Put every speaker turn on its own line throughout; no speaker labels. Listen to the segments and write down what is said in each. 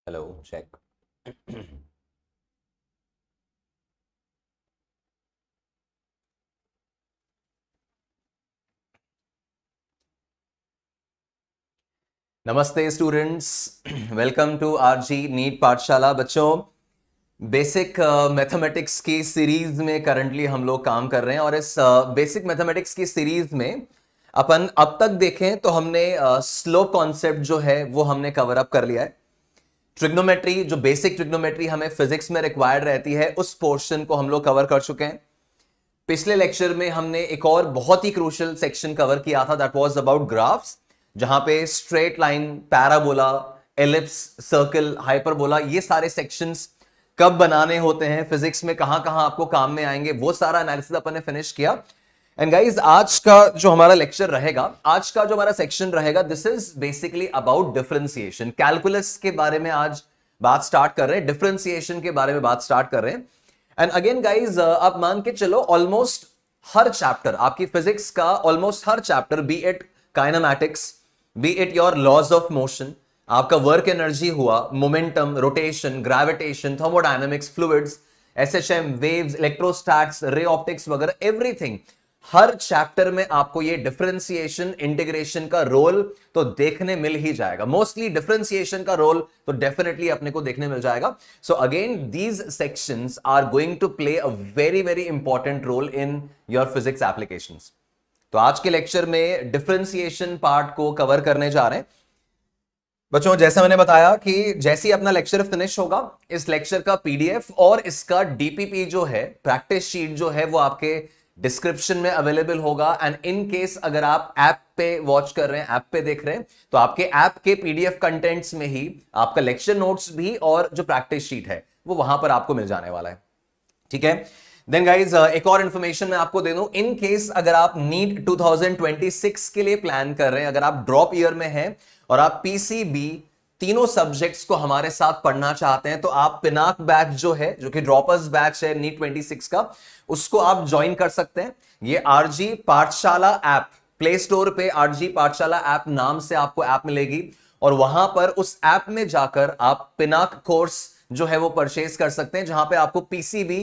Hello check. नमस्ते students, welcome to RG NEET Pathshala. बच्चों, basic mathematics की सीरीज में करंटली हम लोग काम कर रहे हैं और इस बेसिक मैथमेटिक्स की सीरीज में अपन अब तक देखें तो हमने स्लोप कॉन्सेप्ट जो है वो हमने कवर अप कर लिया है। ट्रिग्नोमेट्री, जो बेसिक ट्रिग्नोमेट्री हमें फिजिक्स में रिक्वायर्ड रहती है, उस पोर्शन को हम लोग कवर कर चुके हैं। पिछले लेक्चर में हमने एक और बहुत ही क्रूशियल सेक्शन कवर किया था, दैट वाज अबाउट ग्राफ्स, जहां पे straight line, parabola, ellipse, circle, hyperbola, ये सारे सेक्शंस कब बनाने होते हैं, फिजिक्स में कहां कहां आपको काम में आएंगे, वो सारा एनालिसिस अपन ने फिनिश किया। एंड गाइज, आज का जो हमारा लेक्चर रहेगा, आज का जो हमारा सेक्शन रहेगा, this is basically about differentiation. Calculus के बारे में आज बात स्टार्ट कर रहे हैं, डिफरेंशिएशन के बारे में बात स्टार्ट कर रहे हैं। एंड अगेन गाइज, आप मान के चलो ऑलमोस्ट हर चैप्टर, आपकी फिजिक्स का ऑलमोस्ट हर chapter, be it kinematics, be it your laws of motion, आपका वर्क एनर्जी हुआ, momentum, rotation, gravitation, thermodynamics, fluids, SHM, waves, electrostats, ray optics वगैरह, एवरीथिंग, हर चैप्टर में आपको ये डिफरेंशिएशन, इंटीग्रेशन का रोल तो देखने मिल ही जाएगा। मोस्टली डिफरेंशिएशन का रोल तो डेफिनेटली अपने को देखने मिल जाएगा। So again, these sections are going to play a very very important role in your physics applications. तो आज के लेक्चर में डिफरेंशिएशन पार्ट को कवर करने जा रहे हैं। बच्चों, जैसा मैंने बताया कि जैसे ही अपना लेक्चर फिनिश होगा, इस लेक्चर का पीडीएफ और इसका डीपीपी जो है, प्रैक्टिस शीट जो है, वो आपके डिस्क्रिप्शन में अवेलेबल होगा। एंड इन केस अगर आप ऐप पे वॉच कर रहे हैं, ऐप पे देख रहे हैं, तो आपके ऐप के पीडीएफ कंटेंट्स में ही आपका लेक्चर नोट्स भी और जो प्रैक्टिस शीट है वो वहां पर आपको मिल जाने वाला है। ठीक है। देन गाइज, एक और इंफॉर्मेशन मैं आपको दे दूं, इन केस अगर आप नीट 2026 के लिए प्लान कर रहे हैं, अगर आप ड्रॉप ईयर में हैं और आप पीसीबी तीनों सब्जेक्ट्स को हमारे साथ पढ़ना चाहते हैं, तो आप पिनाक बैच जो है, जो कि ड्रॉपर्स बैच है नीट 26 का, उसको आप ज्वाइन कर सकते हैं। ये आरजी पाठशाला ऐप, प्ले स्टोर पे आरजी पाठशाला ऐप नाम से आपको ऐप मिलेगी और वहां पर उस ऐप में जाकर आप पिनाक कोर्स जो है वो परचेज कर सकते हैं, जहां पे आपको पीसीबी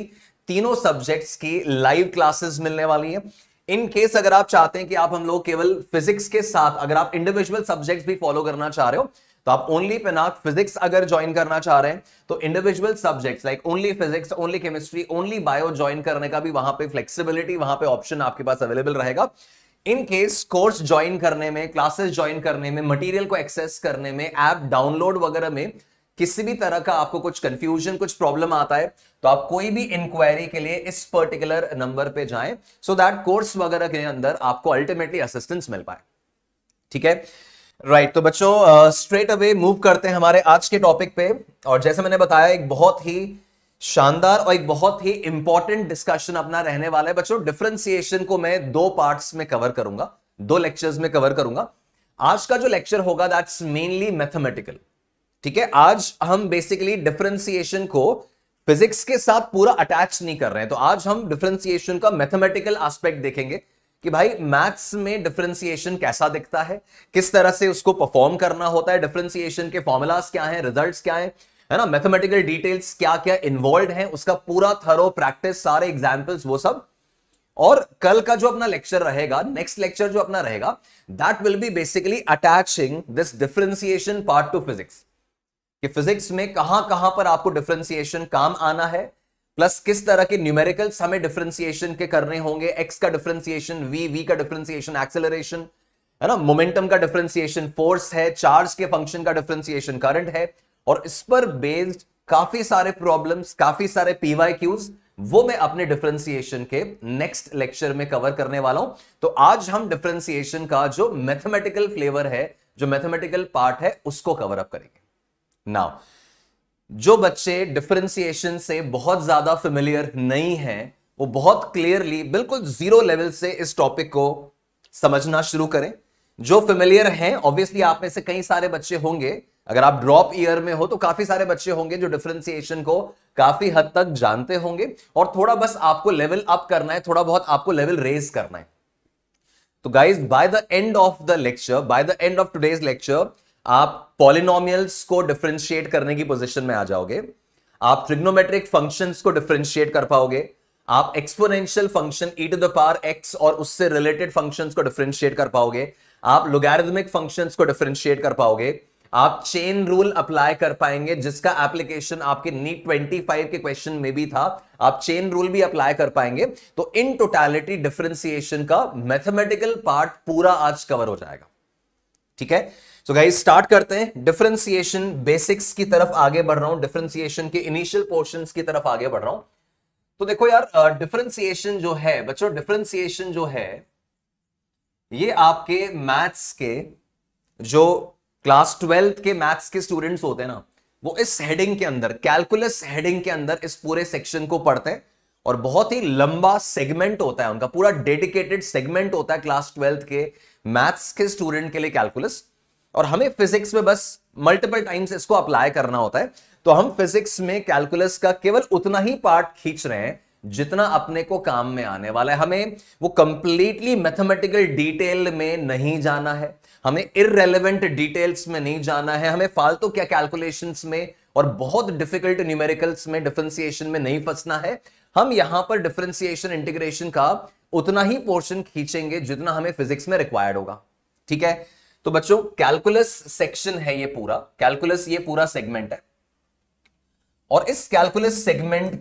तीनों सब्जेक्ट्स की लाइव क्लासेस मिलने वाली हैं। इन केस अगर आप चाहते हैं कि आप हम लोग केवल फिजिक्स के साथ, अगर आप इंडिविजुअल सब्जेक्ट्स भी फॉलो करना चाह रहे हो, तो आप ओनली पिनाक फिजिक्स अगर ज्वाइन करना चाह रहे हैं, तो individual subjects like only physics, only chemistry, only bio join करने का भी वहां पे फ्लेक्सिबिलिटी, वहां पे ऑप्शन आपके पास अवेलेबल रहेगा। इन केस कोर्स ज्वाइन करने में, क्लासेस ज्वाइन करने में, मटेरियल को एक्सेस करने में, ऐप डाउनलोड वगैरह में किसी भी तरह का आपको कुछ कंफ्यूजन, कुछ प्रॉब्लम आता है, तो आप कोई भी इंक्वायरी के लिए इस पर्टिकुलर नंबर पे जाएं, सो दैट कोर्स वगैरह के अंदर आपको अल्टीमेटली असिस्टेंस मिल पाए। ठीक है, राइट। तो बच्चों, स्ट्रेट अवे मूव करते हैं हमारे आज के टॉपिक पे। और जैसे मैंने बताया, एक बहुत ही शानदार और एक बहुत ही इंपॉर्टेंट डिस्कशन अपना रहने वाला है। बच्चों, डिफरेंशिएशन को मैं दो पार्ट्स में कवर करूंगा, दो लेक्चर्स में कवर करूंगा। आज का जो लेक्चर होगा, दैट्स मेनली मैथमेटिकल। ठीक है, आज हम बेसिकली डिफरेंशिएशन को फिजिक्स के साथ पूरा अटैच नहीं कर रहे हैं, तो आज हम डिफरेंशिएशन का मैथमेटिकल एस्पेक्ट देखेंगे कि भाई मैथ्स में डिफरेंशिएशन कैसा दिखता है, किस तरह से उसको परफॉर्म करना होता है, डिफरेंशिएशन के फॉर्मूलाज क्या हैं, रिजल्ट्स क्या हैं, है ना, मैथमेटिकल डिटेल्स क्या क्या इन्वॉल्व हैं, उसका पूरा थरो प्रैक्टिस, सारे एग्जांपल्स, वो सब। और कल का जो अपना लेक्चर रहेगा, नेक्स्ट लेक्चर जो अपना रहेगा, that will be basically attaching this differentiation part two physics, कि फिजिक्स में कहां कहां पर आपको डिफरेंशिएशन काम आना है, प्लस किस तरह के न्यूमेरिकल्स हमें डिफरेंशिएशन के करने होंगे, एक्स का डिफरेंशिएशन, वी का डिफरेंशिएशन एक्सेलरेशन, है ना, मोमेंटम का डिफरेंशिएशन फोर्स है, चार्ज के फंक्शन का डिफरेंशिएशन करंट है, और इस पर बेस्ड काफी सारे प्रॉब्लम्स, काफी सारे पीवाईक्यूज, वो मैं अपने डिफरेंशिएशन के नेक्स्ट लेक्चर में कवर करने वाला हूं। तो आज हम डिफरेंशिएशन का जो मैथमेटिकल फ्लेवर है, जो मैथमेटिकल पार्ट है, उसको कवर अप करेंगे। नाउ, जो बच्चे डिफरेंशिएशन से बहुत ज्यादा फेमिलियर नहीं हैं, वो बहुत क्लियरली, बिल्कुल जीरो लेवल से इस टॉपिक को समझना शुरू करें। जो फेमिलियर हैं, ऑब्वियसली आप में से कई सारे बच्चे होंगे, अगर आप ड्रॉप ईयर में हो तो काफी सारे बच्चे होंगे जो डिफरेंशिएशन को काफी हद तक जानते होंगे, और थोड़ा बस आपको लेवल अप करना है, थोड़ा बहुत आपको लेवल रेज करना है। तो guys, by the end of the lecture, by the end of today's lecture, आप पॉलिनोमियल्स को डिफरेंशिएट करने की पोजीशन में आ जाओगे, आप ट्रिग्नोमेट्रिक फंक्शंस को डिफरेंशिएट कर पाओगे, आप exponential function e to the power x और उससे रिलेटेड फंक्शंस को डिफरेंशिएट कर पाओगे, आप लोगैरिथमिक फंक्शंस को डिफरेंशिएट कर पाओगे, आप चेन रूल अप्लाई कर पाएंगे जिसका एप्लीकेशन आपके नीट 25 के क्वेश्चन में भी था, आप चेन रूल भी अप्लाई कर पाएंगे। तो इन टोटलिटी डिफरेंशिएशन का मैथमेटिकल पार्ट पूरा आज कवर हो जाएगा। ठीक है, सो गाइस स्टार्ट करते हैं। डिफरेंशिएशन बेसिक्स की तरफ आगे बढ़ रहा हूं, डिफरेंशिएशन के इनिशियल पोर्शंस की तरफ आगे बढ़ रहा हूं। तो देखो यार, डिफरेंशिएशन जो है बच्चों, डिफरेंशिएशन जो है ये आपके मैथ्स के जो क्लास 12th के मैथ्स के स्टूडेंट्स होते हैं ना, वो इस हेडिंग के अंदर, कैलकुलस हेडिंग के अंदर इस पूरे सेक्शन को पढ़ते हैं और बहुत ही लंबा सेगमेंट होता है उनका, पूरा डेडिकेटेड सेगमेंट होता है क्लास 12th के मैथ्स के स्टूडेंट के लिए कैलकुलस। और हमें फिजिक्स में बस मल्टीपल टाइम्स इसको अप्लाई करना होता है। तो हम फिजिक्स में कैलकुलस का केवल उतना ही पार्ट खींच रहे हैं जितना अपने को काम में आने वाला है। हमें वो कंप्लीटली मैथमेटिकल डिटेल में नहीं जाना है, हमें इररेलेवेंट डिटेल्स में नहीं जाना है, हमें फालतू क्या कैलकुलेशंस में और बहुत डिफिकल्ट न्यूमेरिकल्स में, डिफरेंशिएशन में नहीं फंसना है। हम यहां पर डिफरेंशिएशन इंटीग्रेशन का उतना ही पोर्शन खींचेंगे जितना हमें फिजिक्स में रिक्वायर्ड होगा। ठीक है, तो बच्चों कैलकुलस सेक्शन है ये पूरा, कैलकुलस ये पूरा सेगमेंट है और इस कैलकुलस सेगमेंट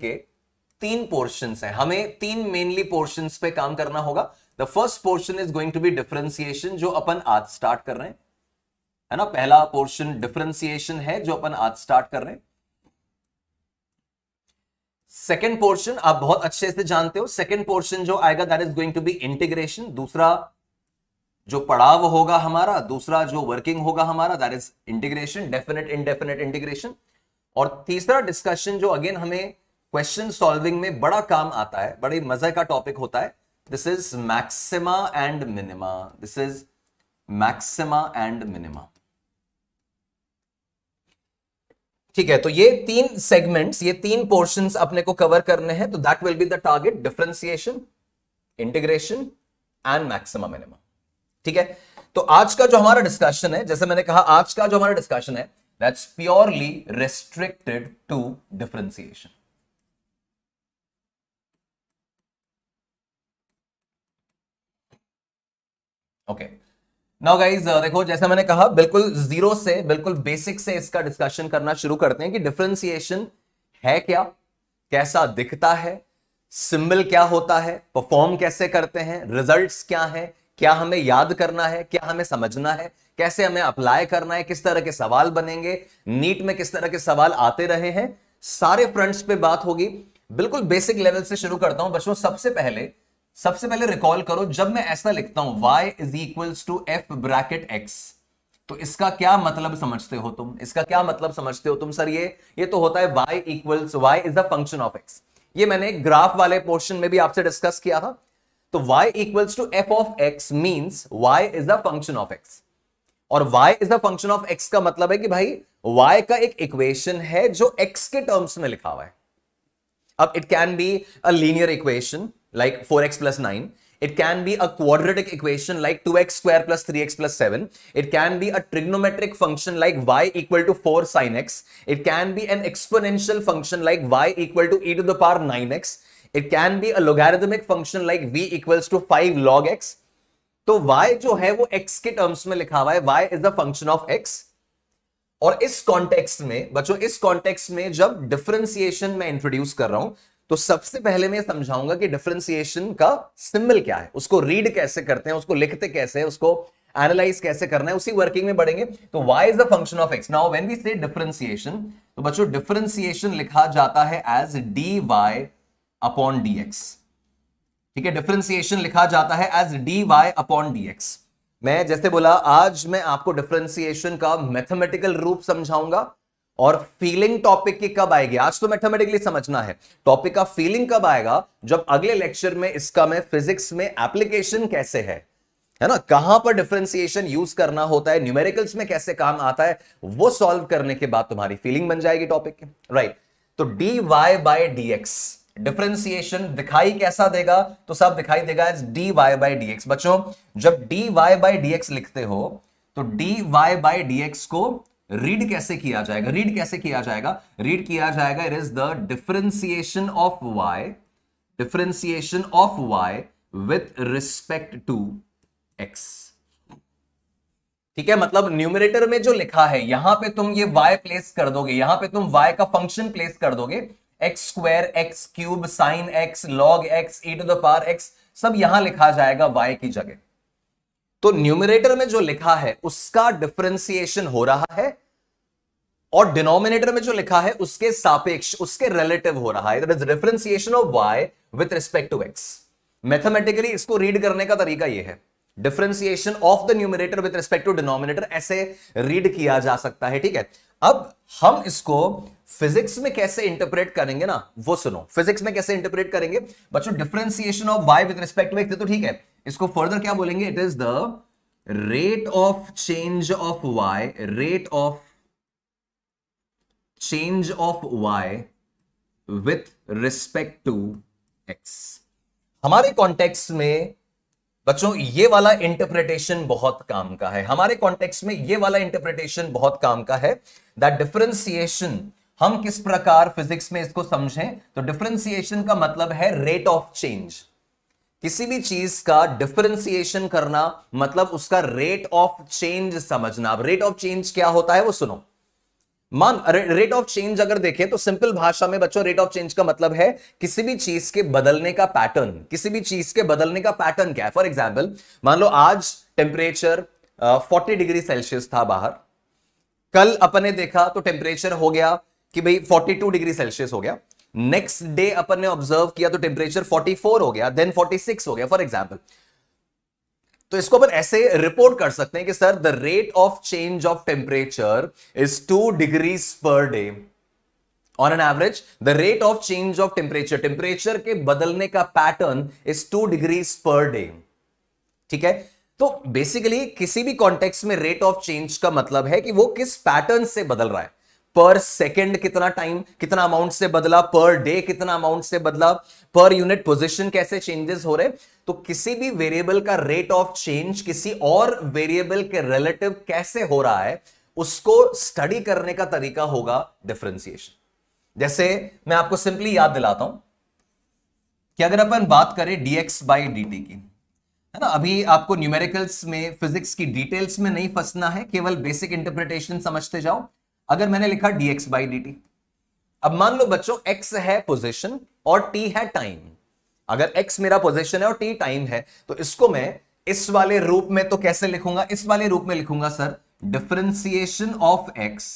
के तीन पोर्शंस हैं। हमें तीन मेनली पोर्शंस पे काम करना होगा। The first portion is going to be differentiation, जो अपन आज स्टार्ट कर रहे हैं, है ना। पहला पोर्शन डिफरेंशिएशन है जो अपन आज स्टार्ट कर रहे हैं। सेकेंड पोर्शन आप बहुत अच्छे से जानते हो, सेकेंड पोर्शन जो आएगा that is going to be integration. दूसरा जो पड़ाव होगा हमारा, दूसरा जो वर्किंग होगा हमारा, that is integration, definite indefinite integration. और तीसरा डिस्कशन जो अगेन हमें क्वेश्चन सॉल्विंग में बड़ा काम आता है, बड़ी मजे का टॉपिक होता है, this is maxima and minima. This is maxima and minima. ठीक है, तो ये तीन सेगमेंट्स, ये तीन पोर्शंस अपने को कवर करने हैं। तो that will be the target, differentiation, integration and maxima minima. ठीक है, तो आज का जो हमारा डिस्कशन है, जैसे मैंने कहा, आज का जो हमारा डिस्कशन है that's purely restricted to differentiation. Okay, now guys देखो, जैसे मैंने कहा बिल्कुल जीरो से, बिल्कुल बेसिक से इसका डिस्कशन करना शुरू करते हैं कि डिफरेंशिएशन है क्या, कैसा दिखता है, सिंबल क्या होता है, परफॉर्म कैसे करते हैं, रिजल्ट्स क्या है, क्या हमें याद करना है, क्या हमें समझना है, कैसे हमें अप्लाई करना है, किस तरह के सवाल बनेंगे, नीट में किस तरह के सवाल आते रहे हैं, सारे फ्रंट्स पे बात होगी। बिल्कुल बेसिक लेवल से शुरू करता हूं बच्चों। सबसे पहले रिकॉल करो, जब मैं ऐसा लिखता हूं y is equals to f bracket x, तो इसका क्या मतलब समझते हो तुम? इसका क्या मतलब समझते हो तुम? सर ये तो होता है y equals, y is the function of x। ये मैंने ग्राफ वाले पोर्शन में भी आपसे डिस्कस किया था। तो y equals to f of x means y is the function of x, और y is the function of x का मतलब है कि भाई y का एक इक्वेशन है जो x के टर्म्स में लिखा हुआ है। अब it can be a linear equation like 4x plus 9. It can be a quadratic equation like 2x square plus 3x plus 7. It can be a trigonometric function like y equal to 4 sin x. It can be an exponential function like y equal to e to the power 9x. It can be a logarithmic function like v equals to 5 log x. तो y जो है वो x के terms में लिखा हुआ है, y is the function of x. और इस कॉन्टेक्स्ट में बच्चों, इस कॉन्टेक्स्ट में जब डिफरेंशिएशन मैं इंट्रोड्यूस कर रहा हूं, तो सबसे पहले मैं समझाऊंगा कि डिफरेंशिएशन का सिंबल क्या है, उसको रीड कैसे करते हैं, उसको लिखते कैसे है, उसको एनालाइज कैसे करना है, उसी वर्किंग में बढ़ेंगे। तो y is the function of x। Now when we say differentiation, तो बच्चों डिफरेंशिएशन लिखा जाता है एज dy अपॉन dx। ठीक है, डिफरेंशिएशन लिखा जाता है एज dy अपॉन dx। मैं जैसे बोला, आज मैं आपको डिफरेंशिएशन का मैथमेटिकल रूप समझाऊंगा, और फीलिंग टॉपिक की कब आएगी? आज तो मैथमेटिकली समझना है, टॉपिक का फीलिंग कब आएगा? जब अगले लेक्चर में इसका मैं फिजिक्स में एप्लीकेशन कैसे है ना, कहां पर डिफरेंशिएशन यूज करना होता है, न्यूमेरिकल्स में कैसे काम आता है, वो सॉल्व करने के बाद तुम्हारी फीलिंग बन जाएगी टॉपिक की, राइट। तो dy बाय dx डिफरेंशिएशन दिखाई कैसा देगा? तो सब दिखाई देगा एज dy बाय dx। बच्चों जब dy बाय dx लिखते हो तो dy बाय dx को रीड कैसे किया जाएगा? रीड कैसे किया जाएगा? रीड किया जाएगा, it is the differentiation of y with respect to x। ठीक है, मतलब न्यूमरेटर में जो लिखा है यहां पे तुम ये y प्लेस कर दोगे, यहां पे तुम y का फंक्शन प्लेस कर दोगे, x square, x cube, sine x, log x, e to the power x, सब यहां लिखा जाएगा y की जगह। तो न्यूमरेटर में जो लिखा है उसका डिफरेंशिएशन हो रहा है और डिनोमिनेटर में जो लिखा है उसके सापेक्ष, उसके रिलेटिव हो रहा है। That is differentiation of y with respect to x। Mathematically इसको रीड करने का तरीका यह है, differentiation of the numerator with respect to denominator, ऐसे रीड किया जा सकता है। ठीक है, अब हम इसको फिजिक्स में कैसे इंटरप्रेट करेंगे ना, वो सुनो। फिजिक्स में कैसे इंटरप्रेट करेंगे बच्चों? Differentiation of y with respect to x, तो ठीक है, इसको फर्दर क्या बोलेंगे? It is the rate of change of y, rate of change of y with respect to x। हमारे कॉन्टेक्स्ट में बच्चों ये वाला इंटरप्रिटेशन बहुत काम का है, हमारे कॉन्टेक्स्ट में ये वाला इंटरप्रिटेशन बहुत काम का है। दैट डिफरेंशिएशन हम किस प्रकार फिजिक्स में इसको समझें, तो डिफरेंशिएशन का मतलब है रेट ऑफ चेंज। किसी भी चीज का डिफरेंशिएशन करना मतलब उसका रेट ऑफ चेंज समझना। अब रेट ऑफ चेंज क्या होता है वो सुनो। मान रेट ऑफ चेंज अगर देखें तो सिंपल भाषा में बच्चों रेट ऑफ चेंज का मतलब है किसी भी चीज के बदलने का पैटर्न। किसी भी चीज के बदलने का पैटर्न क्या है? फॉर एग्जांपल मान लो आज टेम्परेचर 40 डिग्री सेल्सियस था बाहर, कल अपन ने देखा तो टेम्परेचर हो गया कि भाई 42 डिग्री सेल्सियस हो गया, नेक्स्ट डे अपन ने ऑब्जर्व किया तो टेम्परेचर 44 हो गया, देन 46 हो गया फॉर एग्जांपल। तो इसको अपन ऐसे रिपोर्ट कर सकते हैं कि sir the rate of change of temperature is 2 degrees per day. On an average the rate of change of temperature, temperature के बदलने का pattern is 2 degrees per day. ठीक है, तो बेसिकली किसी भी कॉन्टेक्स्ट में रेट ऑफ चेंज का मतलब है कि वो किस पैटर्न से बदल रहा है। पर सेकेंड कितना टाइम, कितना अमाउंट से बदला, पर डे कितना अमाउंट से बदला, पर यूनिट पोजीशन कैसे चेंजेस हो रहे। तो किसी भी वेरिएबल का रेट ऑफ चेंज किसी और वेरिएबल के रिलेटिव कैसे हो रहा है, उसको स्टडी करने का तरीका होगा डिफरेंशिएशन। जैसे मैं आपको सिंपली याद दिलाता हूं कि अगर अपन बात करें dx बाई dt की, है ना, अभी आपको न्यूमेरिकल्स में फिजिक्स की डिटेल्स में नहीं फंसना है, केवल बेसिक इंटरप्रिटेशन समझते जाओ। अगर मैंने लिखा dx बाई dt, अब मान लो बच्चों x है पोजीशन और t है टाइम। अगर x मेरा पोजीशन है और t टाइम है तो इसको मैं इस वाले रूप में तो कैसे लिखूंगा? इस वाले रूप में लिखूंगा sir differentiation of x,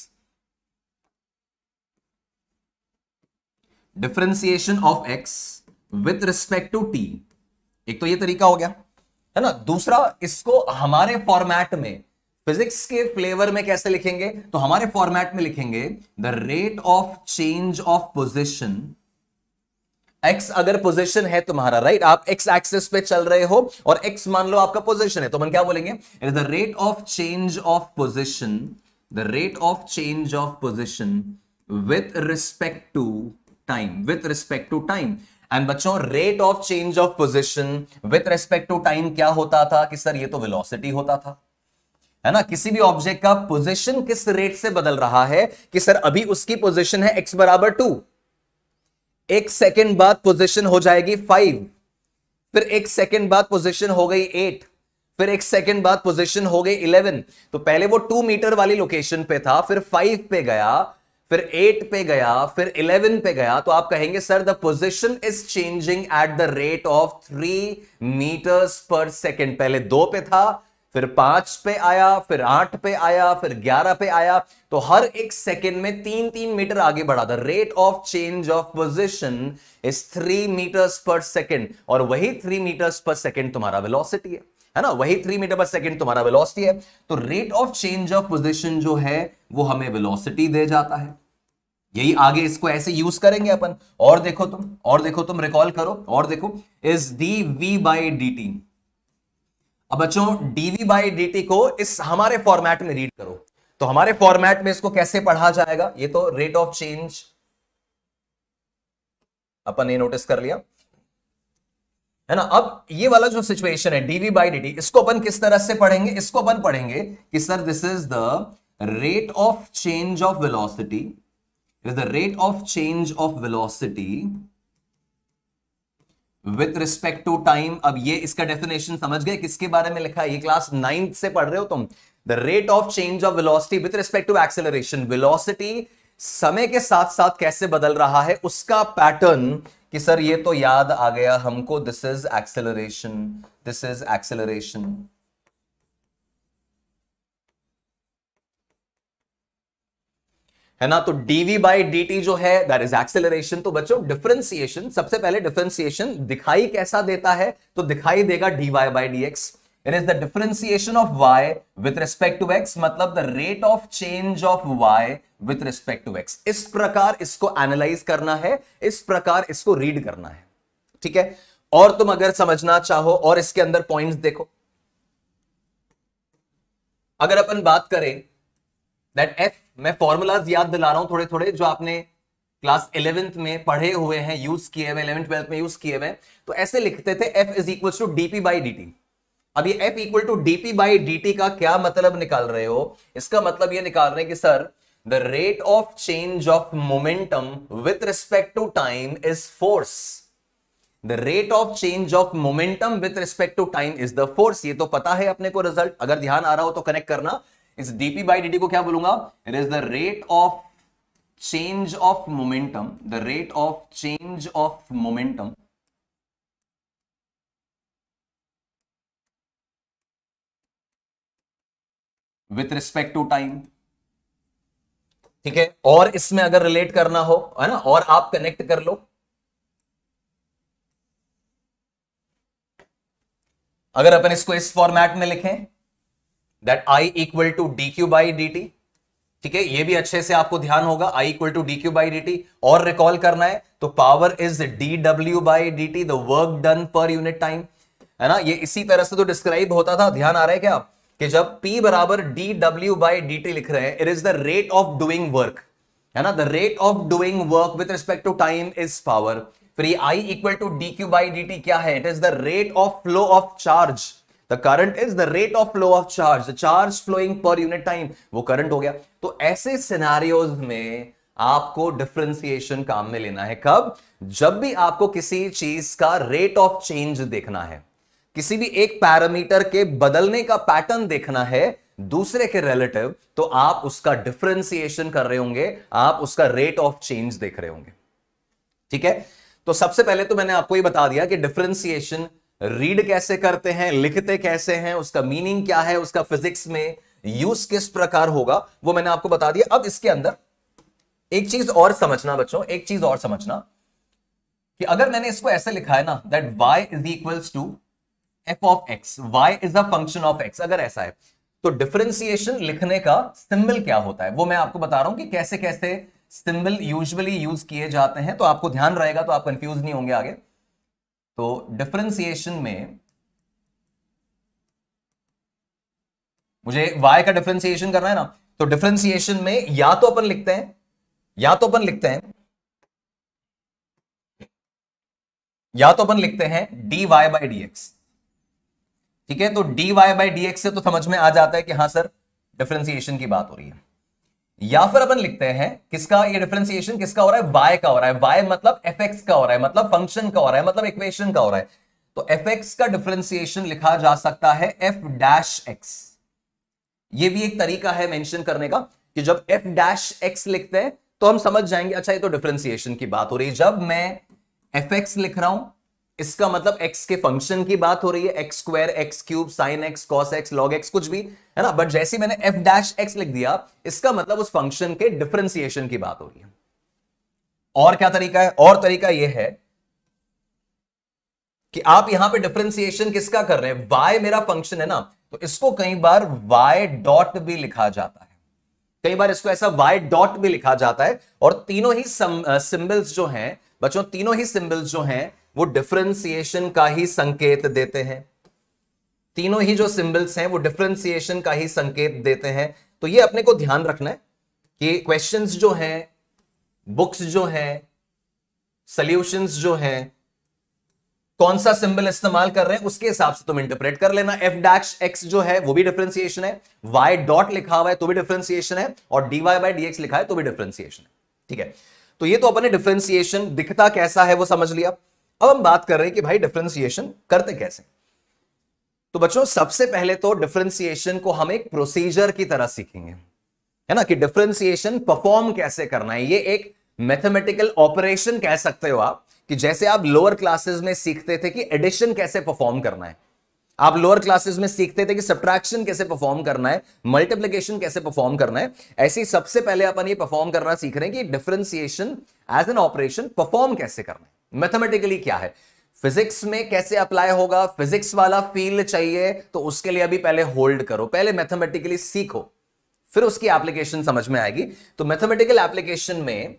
differentiation of x with respect to t। एक तो ये तरीका हो गया, है ना। दूसरा, इसको हमारे फॉर्मेट में फिजिक्स के फ्लेवर में कैसे लिखेंगे? तो हमारे फॉर्मेट में लिखेंगे the rate of change of position. x अगर पोजीशन है तुम्हारा, राइट, आप x एक्सिस पे चल रहे हो और x मान लो आपका पोजीशन है, तो हम क्या बोलेंगे? It is the rate of change of position, the rate of change of position with respect to time, with respect to time. And बच्चों rate of change of position with respect to time क्या होता था कि sir ये तो velocity होता था, है ना। किसी भी ऑब्जेक्ट का पोजीशन किस रेट से बदल रहा है कि सर अभी उसकी पोजीशन है x बराबर 2, एक सेकेंड बाद पोजीशन हो जाएगी 5, फिर एक सेकेंड बाद पोजीशन हो गई 8, फिर एक सेकेंड बाद पोजीशन हो गई 11। तो पहले वो 2 मीटर वाली लोकेशन पे था, फिर 5 पे गया, फिर 8 पे गया, फिर 11 पे गया। तो आप कहेंगे sir the position is changing at the rate of 3 metres per second. पहले 2 पे था, फिर 5 पे आया, फिर 8 पे आया, फिर 11 पे आया। तो हर एक सेकेंड में 3-3 मीटर आगे बढ़ा। The rate of change of position is 3 metres per second, और वही 3 मीटर्स पर सेकेंड तुम्हारा वेलोसिटी है ना, वही 3 मीटर पर सेकेंड तुम्हारा वेलोसिटी है। तो rate of change of position जो है वो हमें वेलोसिटी दे जाता है। यही आगे इसको ऐसे यूज करेंगे अपन। और देखो तुम रिकॉल करो, और देखो is D V by D T. अब बच्चों dv बाई dt को इस हमारे फॉर्मेट में रीड करो, तो हमारे फॉर्मेट में इसको कैसे पढ़ा जाएगा? ये तो रेट ऑफ चेंज अपन ये नोटिस कर लिया, है ना। अब ये वाला जो सिचुएशन है डीवी बाई डी टी, इसको अपन किस तरह से पढ़ेंगे, इसको अपन पढ़ेंगे कि sir this is the rate of change of velocity, is the rate of change of velocity with respect to time. अब ये इसका डेफिनेशन समझ गए किसके बारे में लिखा है, ये क्लास 9th से पढ़ रहे हो तुम। The rate of change of velocity with respect to acceleration, velocity समय के साथ साथ कैसे बदल रहा है उसका पैटर्न, कि सर ये तो याद आ गया हमको, this is acceleration, this is acceleration. है ना। तो dv बाई dt जो है दैट इज एक्सेलरेशन। तो बच्चों डिफरेंशिएशन, सबसे पहले डिफरेंशिएशन दिखाई कैसा देता है, तो दिखाई देगा dy by dx। It is the differentiation of y with respect to x, मतलब the rate of change of y with respect to x। इस प्रकार इसको एनालाइज करना है, इस प्रकार इसको रीड करना है, ठीक है। और तुम अगर समझना चाहो और इसके अंदर पॉइंट्स देखो, अगर अपन बात करें दैट f, मैं फॉर्मूलाज याद दिला रहा हूं थोड़े थोड़े जो आपने क्लास 11th में पढ़े हुए हैं, यूज किए हुए, 11th 12th में यूज किए हुए। तो ऐसे लिखते थे f is equal to dp by dt। अब ये f equal to dp by dt का क्या मतलब निकाल रहे हो, इसका मतलब ये निकाल रहे हैं कि sir the rate of change of momentum with respect to time is force. The rate of change of momentum with respect to time is the force. ये तो पता है अपने को रिजल्ट, अगर ध्यान आ रहा हो तो कनेक्ट करना। इस dp बाई dt को क्या बोलूंगा, it is the rate of change of momentum, the rate of change of momentum with respect to time, ठीक है। और इसमें अगर रिलेट करना हो, है ना, और आप कनेक्ट कर लो। अगर अपन इसको इस फॉर्मेट में लिखें that I equal to D Q by D T, ठीक है, ये भी अच्छे से आपको ध्यान होगा, I equal to D Q by D T. और रिकॉल करना है तो power is D W by D T, the work done per unit time, है ना। ये इसी तरह से तो डिस्क्राइब होता था, ध्यान आ रहा है क्या, कि जब P बराबर D W by D T लिख रहे हैं, it is the rate of doing work, है ना। The rate of doing work with respect to time is power. फिर ये I equal to D Q by D T क्या है, it is the rate of flow of charge, the current is the rate of flow of charge, the charge flowing per unit time, वो current हो गया। तो ऐसे scenarios में आपको differentiation काम में लेना है, कब, जब भी आपको किसी चीज का रेट ऑफ चेंज देखना है, किसी भी एक पैरामीटर के बदलने का पैटर्न देखना है दूसरे के रिलेटिव, तो आप उसका डिफरेंशिएशन कर रहे होंगे, आप उसका रेट ऑफ चेंज देख रहे होंगे, ठीक है। तो सबसे पहले तो मैंने आपको ये बता दिया कि डिफरेंशिएशन रीड कैसे करते हैं, लिखते कैसे हैं, उसका मीनिंग क्या है, उसका फिजिक्स में यूज किस प्रकार होगा, वो मैंने आपको बता दिया। अब इसके अंदर एक चीज और समझना बच्चों, एक चीज और समझना कि अगर मैंने इसको ऐसे लिखा है ना that y is equals to f of x, y is a function of x, अगर ऐसा है तो डिफरेंशिएशन लिखने का सिंबल क्या होता है वो मैं आपको बता रहा हूं कि कैसे कैसे सिंबल यूजुअली यूज किए जाते हैं, तो आपको ध्यान रहेगा, तो आप कंफ्यूज नहीं होंगे आगे। तो डिफरेंशिएशन में मुझे y का डिफरेंशिएशन करना है ना, तो डिफरेंशिएशन में या तो अपन लिखते हैं, या तो अपन लिखते हैं, या तो अपन लिखते हैं dy बाई डी एक्स, ठीक है। तो dy बाई डी एक्स से तो समझ में आ जाता है कि हां सर डिफरेंशिएशन की बात हो रही है। या फिर अपन लिखते हैं किसका, ये डिफरेंशिएशन किसका हो रहा है, y का हो रहा है, y मतलब fx का हो रहा है, मतलब फंक्शन का हो रहा है, मतलब इक्वेशन का हो रहा है। तो fx का डिफरेंशिएशन लिखा जा सकता है f डैश x। ये भी एक तरीका है मेंशन करने का कि जब f डैश x लिखते हैं तो हम समझ जाएंगे अच्छा ये तो डिफरेंशिएशन की बात हो रही है। जब मैं fx लिख रहा हूं इसका मतलब x के फंक्शन की बात हो रही है, x square, x cube, sine x, cos x, log x, कुछ भी, है ना। बट जैसे मैंने f डैश x लिख दिया इसका मतलब उस फंक्शन के डिफरेंशिएशन की बात हो रही है। और क्या तरीका है, और तरीका यह है कि आप यहां पे डिफरेंशिएशन किसका कर रहे हैं, y मेरा फंक्शन है ना, तो इसको कई बार y डॉट भी लिखा जाता है, कई बार इसको ऐसा y डॉट भी लिखा जाता है। और तीनों ही सिंबल्स जो हैं बच्चों, तीनों ही सिंबल्स जो हैं वो डिफरेंशिएशन का ही संकेत देते हैं, तीनों ही जो सिंबल्स हैं वो डिफरेंशिएशन का ही संकेत देते हैं। तो ये अपने को ध्यान रखना है कि क्वेश्चंस जो हैं, बुक्स जो हैं, सॉल्यूशंस जो हैं, कौन सा सिंबल इस्तेमाल कर रहे हैं उसके हिसाब से तुम इंटरप्रेट कर लेना। एफ डैश एक्स जो है वो भी डिफरेंशिएशन है, वाई डॉट लिखा हुआ है तो भी डिफरेंशिएशन है, और D Y by D X लिखा है तो भी डिफरेंशिएशन है। ठीक है, तो ये तो अपने डिफरेंशिएशन दिखता कैसा है वो समझ लिया। अब हम बात कर रहे हैं कि भाई डिफरेंशिएशन करते कैसे। तो बच्चों सबसे पहले तो डिफरेंशिएशन को हम एक प्रोसीजर की तरह सीखेंगे, है ना, कि डिफरेंशिएशन परफॉर्म कैसे करना है। ये एक मैथमेटिकल ऑपरेशन कह सकते हो आप, कि जैसे आप लोअर क्लासेस में सीखते थे कि एडिशन कैसे परफॉर्म करना है, आप लोअर क्लासेस में सीखते थे कि सब्ट्रैक्शन कैसे परफॉर्म करना है, मल्टीप्लिकेशन कैसे परफॉर्म करना है, ऐसे ही सबसे पहले अपन ये परफॉर्म करना सीख रहे हैं कि differentiation as an operation perform कैसे करना है, मैथमेटिकली क्या है, फिजिक्स में कैसे अप्लाई होगा। फिजिक्स वाला फील चाहिए तो उसके लिए अभी पहले होल्ड करो, पहले मैथमेटिकली सीखो, फिर उसकी एप्लीकेशन समझ में आएगी। तो मैथमेटिकल एप्लीकेशन में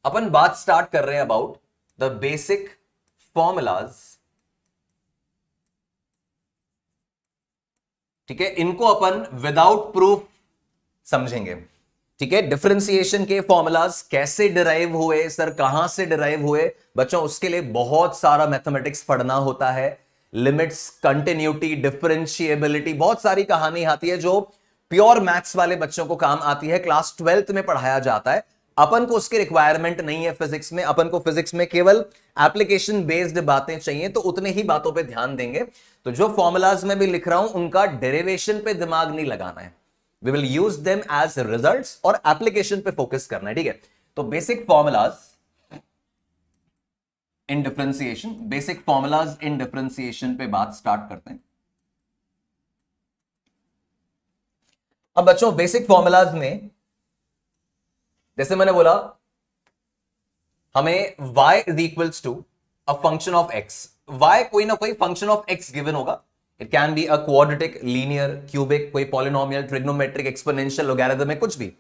अपन बात स्टार्ट कर रहे हैं अबाउट द बेसिक फॉर्मूलाज। ठीक है, इनको अपन विदाउट प्रूफ समझेंगे। ठीक है, डिफरेंशिएशन के फॉर्मूलाज कैसे डिराइव हुए, सर कहां से डिराइव हुए, बच्चों उसके लिए बहुत सारा मैथमेटिक्स पढ़ना होता है। लिमिट्स, कंटिन्यूटी, डिफरेंशिएबिलिटी, बहुत सारी कहानी आती है जो प्योर मैथ्स वाले बच्चों को काम आती है, क्लास 12th में पढ़ाया जाता है। अपन को उसकी रिक्वायरमेंट नहीं है फिजिक्स में, अपन को फिजिक्स में केवल एप्लीकेशन बेस्ड बातें चाहिए, तो उतने ही बातों पे ध्यान देंगे। तो जो फॉर्मूलाज में भी लिख रहा हूं उनका डेरिवेशन पे दिमाग नहीं लगाना है, we will use them as results, और एप्लीकेशन पे फोकस करना है। ठीक है, तो basic formulas in differentiation, basic formulas in differentiation पे बात स्टार्ट करते हैं। अब बच्चों बेसिक फॉर्मूलाज में जैसे मैंने बोला हमें y is equals to a function of x, y कोई ना कोई फंक्शन ऑफ x गिवन होगा। It can be a quadratic, linear, cubic, कोई पॉलिनोमियल, ट्रिग्नोमेट्रिक, एक्सपोनेंशियल, लॉगरिथमिक, कुछ भी।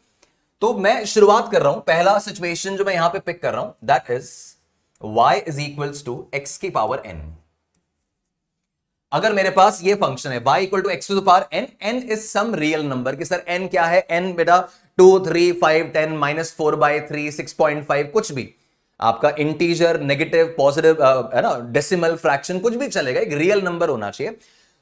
तो मैं शुरुआत कर रहा हूं, पहला सिचुएशन जो मैं यहां पे पिक कर रहा हूं that is y is equals to x की पावर n। अगर मेरे पास ये फंक्शन है y equal to x to the power n, n is some real number, कि सर n क्या है, n बेटा 2, 3, 5, 10, -4/3, 6.5, कुछ भी आपका इंटीजर, नेगेटिव, पॉजिटिव, है ना, डेसिमल, फ्रैक्शन, कुछ भी चलेगा, एक रियल नंबर होना चाहिए।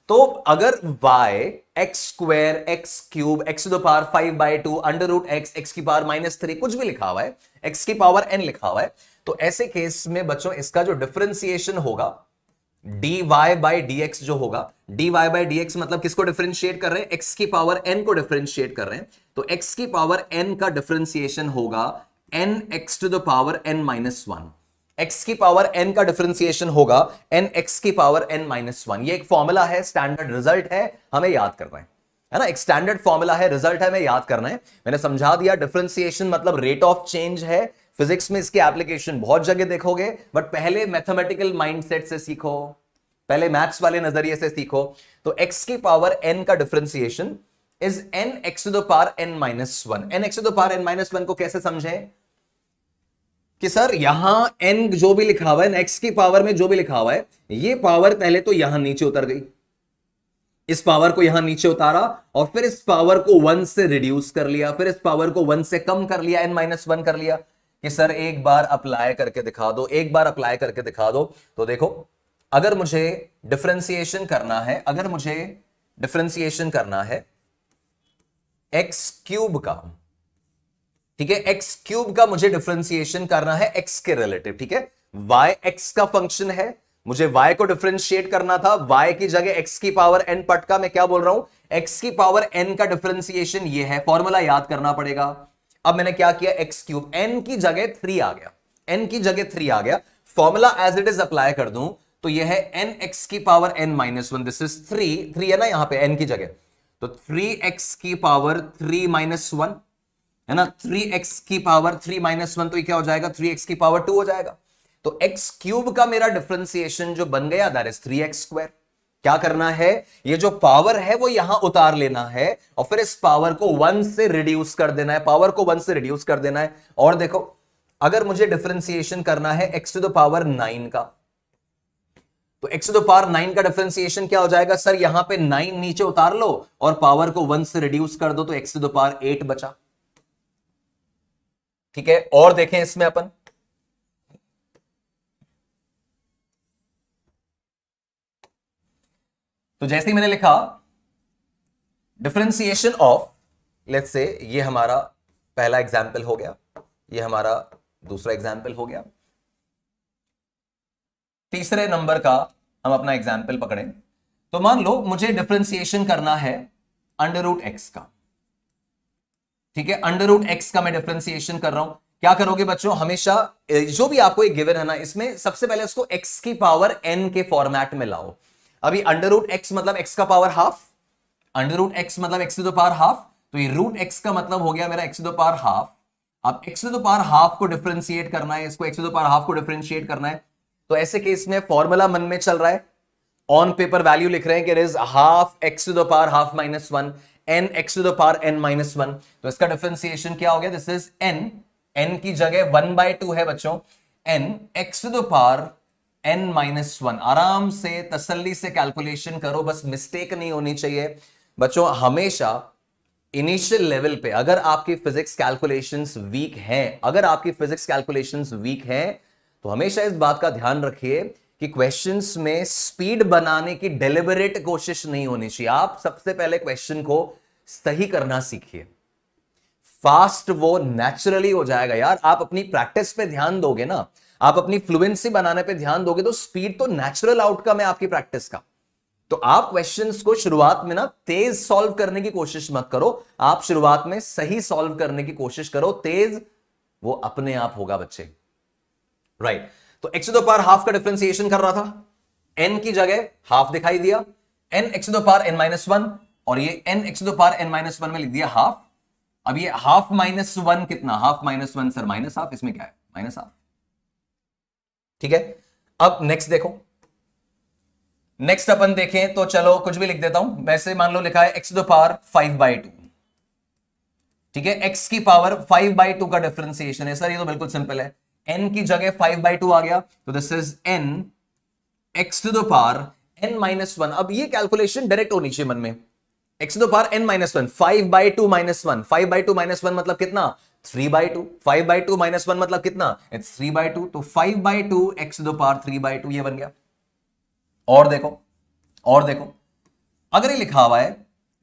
तो अगर y x square, x cube, x to the power 5/2, under root x, x की पावर -3, कुछ भी लिखा हुआ है, एक्स की पावर n लिखा हुआ है, तो ऐसे केस में बच्चों इसका जो डिफरेंशिएशन होगा dy बाई dx जो होगा, dy बाई dx मतलब किसको डिफरेंशिएट कर रहे हैं, x की पावर n को डिफरेंशिएट कर रहे हैं, तो x की पावर n का डिफरेंशिएशन होगा n x to the power n minus 1। x की पावर n का डिफरेंशिएशन होगा n x की पावर n माइनस 1। ये एक फॉर्मूला है, स्टैंडर्ड रिजल्ट है, हमें याद करना है ना, एक स्टैंडर्ड फॉर्मूला है, रिजल्ट है, हमें याद करना है। मैंने समझा दिया डिफरेंशिएशन मतलब रेट ऑफ चेंज है। फिजिक्स में इसकी एप्लीकेशन बहुत जगह देखोगे, बट पहले मैथमेटिकल माइंडसेट से सीखो, पहले मैथ्स वाले नजरिए से सीखो। तो x की पावर n का differentiation is n x to the power n minus 1। n x to the power n minus 1 को कैसे समझें कि सर यहां n जो भी लिखा हुआ है, x की पावर में जो भी लिखा हुआ है, ये पावर पहले तो यहां नीचे उतर गई, इस पावर को यहां नीचे उतारा, और फिर इस पावर को 1 से रिड्यूस कर लिया, फिर इस पावर को 1 से कम कर लिया, n माइनस 1 कर लिया। कि सर एक बार अप्लाई करके दिखा दो, एक बार अप्लाई करके दिखा दो। तो देखो, अगर मुझे डिफरेंशिएशन करना है, अगर मुझे डिफरेंशिएशन करना है एक्स क्यूब का, ठीक है, एक्स क्यूब का मुझे डिफरेंशिएशन करना है एक्स के रिलेटिव। ठीक है, y एक्स का फंक्शन है, मुझे y को डिफरेंशिएट करना था, y की जगह x की पावर n पट का, मैं क्या बोल रहा हूं, x की पावर n का डिफरेंशिएशन ये है, फॉर्मूला याद करना पड़ेगा। अब मैंने क्या किया, एक्स क्यूब, n की जगह 3 आ गया, n की जगह 3 आ गया, formula as it is apply कर दूं तो यह है n x की power n minus 1, this is 3 है ना यहां पे n की जगह, तो 3x की पावर 3 माइनस 1 है ना, 3x की पावर 3 माइनस 1, तो ये क्या हो जाएगा, 3x की पावर 2 हो जाएगा। तो x क्यूब का मेरा डिफरेंशिएशन जो बन गया दैट इज 3x स्क्वायर। क्या करना है, ये जो पावर है वो यहां उतार लेना है, और फिर इस पावर को 1 से रिड्यूस कर देना है, पावर को 1 से रिड्यूस कर देना है। और देखो, अगर मुझे डिफरेंशिएशन करना है x टू द पावर 9 का, तो x टू द पावर 9 का डिफरेंशिएशन क्या हो जाएगा, सर यहां पे 9 नीचे उतार लो और पावर को 1 से रिड्यूस कर दो, तो x टू द पावर 8 बचा। ठीक है, और देखें इसमें अपन तो जैसे ही मैंने लिखा डिफरेंशिएशन ऑफ, लेट्स से ये हमारा पहला एग्जाम्पल हो गया, ये हमारा दूसरा एग्जाम्पल हो गया, तीसरे नंबर का हम अपना एग्जाम्पल पकड़ें। तो मान लो मुझे डिफरेंशिएशन करना है अंडर रूट एक्स का, ठीक है, अंडर रूट एक्स का मैं डिफरेंशिएशन कर रहा हूं। क्या करोगे बच्चों, हमेशा जो भी आपको एक गिवन है ना, इसमें सबसे पहले उसको एक्स की पावर एन के फॉर्मेट में लाओ। अभी अंडर रूट एक्स मतलब एक्स का power half, under root x मतलब x to the power half, तो ये रूट एक्स का मतलब हो गया मेरा x to the power half. अब x to the power half को डिफरेंशिएट करना है, इसको x to the power half को डिफरेंशिएट करना है, तो ऐसे केस में फॉर्मूला मन में चल रहा है, ऑन पेपर वैल्यू लिख रहे हैं कि it is half x to the power half minus one N x to the power N minus one. तो इसका डिफरेंशिएशन क्या हो गया, दिस इज एन, एन की जगह 1/2 है बच्चों, N x to the power N minus one. आराम से तसल्ली से कैलकुलेशन करो, बस मिस्टेक नहीं होनी चाहिए बच्चों। हमेशा इनिशियल लेवल पे अगर आपकी फिजिक्स कैलकुलेशंस वीक हैं, अगर आपकी फिजिक्स कैलकुलेशंस वीक हैं, तो हमेशा इस बात का ध्यान रखिए कि क्वेश्चंस में स्पीड बनाने की डेलिबरेट कोशिश नहीं होनी चाहिए। आप सबसे पहले क्वेश्चन को सही करना सीखिए, फास्ट वो नेचुरली हो जाएगा यार। आप अपनी प्रैक्टिस पे ध्यान दोगे ना, आप अपनी फ्लुएंसी बनाने पे ध्यान दोगे, तो स्पीड तो नेचुरल आउटकम है आपकी प्रैक्टिस का। तो आप क्वेश्चंस को शुरुआत में ना तेज सॉल्व करने की कोशिश मत करो, आप शुरुआत में सही सॉल्व करने की कोशिश करो, तेज वो अपने आप होगा बच्चे, राइट। तो x to the power half का डिफरेंशिएशन कर रहा था, एन की जगह हाफ दिखाई दिया, N x to the power N minus one, और ये N x to the power N minus one में लिख दिया हाफ। अब ये हाफ माइनस वन कितना, half minus one sir minus half, इसमें क्या है माइनस हाफ, ठीक है। अब नेक्स्ट देखो, नेक्स्ट अपन देखें तो चलो कुछ भी लिख देता हूं, वैसे मान लो लिखा है एक्स टू द पावर 5/2, ठीक है, एक्स की पावर 5/2 का डिफरेंशिएशन है सर, ये तो बिल्कुल सिंपल है, n की जगह 5/2 आ गया, तो this is n x to the power n minus one. अब ये कैलकुलेशन डायरेक्ट होनी चाहिए मन में, x to the power n minus one, 5/2 minus one, 5/2 minus one मतलब कितना 3/2, 5/2 माइनस वन मतलब कितना इट्स 3/2, तो 5/2 x टू द पावर 3/2 ये बन गया। और देखो, और देखो, अगर ये लिखा हुआ है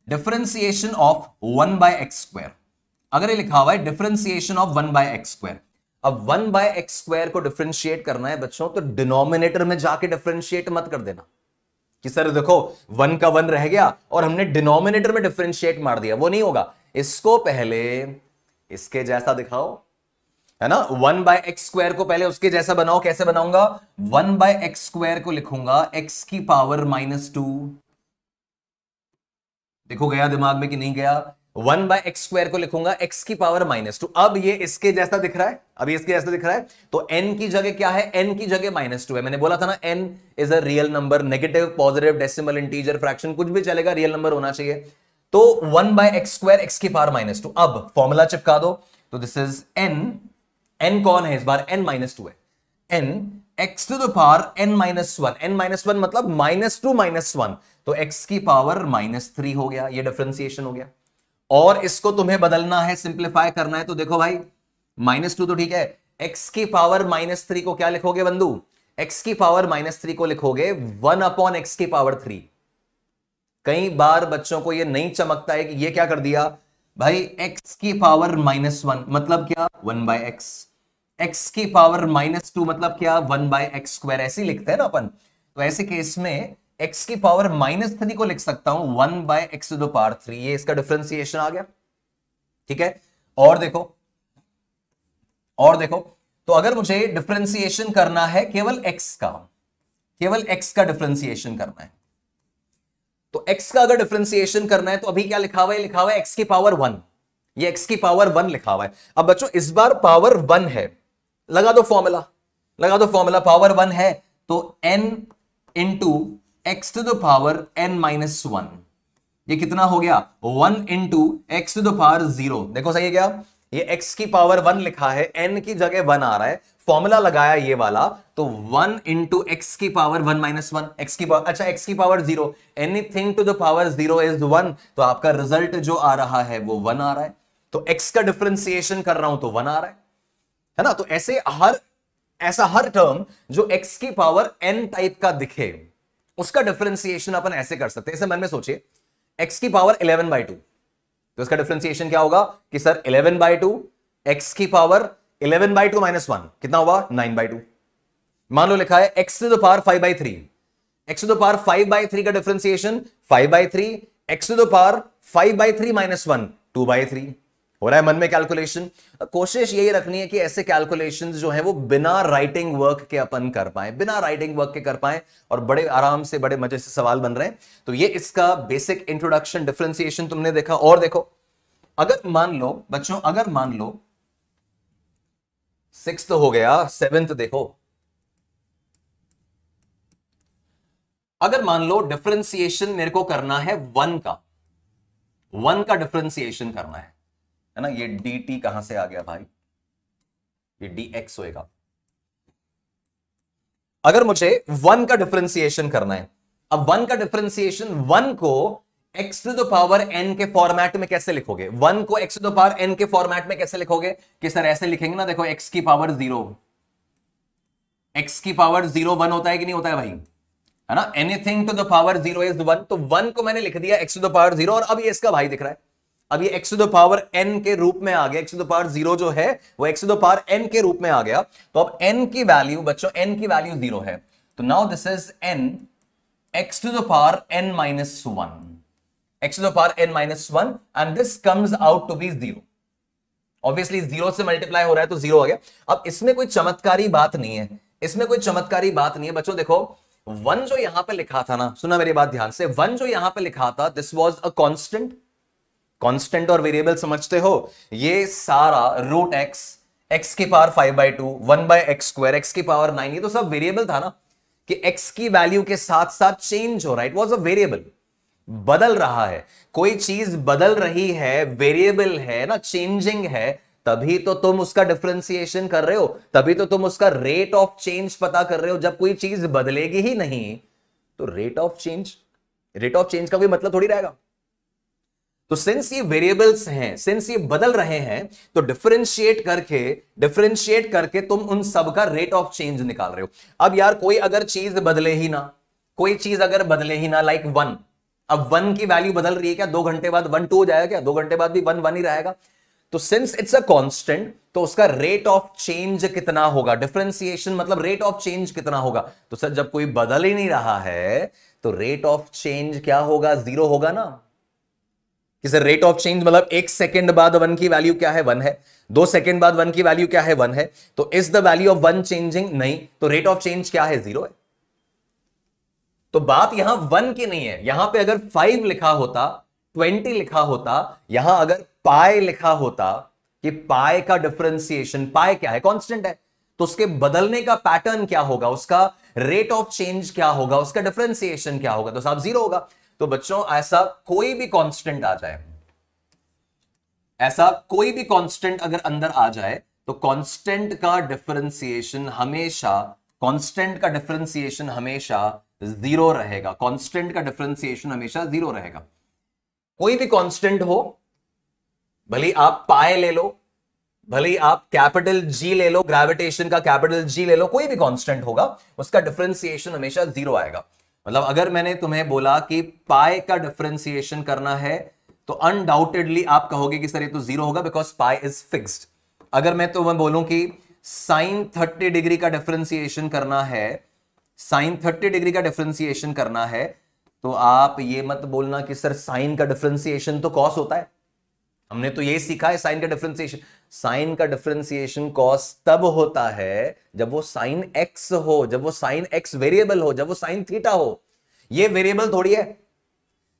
डिफरेंशिएशन ऑफ 1/x², अगर ये लिखा हुआ है डिफरेंशिएशन ऑफ 1/x², अब 1/x² को डिफरेंशिएट करना है बच्चों, तो डिनोमिनेटर में जाके डिफरेंशिएट मत कर देना कि सर देखो 1 का 1 रह गया और हमने डिनोमिनेटर में डिफरेंशिएट मार दिया, वो नहीं होगा। इसको पहले इसके जैसा दिखाओ, है ना, 1/x² को पहले उसके जैसा बनाओ। कैसे बनाऊंगा, 1/x² को लिखूंगा x की पावर -2, देखो गया दिमाग में कि नहीं गया, 1/x² को लिखूंगा x की पावर -2। अब ये इसके जैसा दिख रहा है, अब ये इसके जैसा दिख रहा है, तो n की जगह क्या है, n की जगह -2 है। मैंने बोला था ना n is a real number, negative positive decimal integer fraction कुछ भी चलेगा, रियल नंबर होना चाहिए। तो 1/x² x की पावर -2। अब फॉर्मूला चिपका दो, तो दिस इज n कौन है इस बार, n -2 है, n x to the power n -1, n -1 मतलब -2 -1, तो x की पावर -3 हो गया, ये डिफरेंशिएशन हो गया। और इसको तुम्हें बदलना है, सिंप्लीफाई करना है, तो देखो भाई -2 तो ठीक है, x की पावर -3 को क्या लिखोगे बंधु, x की पावर -3 को लिखोगे 1/x की पावर 3। कई बार बच्चों को यह नहीं चमकता है कि ये क्या कर दिया भाई, x की पावर -1 मतलब क्या 1/x, x की पावर -2 मतलब क्या 1/x², ऐसे लिखते हैं ना अपन। तो ऐसे केस में x की पावर -3 को लिख सकता हूं 1/x टू द पावर 3, ये इसका डिफरेंशिएशन आ गया, ठीक है। और देखो, और देखो, तो अगर मुझे डिफरेंशिएशन करना है केवल x का, केवल x का डिफरेंशिएशन करना है, तो x का अगर डिफरेंशिएशन करना है तो अभी क्या लिखा हुआ है, लिखा हुआ है x की पावर 1, ये x की पावर 1 लिखा हुआ है। अब बच्चों इस बार पावर 1 है, लगा दो फॉर्मूला, लगा दो फॉर्मूला, पावर 1 है तो n into x to the power n -1, ये कितना हो गया 1 into x to the power 0। देखो सही है क्या, ये x की पावर 1 लिखा है, n की जगह 1 आ रहा है, फॉर्मूला लगाया ये वाला, तो 1 इंटू x की पावर 1 -1, x की पावर, अच्छा x की power 0, anything to the power 0 is 1, तो आपका रिजल्ट जो आ रहा है वो 1 आ रहा है। तो x का डिफरेंशिएशन कर रहा हूं तो 1 आ रहा है ना। तो ऐसे ऐसा हर टर्म जो x की पावर n टाइप का दिखे उसका डिफरेंशिएशन अपन ऐसे कर सकते हैं, इसे मन में सोचिए, x की पावर 11/2, तो इसका डिफरेंशिएशन क्या होगा कि सर 11/2 x की पावर 11/2 -1 कितना हुआ 9/2। मान लो लिखा है x to the power 5/3, x to the power 5/3 का differentiation 5/3, x to the power 5/3 -1 2/3 हो रहा है मन में कैलकुलेशन। कोशिश यही रखनी है कि ऐसे कैलकुलेशंस जो है वो बिना राइटिंग वर्क के अपन कर पाए, बिना राइटिंग वर्क के कर पाए, और बड़े आराम से बड़े मजे से सवाल बन रहे हैं। तो ये इसका बेसिक इंट्रोडक्शन डिफरेंशिएशन तुमने देखा। और देखो, अगर मान लो बच्चों, अगर मान लो 6th हो गया, 7th देखो, अगर मान लो डिफरेंशिएशन मेरे को करना है 1 का डिफरेंशिएशन करना है ना, ये dt कहां से आ गया भाई, ये dx होएगा। अगर मुझे 1 का डिफरेंशिएशन करना है, अब 1 का डिफरेंशिएशन 1 को x to the power n के फॉर्मेट में कैसे लिखोगे, 1 को x to the power n के फॉर्मेट में कैसे लिखोगे कि सर ऐसे लिखेंगे ना, देखो x की पावर 0, x की पावर 0 1 होता है कि नहीं होता है भाई, है ना, anything to the power 0 is 1, तो 1 को मैंने लिख दिया x टू द पावर 0, और अब ये इसका भाई दिख रहा है, अब ये x to the power n के रूप में आ गया, x टू द पावर 0 जो है वो x to the power n के रूप में आ गया। तो अब n की वैल्यू बच्चों, n की वैल्यू 0 है, तो now this is n x to the power n minus 1, x to the power n minus 1, and this comes out to be 0। Obviously 0 से मल्टीप्लाई हो रहा है तो 0 आ गया। अब इसमें कोई चमत्कारी बात नहीं है, इसमें कोई चमत्कारी बात नहीं है बच्चों। देखो 1 जो यहां पे लिखा था ना, सुना मेरी बात ध्यान से, 1 जो यहां पे लिखा था this was a constant. Constant और वेरिएबल समझते हो, ये सारा रूट एक्स, एक्स की पावर 5/2, 1/x², एक्स की पावर 9, ये तो सब वेरिएबल था ना, कि x की वैल्यू के साथ साथ चेंज हो रहा है, इट वाज अ वेरिएबल, बदल रहा है, कोई चीज बदल रही है, वेरिएबल है ना, चेंजिंग है, तभी तो तुम उसका डिफरेंशिएशन कर रहे हो, तभी तो तुम उसका रेट ऑफ चेंज पता कर रहे हो। जब कोई चीज बदलेगी ही नहीं तो रेट ऑफ चेंज का कोई मतलब थोड़ी रहेगा। तो सिंस ये वेरिएबल्स हैं, सिंस ये बदल रहे हैं, तो डिफरेंशिएट करके तुम उन सब का रेट ऑफ चेंज निकाल रहे हो। अब यार कोई अगर चीज बदले ही ना, कोई चीज अगर बदले ही ना, लाइक 1, अब 1 की वैल्यू बदल रही है क्या, 2 घंटे बाद 1 2 हो जाएगा क्या, 2 घंटे बाद भी 1 1 ही रहेगा। तो सिंस इट्स अ कांस्टेंट, तो उसका रेट ऑफ चेंज कितना होगा, डिफरेंशिएशन मतलब रेट ऑफ चेंज कितना होगा। तो सर जब कोई बदल ही नहीं रहा है तो रेट ऑफ चेंज क्या होगा, 0 होगा ना। कि सर रेट ऑफ चेंज मतलब 1 सेकेंड बाद 1 की वैल्यू क्या है, 1 है, 2 सेकेंड बाद 1 की वैल्यू क्या है, 1 है, तो is the value of 1 changing, नहीं, तो रेट ऑफ चेंज क्या है, 0 है। तो बात यहां 1 की नहीं है, यहां पे अगर 5 लिखा होता, 20 लिखा होता, यहां अगर पाई लिखा होता कि पाई का डिफरेंशिएशन, पाई क्या है, कांस्टेंट है, तो उसके बदलने का पैटर्न क्या होगा, उसका रेट ऑफ चेंज क्या होगा, उसका डिफरेंशिएशन क्या होगा, तो साहब 0 होगा। तो बच्चों ऐसा कोई भी कांस्टेंट आ जाए, ऐसा कोई भी कांस्टेंट अगर अंदर आ जाए, तो कांस्टेंट का डिफरेंशिएशन हमेशा 0 रहेगा, कांस्टेंट का डिफरेंशिएशन हमेशा 0 रहेगा। कोई भी कांस्टेंट हो, भले आप पाए ले लो, भले आप कैपिटल जी ले लो, ग्रेविटेशन का कैपिटल जी ले लो, कोई भी कांस्टेंट होगा उसका डिफरेंशिएशन हमेशा 0 आएगा। मतलब अगर मैंने तुम्हें बोला कि पाई का डिफरेंशिएशन करना है, तो अनडाउटेडली आप कहोगे कि सर ये तो 0 होगा, बिकॉज पाई इज फिक्स्ड। अगर मैं तुम्हें बोलूं कि साइन 30 डिग्री का डिफरेंशिएशन करना है, साइन 30 डिग्री का डिफरेंशिएशन करना है, तो आप ये मत बोलना कि सर साइन का डिफरेंशिएशन तो कॉस होता है। हमने तो ये सीखा है साइन का डिफरेंशिएशन कॉस तब होता है जब वो साइन एक्स हो, जब वो साइन एक्स वेरिएबल हो, जब वो साइन थीटा हो। ये वेरिएबल थोड़ी है,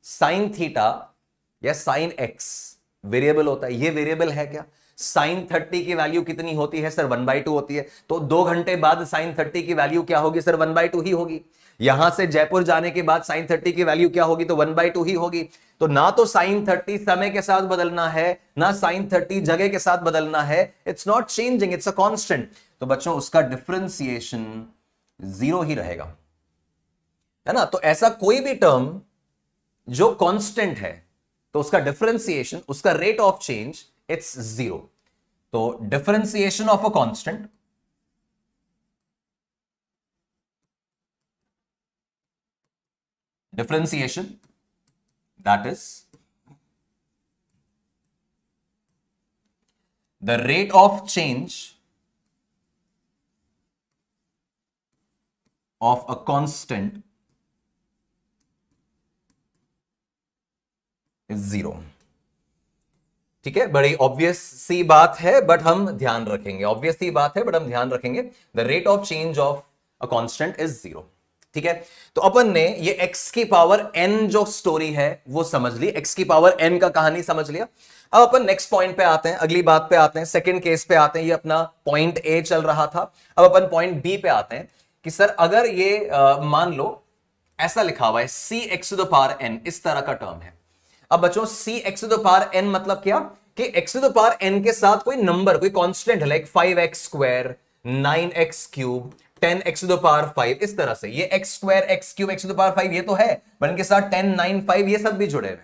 साइन थीटा या साइन एक्स वेरिएबल होता है, ये वेरिएबल है क्या। साइन 30 की वैल्यू कितनी होती है सर, 1/2 होती है, तो 2 घंटे बाद साइन 30 की वैल्यू क्या होगी सर, 1/2 ही होगी। यहां से जयपुर जाने के बाद साइन 30 की वैल्यू क्या होगी, तो 1/2 ही होगी। तो ना तो साइन 30 समय के साथ बदलना है, ना साइन 30 जगह के साथ बदलना है, it's not changing, it's a constant. तो बच्चों उसका डिफरेंशिएशन 0 ही रहेगा, है ना। तो ऐसा कोई भी टर्म जो कांस्टेंट है, तो उसका डिफरेंशिएशन, उसका रेट ऑफ चेंज इट्स 0। तो differentiation of a constant, differentiation, that is the rate of change of a constant is 0. ठीक है, बड़ी ऑब्वियस सी बात है बट हम ध्यान रखेंगे, ऑब्वियस सी बात है बट हम ध्यान रखेंगे, the rate of change of a constant is 0. ठीक है, तो अपन ने ये x की पावर n जो स्टोरी है वो समझ ली, x की पावर n का कहानी समझ लिया. अब अपन नेक्स्ट पॉइंट पे आते हैं, अगली बात पे आते हैं, सेकंड केस पे आते हैं. ये अपना पॉइंट A चल रहा था, अब अपन पॉइंट B पे आते हैं कि सर अगर ये मान लो ऐसा लिखा हुआ है cx to the power n, इस तरह का टर्म है. अब बच्चों cx to the power n मतलब क्या कि x to the power n के साथ कोई नंबर, कोई कांस्टेंट है, like 5x square, 9x cube, 10x to the power 5, इस तरह से. ये x square, x cube, x to the power 5 ये तो है, पर इनके साथ 10, 9, 5 ये सब भी जुड़े हुए.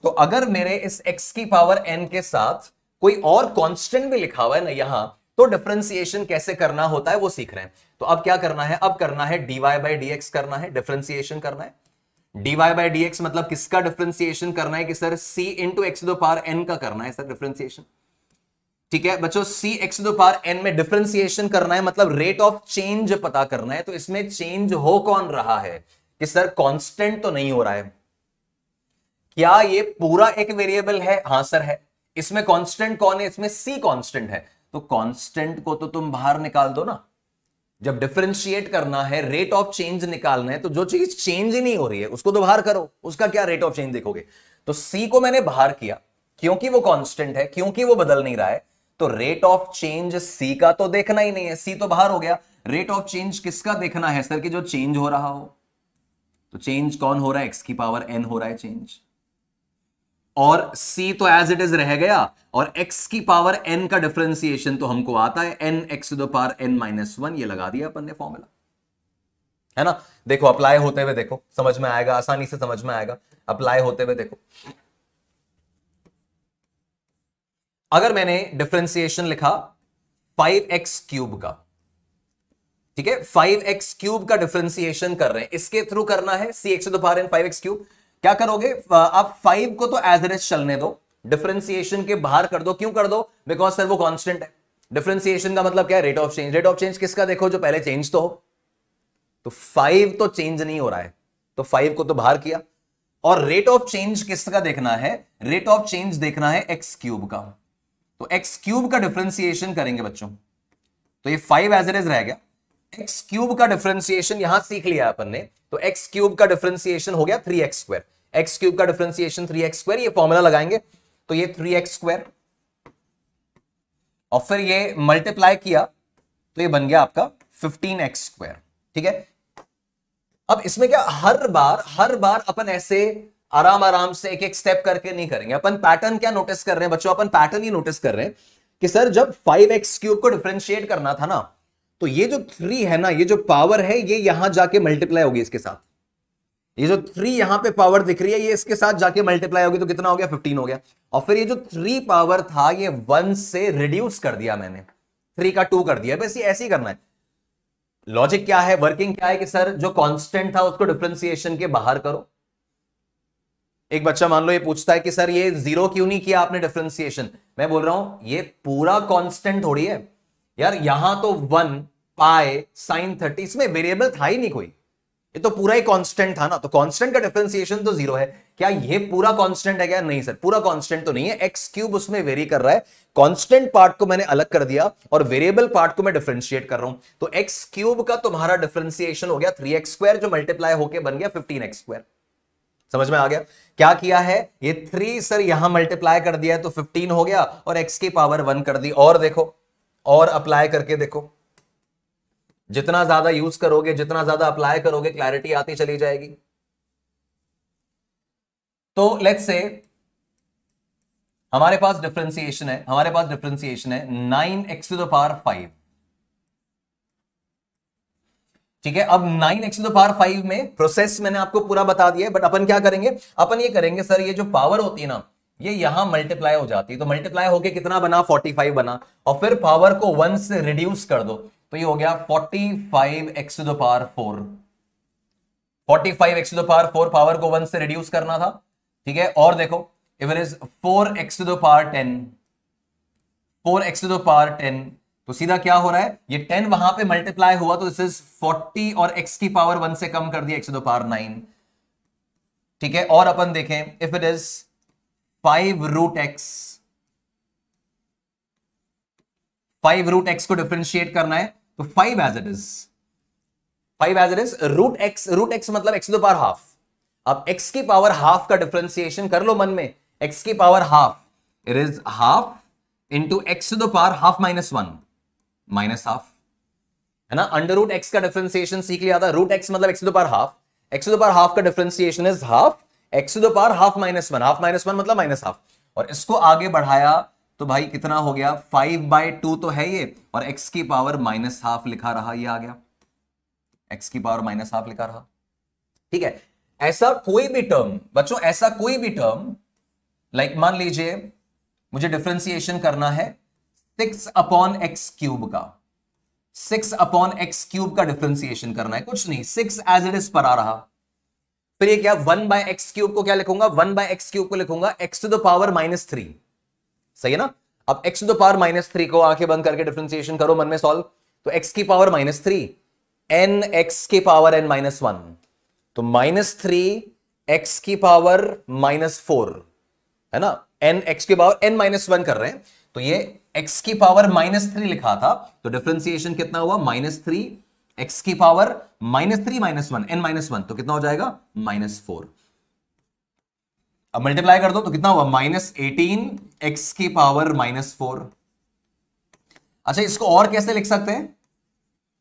तो अगर मेरे इस x की पावर n के साथ कोई और कांस्टेंट भी लिखा हुआ है ना यहां, तो डिफरेंशिएशन कैसे करना होता है वो सीख रहे हैं. तो अब क्या करना है, अब करना है dy by dx करना है, डिफरेंशिएशन करना है. dy by dx मतलब किसका डिफरेंशिएशन करना है कि sir c into x to the power n का करना है सर डिफरेंशिएशन. ठीक है बच्चों, c x to the power n में डिफरेंशिएशन करना है मतलब रेट ऑफ चेंज पता करना है. तो इसमें चेंज हो कौन रहा है कि सर कांस्टेंट तो नहीं हो रहा है. क्या ये पूरा एक वेरिएबल है? हां सर है. इसमें कांस्टेंट कौन है? इसमें c कांस्टेंट है. तो कांस्टेंट को तो तुम बाहर निकाल दो ना. जब डिफरेंशिएट करना है, रेट ऑफ चेंज निकालना है, तो जो चीज चेंज ही नहीं हो रही है उसको तो बाहर करो, उसका क्या रेट ऑफ चेंज देखोगे. तो c को मैंने बाहर किया क्योंकि वो कांस्टेंट है, क्योंकि वो बदल नहीं रहा है. तो रेट ऑफ चेंज c का तो देखना ही नहीं है, c तो बाहर हो गया. रेट ऑफ चेंज किसका देखना है सर कि जो चेंज हो रहा हो. तो चेंज कौन हो रहा है? x की पावर n हो रहा है चेंज, और c तो एज इट इज रह गया, और x की पावर n का डिफरेंशिएशन तो हमको आता है n x to the power n minus 1. ये लगा दिया अपन ने फॉर्मूला, है ना. देखो अप्लाई होते हुए देखो, समझ में आएगा, आसानी से समझ में आएगा. अप्लाई होते हुए देखो, अगर मैंने डिफरेंशिएशन लिखा 5x क्यूब का, ठीक है, 5x क्यूब का डिफरेंशिएशन कर रहे हैं, इसके थ्रू करना है cx to the power n 5x cube. क्या करोगे आप? 5 को तो एज इट इज चलने दो, डिफरेंशिएशन के बाहर कर दो. क्यों कर दो? बिकॉज सर वो कांस्टेंट है. डिफरेंशिएशन का मतलब क्या है? Rate of change. Rate of change किसका देखो? जो पहले चेंज तो हो. तो 5 तो चेंज नहीं हो रहा है, तो 5 को तो बाहर किया. और रेट ऑफ चेंज किसका देखना है? रेट ऑफ चेंज देखना है x क्यूब का. तो x क्यूब का डिफरेंशिएशन करेंगे बच्चों, तो ये 5 एज इट इज रह गया. x क्यूब का डिफरेंशिएशन यहां सीख लिया अपन ने, तो x क्यूब का डिफरेंशिएशन हो गया 3x स्क्वायर. x क्यूब का डिफरेंशिएशन 3x स्क्वायर, ये फॉर्मूला लगाएंगे तो ये 3x स्क्वायर, और फिर ये मल्टीप्लाई किया तो ये बन गया आपका 15x स्क्वायर. ठीक है, अब इसमें क्या, हर बार अपन ऐसे आराम आराम से एक एक स्टेप करके नहीं करेंगे. अपन पैटर्न क्या नोटिस कर रहे हैं बच्चों? अपन पैटर्न ही नोटिस कर रहे हैं कि सर जब 5x क्यूब को डिफरेंशिएट करना था ना, तो ये जो 3 है ना, ये जो पावर है, ये यहां जाके मल्टीप्लाई होगी इसके साथ. ये जो 3 यहां पे पावर दिख रही है, ये इसके साथ जाके मल्टीप्लाई होगी, तो कितना हो गया? 15 हो गया. और फिर ये जो 3 पावर था, ये 1 से रिड्यूस कर दिया मैंने, 3 का 2 कर दिया. बस ये ऐसे ही करना है. लॉजिक क्या है, वर्किंग क्या है कि सर जो कांस्टेंट था उसको डिफरेंशिएशन के बाहर करो. एक बच्चा मान लो ये पूछता है कि सर ये 0 क्यों नहीं किया आपने डिफरेंशिएशन. मैं बोल रहा हूं ये पूरा कांस्टेंट थोड़ी है यार, यहां तो 1 पाई साइन 30, इसमें वेरिएबल था ही नहीं कोई, ये तो पूरा ही कांस्टेंट था ना. तो कांस्टेंट का डिफरेंशिएशन तो 0 है. क्या ये पूरा कांस्टेंट है क्या? नहीं सर, पूरा कांस्टेंट तो नहीं है. x क्यूब उसमें वेरी कर रहा है. कांस्टेंट पार्ट को मैंने अलग कर दिया और वेरिएबल पार्ट को मैं डिफरेंशिएट कर रहा हूं. तो x क्यूब का तुम्हारा डिफरेंशिएशन हो गया 3x स्क्वायर, जो मल्टीप्लाई होकर बन गया 15x स्क्वायर. समझ में आ गया? क्या किया है, ये 3 सर यहां मल्टीप्लाई कर दिया तो 15 हो गया, और x की पावर 1 कर दी. और देखो, और अप्लाई करके देखो, जितना ज्यादा यूज करोगे, जितना ज्यादा अप्लाई करोगे, क्लैरिटी आती चली जाएगी. तो लेट्स से हमारे पास डिफरेंशिएशन है 9x टू द पावर 5. ठीक है, अब 9x टू द पावर 5 में प्रोसेस मैंने आपको पूरा बता दिया है, बट अपन क्या करेंगे, अपन ये करेंगे सर ये जो पावर होती है ना, ये यहां मल्टीप्लाई हो जाती है. तो मल्टीप्लाई होके कितना बना? 45 बना, और फिर पावर को 1 से रिड्यूस कर दो, तो ये हो गया 45x to the power 4. 45x to the power 4 power को 1 से रिड्यूस करना था, ठीक है। और देखो if it is 4x to the power 10, 4x to the power 10, तो सीधा क्या हो रहा है, ये 10 वहां पे मल्टीप्लाई हुआ तो दिस इज 40 और x की पावर 1 से कम कर दिया x टू द पावर 9, ठीक है। और अपन देखें if it is 5 root x, 5 root x को डिफरेंशिएट करना है तो 5 as it is, 5 as it is, root x मतलब x to the power half. अब x की पावर हाफ का डिफरेंशिएशन कर लो मन में, x की power half, it is half into x to the power half minus 1 minus half, है ना। अंडर रूट x का डिफरेंशिएशन सीख लिया था, रूट x मतलब x to the power half, x to the power half का differentiation is half x to the power half minus 1, half minus 1 मतलब minus half. और इसको आगे बढ़ाया तो भाई कितना हो गया, 5/2 तो है ये, और x की पावर माइनस हाफ लिखा रहा, ये आ गया x की पावर माइनस हाफ लिखा रहा, ठीक है। ऐसा कोई भी टर्म बच्चों, ऐसा कोई भी टर्म, लाइक मान लीजिए मुझे डिफरेंशिएशन करना है 6/x क्यूब का, 6/x क्यूब का डिफरेंशिएशन करना है, कुछ नहीं 6 एज इट इज पर आ रहा। फिर ये क्या, 1/x क्यूब को क्या लिखूंगा, 1/x क्यूब को लिखूंगा x टू द पावर -3, सही है ना। अब x टू द पावर -3 को आंखें बंद करके डिफरेंशिएशन करो, मन में सॉल्व, तो x की पावर -3 n x की पावर n -1, तो -3 x की पावर -4, है ना, n x की पावर n -1 कर रहे हैं, तो ये x की पावर -3 लिखा था, तो डिफरेंशिएशन कितना हुआ, -3 x की पावर -3 -1 n -1, तो कितना हो जाएगा, -4। अब मल्टीप्लाई कर दो तो कितना हुआ, -18 x की पावर -4। अच्छा इसको और कैसे लिख सकते हैं,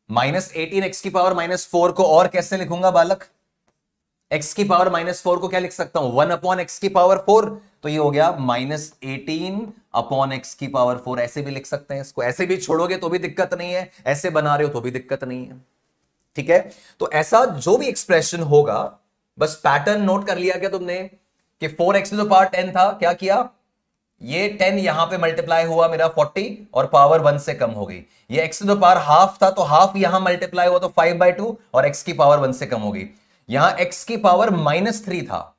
-18 x की पावर -4 को और कैसे लिखूंगा बालक, x की पावर -4 को क्या लिख सकता हूं, 1/x की पावर 4, तो ये हो गया -18/x की पावर 4, ऐसे भी लिख सकते हैं इसको, ऐसे भी छोड़ोगे तो भी दिक्कत नहीं है, ऐसे बना रहे हो तो भी दिक्कत नहीं है, ठीक है। तो ऐसा जो भी एक्सप्रेशन होगा, बस पैटर्न नोट कर लिया क्या तुमने, कि 4x टू द पावर 10 था, क्या किया, ये 10 यहां पे मल्टीप्लाई हुआ मेरा 40 और पावर 1 से कम हो गई, ये x to the power half था तो हाफ यहां मल्टीप्लाई हुआ तो 5/2 और x की पावर 1 से कम हो गई, यहां x की पावर -3 था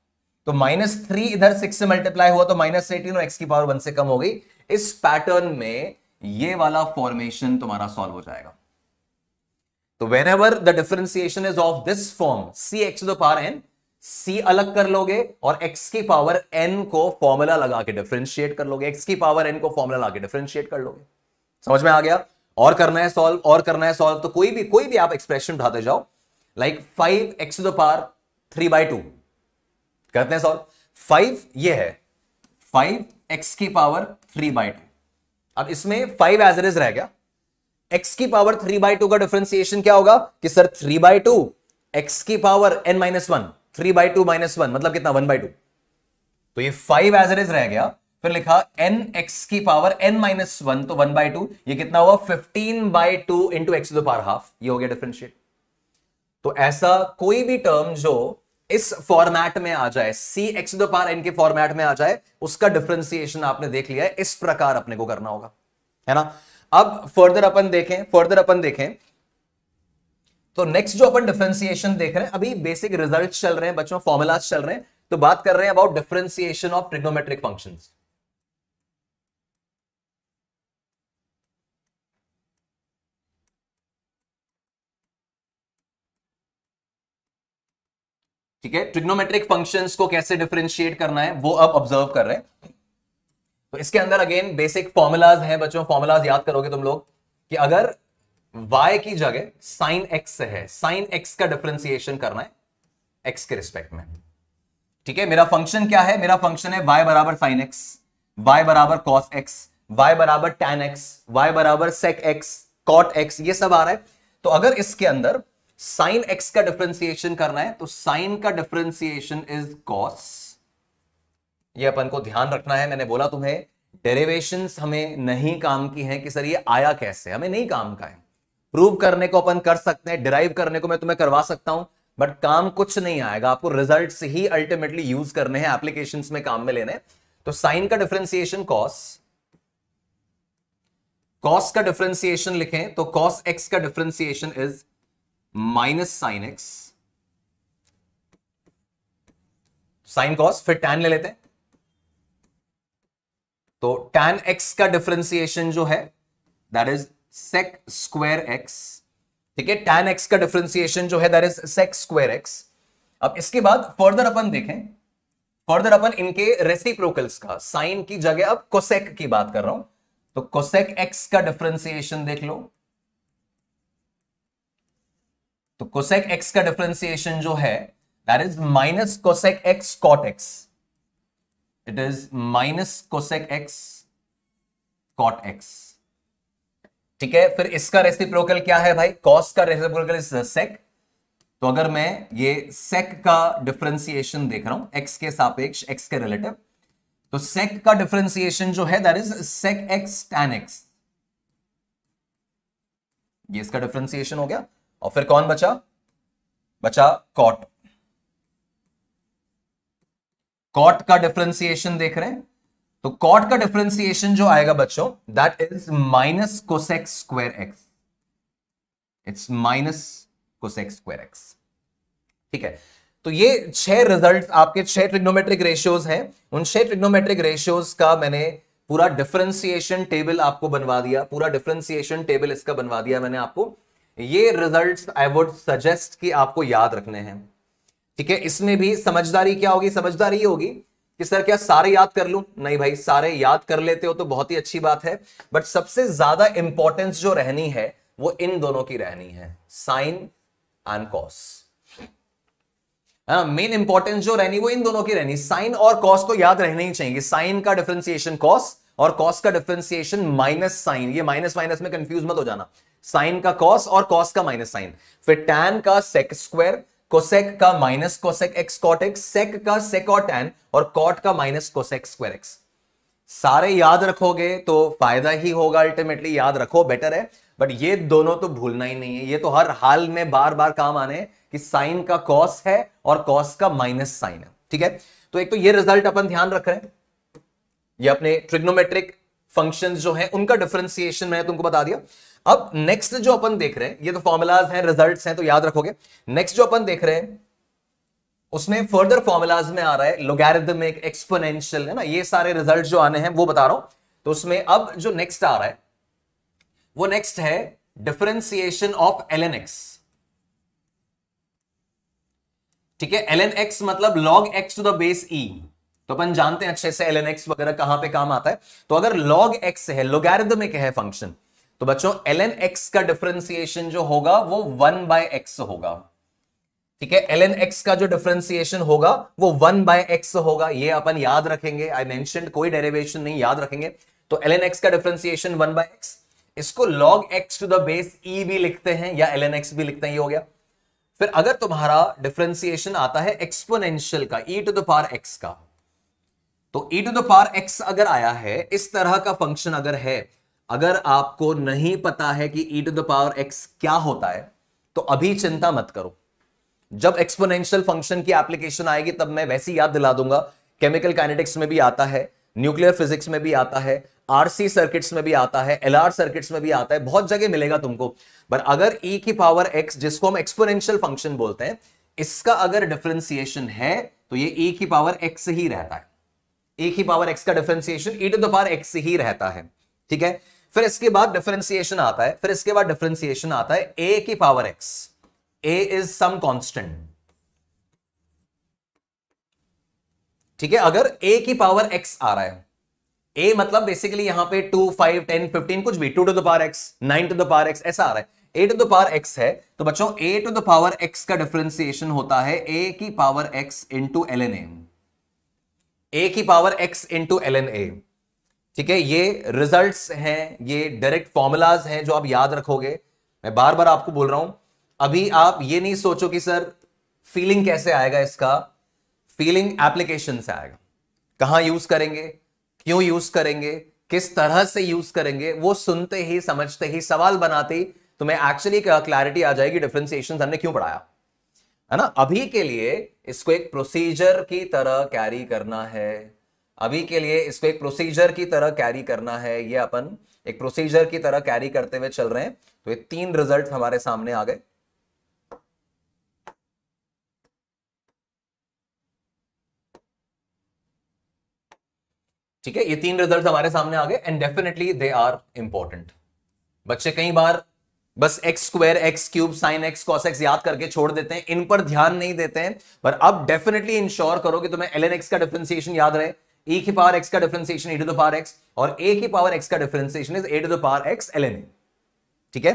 तो -3 इधर 6 से मल्टीप्लाई हुआ तो -18 और x की पावर 1 से कम हो गई। इस पैटर्न में ये वाला फॉर्मेशन तुम्हारा सॉल्व हो जाएगा। तो whenever the differentiation is of this form cx to the power n, c अलग कर लोगे और x की पावर n को फॉर्मूला लगा के डिफरेंशिएट कर लोगे, x की पावर n को फॉर्मूला लगा के डिफरेंशिएट कर लोगे। समझ में आ गया। और करना है सॉल्व, और करना है सॉल्व, तो कोई भी आप एक्सप्रेशन उठाते जाओ, like 5x to the power 3/2 करते हैं सॉल्व। 5 ये है 5x की पावर 3/2, अब इसमें 5 एज इट इज रह गया, x की पावर 3/2 का डिफरेंशिएशन क्या होगा कि सर 3/2 x की पावर n -1, 3/2 -1 मतलब कितना 1/2, तो ये 5 एज इट इज रह गया, फिर लिखा n x की पावर n -1 तो 1/2, ये कितना हुआ 15/2 into x to the power half, ये हो गया डिफरेंशिएट। तो ऐसा कोई भी टर्म जो इस फॉर्मेट में आ जाए, c x to the power n के फॉर्मेट में आ जाए, उसका डिफरेंशिएशन आपने देख लिया है, इस प्रकार अपने को करना होगा, है ना। अब फर्दर अपन देखें तो नेक्स्ट जो अपन डिफरेंशिएशन देख रहे हैं, अभी बेसिक रिजल्ट चल रहे हैं बच्चों, फॉर्मूलाज चल रहे हैं, तो बात कर रहे हैं about differentiation of trigonometric functions. ठीक है, ट्रिग्नोमेट्रिक फंक्शंस को कैसे डिफरेंशिएट करना है वो अब ऑब्जर्व कर रहे हैं। तो इसके अंदर अगेन बेसिक फॉर्मूलाज हैं बच्चों, फॉर्मूलाज याद करोगे तुम लोग कि अगर y की जगह sin x है, sin x का डिफरेंशिएशन करना है x के रिस्पेक्ट में, ठीक है। मेरा फंक्शन क्या है, मेरा फंक्शन है y बराबर sin x, y बराबर cos x, y बराबर tan x, y बराबर sec x, cot x, ये सब आ रहा है। तो अगर इसके अंदर sin x का डिफरेंशिएशन करना है तो sin का डिफरेंशिएशन इज cos, ये अपन को ध्यान रखना है। मैंने बोला तुम्हें डेरिवेशंस हमें नहीं काम की हैं कि सर ये आया कैसे, हमें नहीं काम का है। प्रूव करने को अपन कर सकते हैं, डिराइव करने को मैं तुम्हें करवा सकता हूं, बट काम कुछ नहीं आएगा, आपको रिजल्ट्स ही अल्टीमेटली यूज करने हैं, एप्लीकेशंस में काम में लेने हैं। तो साइन का डिफरेंशिएशन cos, cos का डिफरेंशिएशन लिखें तो cos x का differentiation is minus sine x, sine cos, फिर टैन ले लेते हैं। तो टैन एक्स का डिफरेंशिएशन जो है that is sec square x. ठीक है, टैन एक्स का डिफरेंशिएशन जो है that is sec square x. अब इसके बाद फर्दर अपन देखें, फर्दर अपन इनके रेसिप्रोकल्स का, साइन की जगह अब कोसेक की बात कर रहा हूं, तो कोसेक एक्स का डिफरेंशिएशन देख लो। तो कोसेक एक्स का डिफरेंशिएशन जो है that is minus cosec x cot x. It is minus cosec x cot x. ठीक है, फिर इसका रेसिप्रोकल क्या है भाई, कॉस का रेसिप्रोकल इज सेक। तो अगर मैं ये सेक का डिफरेंशिएशन देख रहा हूं एक्स के सापेक्ष, एक्स के रिलेटिव, तो सेक का डिफरेंशिएशन जो है that is sec x tan x. ये इसका डिफरेंशिएशन हो गया। और फिर कौन बचा, बचा कॉट। कॉट का डिफरेंशिएशन देख रहे हैं, तो कॉट का डिफरेंशिएशन जो आएगा बच्चों that is minus cosec square x. It's minus cosec square x. ठीक है, तो ये 6 रिजल्ट आपके 6 ट्रिग्नोमेट्रिक रेशियोज हैं। उन 6 ट्रिग्नोमेट्रिक रेशियोज का मैंने पूरा डिफरेंशिएशन टेबल आपको बनवा दिया, पूरा डिफरेंशिएशन टेबल इसका बनवा दिया मैंने आपको। ये रिजल्ट्स आई वुड सजेस्ट कि आपको याद रखने हैं। ठीक है, इसमें भी समझदारी क्या होगी, समझदारी ये होगी कि सर क्या सारे याद कर लूं, नहीं भाई, सारे याद कर लेते हो तो बहुत ही अच्छी बात है, बट सबसे ज्यादा इंपॉर्टेंस जो रहनी है वो इन दोनों की रहनी है, sine and cos. Main importance जो रहनी वो इन दोनों की रहनी, साइन और कॉस तो याद रहने ही चाहिए। साइन का डिफरेंशिएशन कॉस और कॉस का डिफरेंशिएशन माइनस साइन। ये माइनस माइनस में कंफ्यूज मत हो जाना, साइन का कॉस और कॉस का माइनस साइन। फिर टैन का सेक स्क्वायर, कोसेक का minus cosec x cot x, sec का सेक और टैन, और कॉट का माइनस कोसेक स्क्वायर एक्स। सारे याद रखोगे तो फायदा ही होगा, अल्टीमेटली याद रखो बेटर है, बट ये दोनों तो भूलना ही नहीं है। ये तो हर हाल में बार बार काम आने हैं कि साइन का कॉस है और कॉस का माइनस साइन है। ठीक है, तो एक तो ये रिजल्ट अपन ध्यान रख रहे हैं, ये अपने ट्रिग्नोमेट्रिक फंक्शंस जो हैं उनका डिफरेंशिएशन मैंने तुमको बता दिया। अब नेक्स्ट जो अपन देख रहे हैं, ये तो फॉर्मुलाज हैं, रिजल्ट्स हैं तो याद रखोगे। नेक्स्ट जो अपन देख रहे हैं उसमें फर्दर फॉर्मुलाज में आ रहा है लोगैरिथमिक, एक्सपोनेंशियल, है ना, ये सारे रिजल्ट जो आने हैं वो बता रहा हूं। तो उसमें अब जो नेक्स्ट आ रहा है वो नेक्स्ट है डिफरेंशिएशन ऑफ ln x। ठीक है, ln x मतलब log x to the base e। तो अपन जानते हैं अच्छे से ln x वगैरह कहां पे काम आता है। तो अगर log x है, लोगैरिथमिक है फंक्शन, तो बच्चों ln x का डिफरेंशिएशन जो होगा वो 1/x होगा। ठीक है, ln x का जो डिफरेंशिएशन होगा वो 1/x होगा, ये अपन याद रखेंगे। आई मेंशन्ड कोई डेरिवेशन नहीं, याद रखेंगे। तो ln x का डिफरेंशिएशन 1/x, इसको log x to the base e भी लिखते हैं या ln x भी लिखते हैं, ये हो गया। फिर अगर तुम्हारा डिफरेंशिएशन आता है एक्सपोनेंशियल का, e to the power x का, तो e to the power x अगर आया है, इस तरह का फंक्शन अगर है, अगर आपको नहीं पता है कि e to the power x क्या होता है तो अभी चिंता मत करो। जब एक्सपोनेंशियल फंक्शन की एप्लीकेशन आएगी तब मैं वैसी याद दिला दूंगा। केमिकल काइनेटिक्स में भी आता है, न्यूक्लियर फिजिक्स में भी आता है, आरसी सर्किट्स में भी आता है, एलआर सर्किट्स में भी आता है, बहुत जगह मिलेगा तुमको। पर अगर e की पावर x, जिसको हम एक्सपोनेंशियल फंक्शन बोलते हैं, इसका अगर डिफरेंशिएशन है तो ये e की पावर x ही रहता है। e की पावर x का differentiation e to the power x ही रहता है। ठीक है, फिर इसके बाद डिफरेंशिएशन आता है, फिर इसके बाद डिफरेंशिएशन आता है a की power x। a is some constant. ठीक है, अगर a की पावर x आ रहा है, a मतलब बेसिकली यहां पे 2, 5, 10, 15 कुछ भी, 2 to the power x, 9 to the power x ऐसा आ रहा है, a to the power x है, तो बच्चों a to the power x का डिफरेंशिएशन होता है a की power x into ln a, a की power x into ln a। ठीक है, ये रिजल्ट्स हैं, ये डायरेक्ट फॉर्मुलाज हैं जो आप याद रखोगे। मैं बार बार आपको बोल रहा हूं, अभी आप ये नहीं सोचो कि सर फीलिंग कैसे आएगा इसका, फीलिंग एप्लीकेशन से आएगा। कहां यूज करेंगे, क्यों यूज करेंगे, किस तरह से यूज करेंगे, वो सुनते ही, समझते ही, सवाल बनाते ही तुम्हें एक्चुअली क्लैरिटी आ जाएगी डिफरेंशिएशन हमने क्यों पढ़ाया, है ना। अभी के लिए इसको एक प्रोसीजर की तरह कैरी करना है, अभी के लिए इसको एक प्रोसीजर की तरह कैरी करना है। ये अपन एक प्रोसीजर की तरह कैरी करते हुए चल रहे हैं। तो ये 3 रिजल्ट हमारे सामने आ गए। ठीक है, ये तीन रिजल्ट हमारे सामने आ गए and definitely they are important. बच्चे कई बार बस x square, x cube, sine x, cos x याद करके छोड़ देते हैं, इन पर ध्यान नहीं देते हैं। पर अब डेफिनेटली इंश्योर करो कि तुम्हें ln x का डिफरेंशिएशन याद रहे, e की पावर x का differentiation e to the power x, और a की पावर x का differentiation is a to the power x ln a। ठीक है,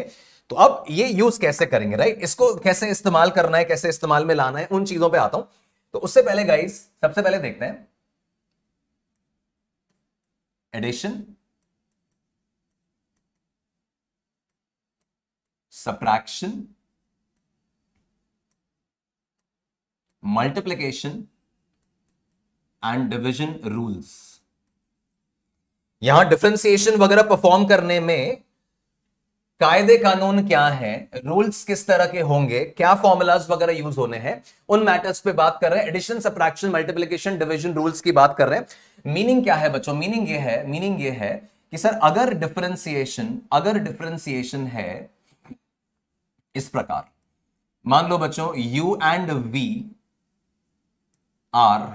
तो अब ये यूज कैसे करेंगे, राइट, इसको कैसे इस्तेमाल करना है, कैसे इस्तेमाल में लाना है, उन चीजों पे आता हूं। तो उससे पहले गाइस, सबसे पहले देखते हैं addition, subtraction, multiplication and division rules। यहां डिफरेंशिएशन वगैरह परफॉर्म करने में कायदे कानून क्या है, रूल्स किस तरह के होंगे, क्या फॉर्मूलाज वगैरह यूज होने हैं, उन मैटर्स पे बात कर रहे हैं। Addition, subtraction, multiplication, division rules की बात कर रहे हैं। मीनिंग क्या है बच्चों, मीनिंग ये है कि सर अगर डिफरेंशिएशन है इस प्रकार, मान लो बच्चों u and v are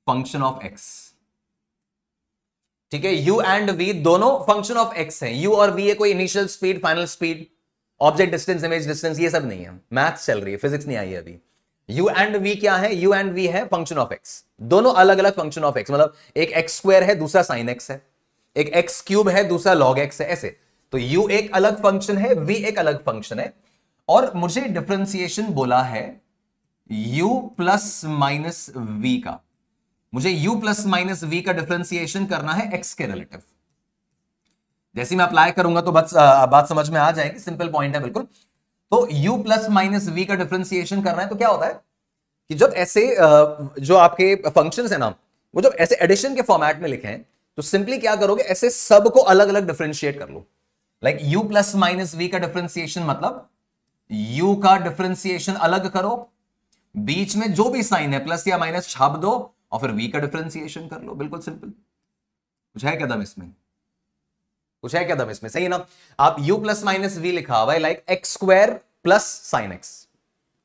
function of x। ठीक है, u एंड v दोनों फंक्शन ऑफ x हैं। u और v है कोई initial speed, final speed, object distance, image distance, ये सब नहीं है, मैथ्स चल रही है, फिजिक्स नहीं आई है अभी। u एंड v क्या है, u एंड v है फंक्शन ऑफ x, दोनों अलग अलग फंक्शन ऑफ x, मतलब एक x स्क्वायर है, दूसरा साइन x है, एक x क्यूब है, दूसरा लॉग x है, ऐसे। तो u एक अलग फंक्शन है, v एक अलग फंक्शन है, और मुझे डिफरेंशिएशन बोला है u प्लस माइनस v का। मुझे u प्लस माइनस v का डिफरेंशिएशन करना है x के रिलेटिव। जैसे मैं अप्लाई करूंगा तो बात समझ में आ जाएगी, सिंपल पॉइंट है बिल्कुल। तो u प्लस माइनस v का डिफरेंशिएशन करना है तो क्या होता है कि जब ऐसे जो आपके फंक्शंस है ना, वो जब ऐसे एडिशन के फॉर्मेट में लिखे हैं तो सिंपली क्या करोगे, ऐसे सबको अलग अलग डिफरेंशिएट कर लो। Like u plus minus v का डिफरेंशिएशन मतलब u का डिफरेंशिएशन अलग करो, बीच में जो भी साइन है प्लस या माइनस छाप दो, और फिर v का डिफरेंशिएशन कर लो। बिल्कुल सिंपल। कुछ है क्या दम इसमें, कुछ है क्या दम इसमें, सही है ना। आप u प्लस माइनस v लिखा हुआ है like x square plus sine x,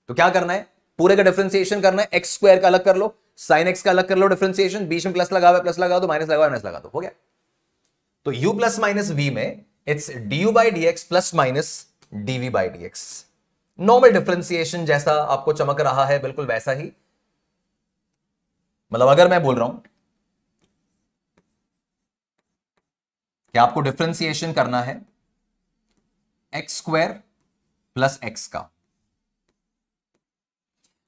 तो क्या करना है, पूरे का डिफरेंशिएशन करना है, एक्स स्क्वायर का अलग कर लो, साइन एक्स का अलग कर लो डिफरेंशिएशन, बीच में प्लस लगा हुआ है, प्लस लगा दो, माइनस लगा माइनस लगा दो, हो गया। तो u प्लस माइनस v में it's du by dx plus minus dv by dx। Normal differentiation जैसा आपको चमक रहा है बिल्कुल वैसा ही, मतलब अगर मैं बोल रहा हूं कि आपको डिफरेंशिएशन करना है एक्स स्क्वायर प्लस एक्स का,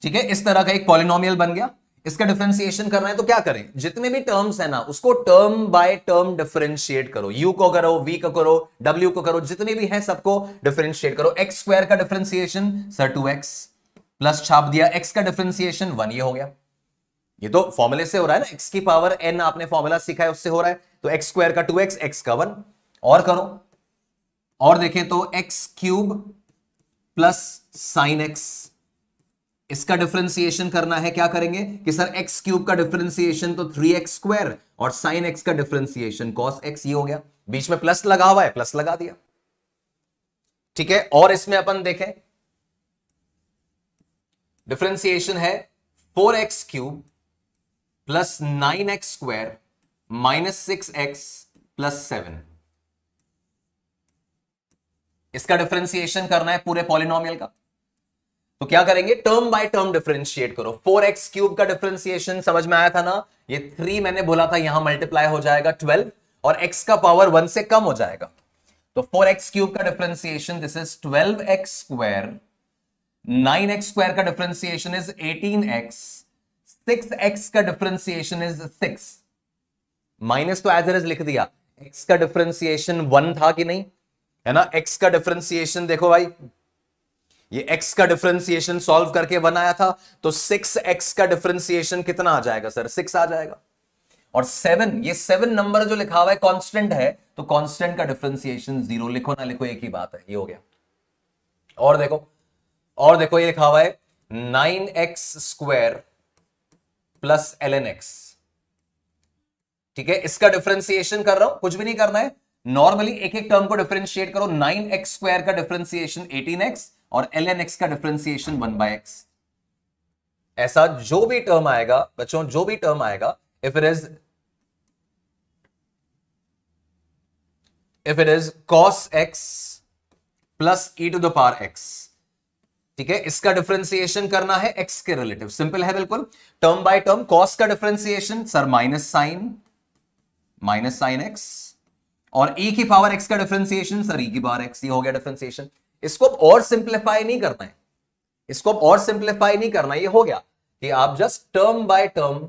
ठीक है, इस तरह का एक पॉलिनोमियल बन गया, इसका डिफरेंशिएशन करना है तो क्या करें, जितने भी टर्म्स है ना उसको टर्म बाय टर्म डिफरेंशिएट करो, u को करो, v को करो, w को करो, जितने भी हैं सबको डिफरेंशिएट करो। एक्स स्क्वायर का डिफरेंशिएशन सर 2x, प्लस छाप दिया, x का डिफरेंशिएशन 1, ये हो गया। ये तो फॉर्मूले से हो रहा है ना, x की पावर n आपने फॉर्मूला सीखा है उससे हो रहा है, तो एक्स स्क्वायर का 2x, x का 1, और करो, और देखें तो x cube plus sine x, इसका डिफरेंशिएशन करना है, क्या करेंगे कि सर एक्स क्यूब का डिफरेंशिएशन तो 3x स्क्वायर और साइन एक्स का डिफरेंशिएशन cos x, ये हो गया, बीच में प्लस लगा हुआ है, प्लस लगा दिया, ठीक है। और इसमें अपन देखें डिफरेंशिएशन है 4x cube plus 9x square minus 6x plus 7, इसका डिफरेंशिएशन करना है पूरे पॉलिनोमियल का। तो क्या करेंगे, टर्म बाय टर्म डिफरेंशिएट करो। 4x क्यूब का डिफरेंशिएशन समझ में आया था ना, ये 3 मैंने बोला था यहां मल्टीप्लाई हो जाएगा 12 और x का पावर 1 से कम हो जाएगा, तो 4x क्यूब का differentiation this is 12x square, 9x square का डिफरेंशिएशन इज 18x, 6x का डिफरेंशिएशन इज 6, माइनस तो एज इट इज लिख दिया, x का डिफरेंशिएशन 1 था कि नहीं, है ना। x का डिफरेंशिएशन देखो भाई, ये x का डिफरेंशिएशन सॉल्व करके 1 आया था, तो 6x का डिफरेंशिएशन कितना आ जाएगा सर, 6 आ जाएगा। और 7, ये 7 नंबर जो लिखा हुआ है कांस्टेंट है, तो कांस्टेंट का डिफरेंशिएशन 0, लिखो ना लिखो एक ही बात है, ये हो गया। और देखो ये लिखा हुआ है 9x square plus ln x, ठीक है, इसका डिफरेंशिएशन कर रहा हूं, कुछ भी नहीं करना है, नॉर्मली एक एक टर्म को डिफरेंशिएट करो। 9x स्क्वायर का डिफरेंशिएशन 18x और ln x का डिफरेंशिएशन 1/x। ऐसा जो भी टर्म आएगा बच्चों, जो भी टर्म आएगा, if it is if it is cos x plus e to the power x, ठीक है, इसका डिफरेंशिएशन करना है x के रिलेटिव, सिंपल है बिल्कुल, टर्म बाय टर्म, cos का differentiation sir minus sine x, और e की पावर x का डिफरेंशिएशन सर e की पावर x, ये हो गया डिफरेंशिएशन। इसको और सिंप्लीफाई नहीं करना है, इसको और सिंप्लीफाई नहीं करना, ये हो गया कि आप जस्ट टर्म बाय टर्म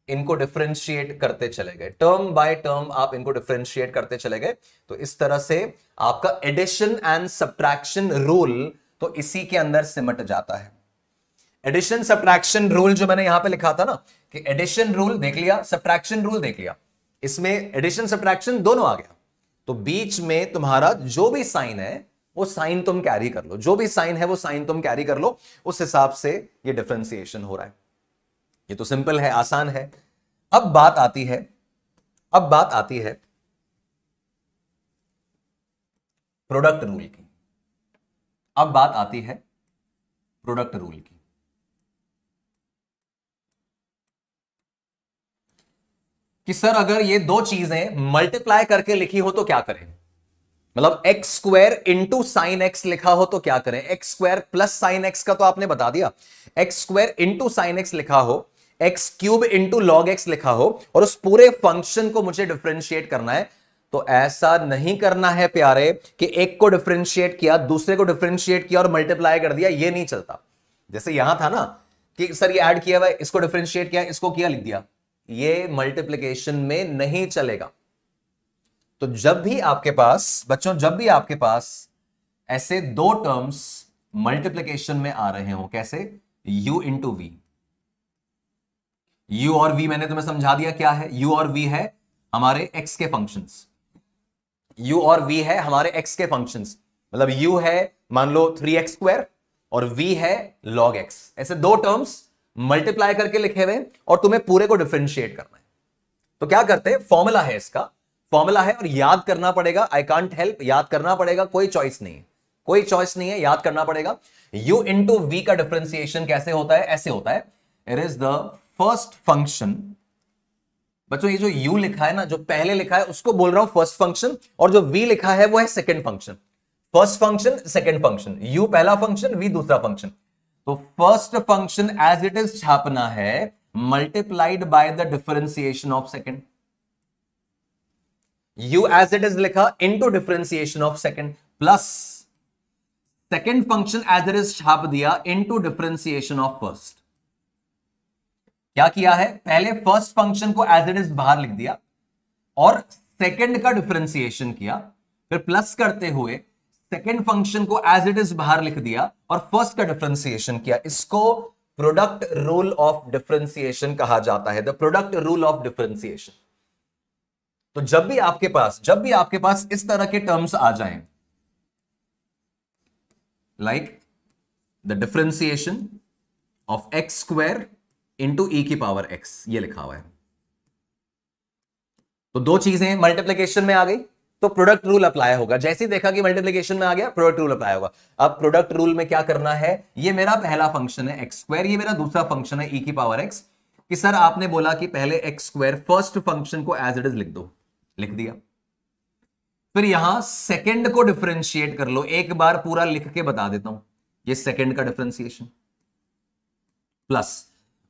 इनको डिफरेंशिएट करते चले गए, टर्म बाय टर्म आप इनको डिफरेंशिएट करते चले गए। तो इस तरह से आपका एडिशन एंड सब्ट्रैक्शन रूल तो इसी के अंदर सिमट जाता है। एडिशन सब्ट्रैक्शन रूल जो मैंने यहां पे लिखा था ना, कि एडिशन रूल देख लिया, सब्ट्रैक्शन रूल देख लिया, इसमें एडिशन सब्ट्रैक्शन दोनों आ गया। तो बीच में तुम्हारा जो भी साइन है वो साइन तुम कैरी कर लो, जो भी साइन है वो साइन तुम कैरी कर लो, उस हिसाब से ये डिफरेंशिएशन हो रहा है। ये तो सिंपल है, आसान है। अब बात आती है प्रोडक्ट रूल की, अब बात आती है प्रोडक्ट रूल की। कि सर अगर ये दो चीजें मल्टीप्लाई करके लिखी हो तो क्या करें, मतलब x square into sine x लिखा हो तो क्या करें, x square plus sine x का तो आपने बता दिया, x square into sine x लिखा हो, x cube into log x लिखा हो, और उस पूरे फंक्शन को मुझे डिफरेंशिएट करना है, तो ऐसा नहीं करना है प्यारे कि एक को डिफरेंशिएट किया, दूसरे को डिफरेंशिएट किया और मल्टीप्लाई कर दिया, ये नहीं चलता। जैसे यहां था ना कि सर ये ऐड किया हुआ है, इसको डिफरेंशिएट किया, इसको किया, लिख दिया, ये मल्टीप्लिकेशन में नहीं चलेगा। तो जब भी आपके पास बच्चों, जब भी आपके पास ऐसे दो टर्म्स मल्टीप्लिकेशन में आ रहे हो, कैसे, u इंटू वी, u और v मैंने तुम्हें समझा दिया क्या है, u और v है हमारे x के फंक्शंस, u और v है हमारे x के फंक्शंस, मतलब u है मान लो 3x स्क्वायर और v है log x, ऐसे दो टर्म्स मल्टीप्लाई करके लिखे हुए और तुम्हें पूरे को डिफरेंशिएट करना है। तो क्या करते हैं, फॉर्मूला है, इसका फॉर्मूला है और याद करना पड़ेगा, आई कांट हेल्प, याद करना पड़ेगा, कोई चॉइस नहीं है, कोई चॉइस नहीं है, याद करना पड़ेगा। u इंटू वी का डिफरेंशिएशन कैसे होता है, ऐसे होता है, it is the first function. बच्चों ये जो u लिखा है ना, जो पहले लिखा है उसको बोल रहा हूं फर्स्ट फंक्शन, और जो v लिखा है वो है second function. First function second function, u पहला फंक्शन, v दूसरा फंक्शन। तो first function as it is छापना है multiplied by the differentiation of second, u as it is लिखा into differentiation of second, plus second function as it is छाप दिया into differentiation of first. क्या किया है, पहले फर्स्ट फंक्शन को एज इट इज बाहर लिख दिया और सेकंड का डिफरेंशिएशन किया, फिर प्लस करते हुए सेकंड फंक्शन को एज इट इज बाहर लिख दिया और फर्स्ट का डिफरेंशिएशन किया। इसको प्रोडक्ट रूल ऑफ डिफरेंशिएशन कहा जाता है, the product rule of differentiation. तो जब भी आपके पास इस तरह के टर्म्स आ जाएं, like the differentiation of x square into e की पावर एक्स, ये लिखा हुआ है, तो दो चीजें मल्टीप्लिकेशन में आ गई तो प्रोडक्ट रूल अप्लाई होगा। जैसे ही देखा कि मल्टीप्लिकेशन में आ गया, प्रोडक्ट रूल अप्लाई होगा। अब प्रोडक्ट रूल में क्या करना है, ये मेरा पहला फंक्शन है एक्स स्क्वायर, ये मेरा दूसरा फंक्शन है ई की पावर एक्स, कि सर आपने बोला कि पहले एक्स स्क्वायर फर्स्ट फंक्शन को एज इट इज लिख दो, लिख दिया, फिर यहां सेकंड को डिफरेंशिएट कर लो, एक बार पूरा लिख के बता देता हूं, ये सेकंड का डिफरेंशिएशन, प्लस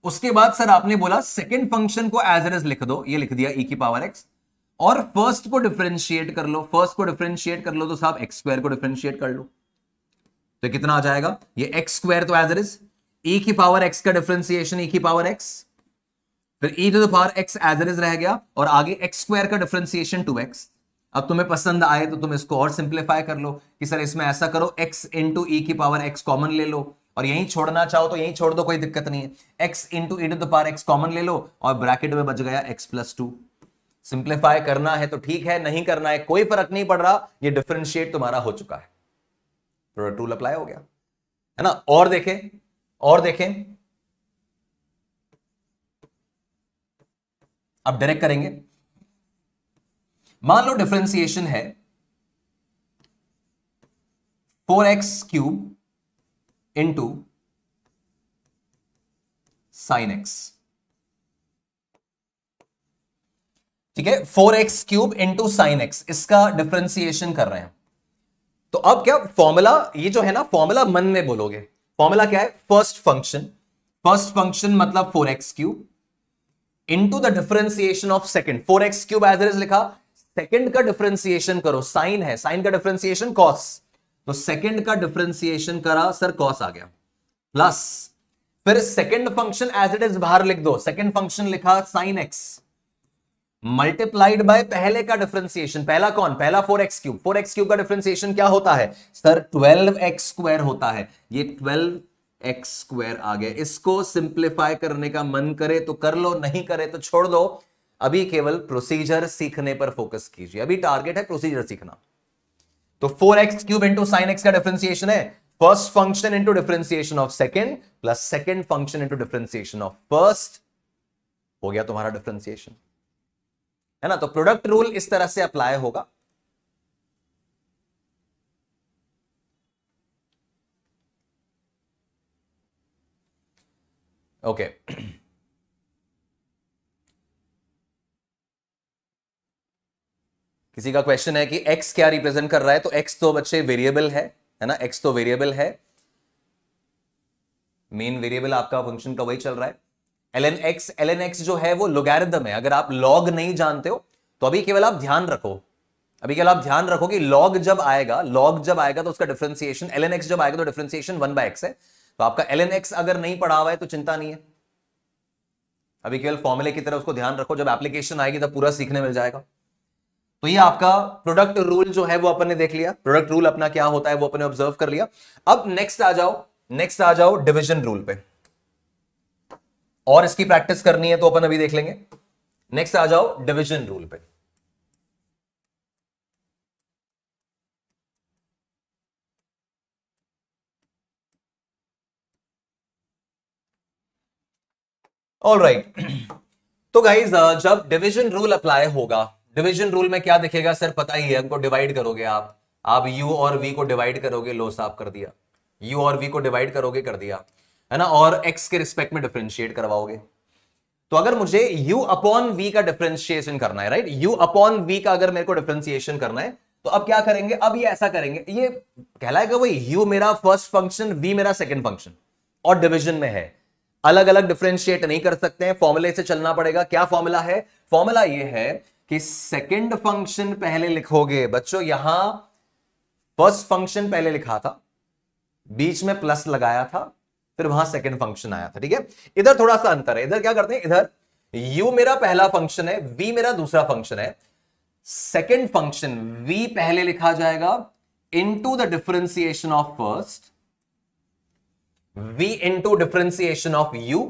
उसके बाद सर आपने बोला सेकंड फंक्शन को एज इट इज लिख दो, ये लिख दिया ई की पावर एक्स, और फर्स्ट को डिफरेंशिएट कर लो, फर्स्ट को डिफरेंशिएट कर लो तो साहब एक्स स्क्वायर को डिफरेंशिएट कर लो, तो कितना आ जाएगा, ये एक्स स्क्वायर तो एज इट इज, ई की पावर एक्स का डिफरेंशिएशन ई की पावर एक्स, फिर e to the power x as it is रह गया, और आगे एक्स स्क्वायर का डिफरेंशिएशन 2x। अब तुम्हें पसंद आए तो तुम इसको और सिंप्लीफाई कर लो कि सर इसमें ऐसा करो, x इंटू ई की पावर x कॉमन ले लो, और यहीं छोड़ना चाहो तो यहीं छोड़ दो, कोई दिक्कत नहीं है, x into e to the power x common ले लो और ब्रैकेट में बच गया x प्लस 2। सिंप्लीफाई करना है तो ठीक है, नहीं करना है कोई फर्क नहीं पड़ रहा, ये डिफरेंशिएट तुम्हारा हो चुका है, प्रोडक्ट रूल अप्लाई हो गया है ना। और देखें अब डायरेक्ट करेंगे, मान लो डिफरेंशिएशन है 4x cube into sine x. ठीक है, 4x³ इंटू साइन एक्स, इसका डिफरेंशिएशन कर रहे हैं। तो अब क्या फॉर्मूला, ये जो है ना फॉर्मूला मन में बोलोगे। फॉर्मूला क्या है? फर्स्ट फंक्शन मतलब 4x³ into the differentiation of second. 4x³ as it is लिखा, सेकंड का डिफरेंशिएशन करो, साइन है, साइन का डिफरेंशिएशन कॉस, तो सेकंड का डिफरेंशिएशन करा सर, कॉस आ गया, प्लस फिर second function as it is बाहर लिख दो, सेकंड फंक्शन लिखा साइन एक्स मल्टीप्लाइड बाय पहले का डिफरेंशिएशन। पहला कौन? पहला 4x³। 4x³ का डिफरेंशिएशन क्या होता है सर? 12x² होता है। ये 12x² आ गया। इसको सिंप्लीफाई करने का मन करे तो कर लो, नहीं करे तो छोड़ दो। अभी केवल प्रोसीजर सीखने पर फोकस कीजिए, अभी टारगेट है प्रोसीजर सीखना। तो 4x³ इंटू साइन एक्स का डिफरेंशिएशन है first function into differentiation of second plus second function into differentiation of first, हो गया तुम्हारा डिफरेंशिएशन, है ना। तो प्रोडक्ट रूल इस तरह से अप्लाई होगा। ओके किसी का क्वेश्चन है कि x क्या रिप्रेजेंट कर रहा है? तो x तो बच्चे वेरिएबल है ना, x तो वेरिएबल है, मेन वेरिएबल आपका फंक्शन का वही चल रहा है। ln x जो है वो लोगैरिथम है। अगर आप log नहीं जानते हो तो अभी केवल आप ध्यान रखो, कि log जब आएगा तो उसका डिफरेंशिएशन, ln x जब आएगा तो डिफरेंशिएशन 1/x है। तो आपका ln x अगर नहीं पढ़ा हुआ है तो चिंता नहीं है, अभी केवल फॉर्मूले की तरह उसको ध्यान रखो, जब एप्लीकेशन आएगी तब पूरा सीखने मिल जाएगा। तो ये आपका प्रोडक्ट रूल जो है वो अपन ने देख लिया, प्रोडक्ट रूल अपना क्या होता है वो अपन ने ऑब्जर्व कर लिया। अब नेक्स्ट आ जाओ डिवीजन रूल पे, और इसकी प्रैक्टिस करनी है तो अपन अभी देख लेंगे। नेक्स्ट आ जाओ डिवीजन रूल पे। ऑलराइट तो गाइज जब डिवीजन रूल अप्लाई होगा, डिवीजन रूल में क्या दिखेगा सर? पता ही है हमको, डिवाइड करोगे आप u और v को डिवाइड करोगे, लो साफ कर दिया, u और v को डिवाइड करोगे, कर दिया, है ना, और x के रिस्पेक्ट में डिफरेंशिएट करवाओगे। तो अगर मुझे u अपॉन v का डिफरेंशिएशन करना है, राइट, u अपॉन v का अगर मेरे को डिफरेंशिएशन करना है तो अब क्या करेंगे? अब ये ऐसा करेंगे, ये कहलाएगा वही u मेरा फर्स्ट फंक्शन, v मेरा सेकंड फंक्शन, और डिवीजन में है, अलग अलग डिफरेंशिएट नहीं कर सकते हैं, फॉर्मूले से चलना पड़ेगा। क्या फॉर्मूला है? फॉर्मूला ये है कि सेकंड फंक्शन पहले लिखोगे, बच्चों यहां फर्स्ट फंक्शन पहले लिखा था, बीच में प्लस लगाया था, फिर वहां सेकंड फंक्शन आया था, ठीक है। इधर थोड़ा सा अंतर है, इधर क्या करते हैं, इधर u मेरा पहला फंक्शन है, v मेरा दूसरा फंक्शन है, सेकंड फंक्शन v पहले लिखा जाएगा into the differentiation of first, v into differentiation of u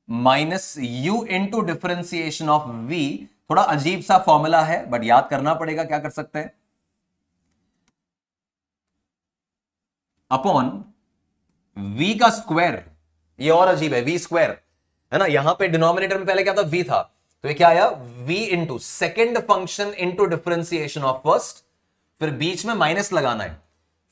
minus u into differentiation of v। थोड़ा अजीब सा फॉर्मूला है बट याद करना पड़ेगा, क्या कर सकते हैं, अपॉन v का स्क्वायर, ये और अजीब है, v स्क्वायर, है ना। यहां पे डिनोमिनेटर में पहले क्या था? v था, तो ये क्या आया? v into second function into differentiation of first, फिर बीच में माइनस लगाना है,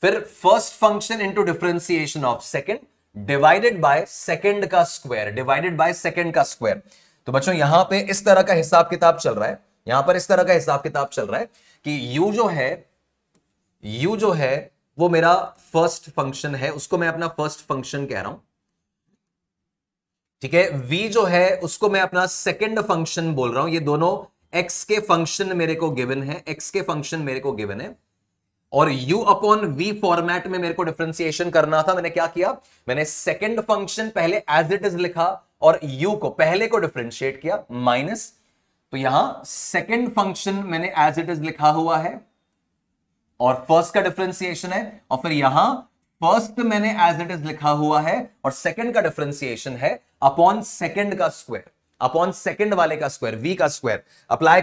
फिर first function into differentiation of second divided by second का स्क्वायर, डिवाइडेड बाय सेकेंड का स्क्वायर। तो बच्चों यहां पे इस तरह का हिसाब किताब चल रहा है, यहां पर इस तरह का हिसाब किताब चल रहा है कि u जो है वो मेरा फर्स्ट फंक्शन है, उसको मैं अपना फर्स्ट फंक्शन कह रहा हूं, ठीक है। v जो है उसको मैं अपना सेकंड फंक्शन बोल रहा हूं। ये दोनों x के फंक्शन मेरे को गिवन है, x के फंक्शन मेरे को गिवन है, और u अपॉन v फॉर्मेट में मेरे को डिफरेंशिएशन करना था। मैंने क्या किया? मैंने सेकंड फंक्शन पहले एज इट इज लिखा और u को पहले को डिफरेंशिएट किया, माइनस, तो यहां सेकंड फंक्शन मैंने एज इट इज लिखा हुआ है और फर्स्ट का डिफरेंशिएशन है, और फिर यहां फर्स्ट मैंने एज इट इज लिखा हुआ है और सेकंड का डिफरेंशिएशन है अपॉन सेकंड का स्क्वायर, अपॉन सेकंड वाले का स्क्वायर, v का स्क्वायर। अप्लाई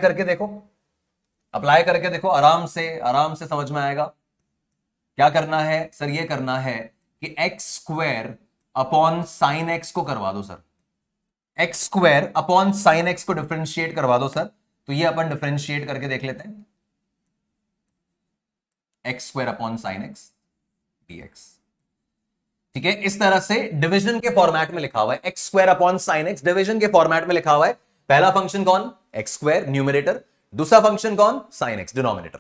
करके देखो, आराम से समझ में आएगा। क्या करना है सर? ये करना है कि x square upon sine x को करवा दो sir, x square upon sine x को डिफरेंशिएट करवा दो सर। तो ये अपन डिफरेंशिएट करके देख लेते हैं, x square upon sine x dx, ठीक है। इस तरह से डिवीजन के फॉर्मेट में लिखा हुआ है, x square upon sine x division के फॉर्मेट में लिखा हुआ है। पहला फंक्शन कौन? एक्स स्क्वायर न्यूमरेटर, दूसरा फंक्शन कौन, साइन एक्स डिनोमिनेटर।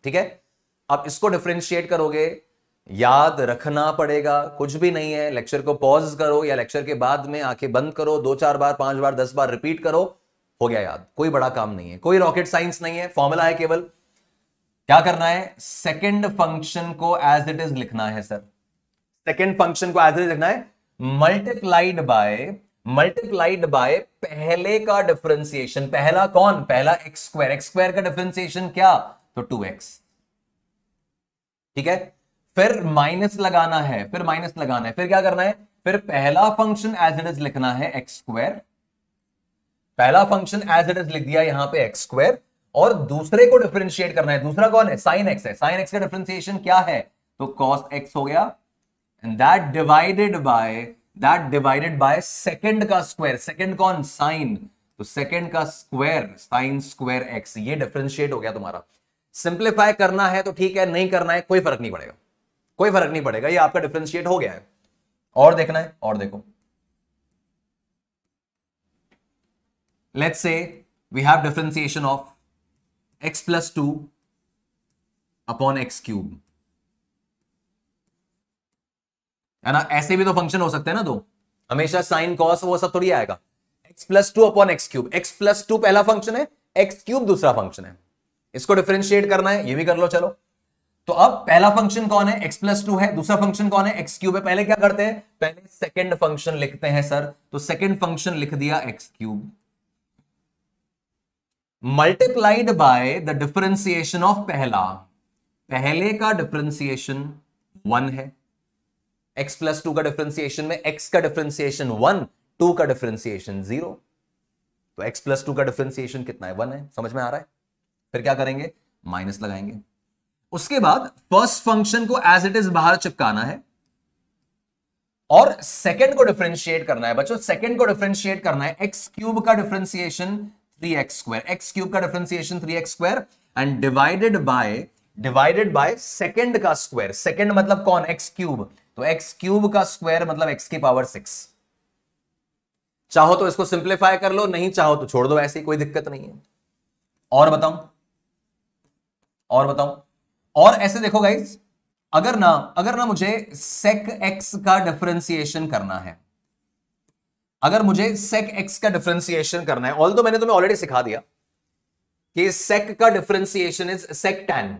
ठीक है, अब इसको डिफरेंशिएट करोगे, याद रखना पड़ेगा, कुछ भी नहीं है, लेक्चर को पॉज करो या लेक्चर के बाद में आंखें बंद करो, 2-4 बार 5 बार 10 बार रिपीट करो, हो गया याद। कोई बड़ा काम नहीं है, कोई रॉकेट साइंस नहीं है, फॉर्मूला है केवल। क्या करना है, सेकंड फंक्शन को एज इट इज लिखना है सर, सेकंड फंक्शन को एज इट इज लिखना है, मल्टीप्लाइड बाय पहले का डिफरेंशिएशन। पहला कौन, पहला एक्स स्क्वायर, एक्स स्क्वायर का डिफरेंशिएशन क्या, तो 2x। ठीक है, फिर माइनस लगाना है, फिर क्या करना है, फिर पहला फंक्शन एज इट इज लिखना है एक्स स्क्वायर, पहला फंक्शन एज इट इज लिख दिया यहां पे एक्स स्क्वायर, और दूसरे को डिफरेंशिएट करना है। दूसरा कौन है, साइन एक्स है, साइन एक्स का डिफरेंशिएशन क्या है, तो कॉस एक्स हो गया, and that divided by second का स्क्वायर, सेकंड कौन, साइन, तो सेकंड का स्क्वायर साइन स्क्वायर एक्स, ये डिफरेंशिएट हो गया तुम्हारा। सिंप्लीफाई करना है तो ठीक है, नहीं करना है कोई फर्क नहीं पड़ेगा, कोई फर्क नहीं पड़ेगा, ये आपका डिफरेंशिएट हो गया है। और देखना है, और देखो, let's say we have differentiation of x + 2 upon x cube, है ना। ऐसे भी तो फंक्शन हो सकते हैं ना दो, हमेशा साइन कॉस वो सब थोड़ी आएगा। x + 2 upon x cube, x + 2 पहला फंक्शन है, एक्स क्यूब दूसरा फंक्शन है, इसको डिफरेंशिएट करना है, ये भी कर लो चलो। तो अब पहला फंक्शन कौन है, x + 2 है, दूसरा फंक्शन कौन है, एक्स क्यूब है। पहले क्या करते हैं, पहले सेकंड फंक्शन लिखते हैं सर, तो सेकंड फंक्शन लिख दिया x cube, multiplied by the differentiation of पहला, पहले का डिफरेंशिएशन 1 है, x + 2 का डिफरेंशिएशन में x का डिफरेंशिएशन 1, 2 का डिफरेंशिएशन 0, तो x + 2 का डिफरेंशिएशन कितना है, 1 है, समझ में आ रहा है। फिर क्या करेंगे, माइनस लगाएंगे, उसके बाद फर्स्ट फंक्शन को एज इट इज बाहर चिपकाना है, और सेकंड को डिफरेंशिएट करना है बच्चों, सेकंड को डिफरेंशिएट करना है, एक्स क्यूब का डिफरेंशिएशन 3x², एक्स क्यूब का differentiation 3x² and divided by second का स्क्वायर, सेकंड मतलब कौन, एक्स क्यूब, तो एक्स क्यूब का स्क्वायर मतलब x की पावर 6। चाहो तो इसको सिंप्लीफाई कर लो, नहीं चाहो तो छोड़ दो ऐसे, कोई दिक्कत नहीं है। और बताऊं, और ऐसे देखो गाइस, अगर ना मुझे sec x का डिफरेंशिएशन करना है, अगर मुझे sec x का डिफरेंशिएशन करना है, ऑल्दो मैंने तुम्हें ऑलरेडी सिखा दिया कि sec का differentiation is sec tan,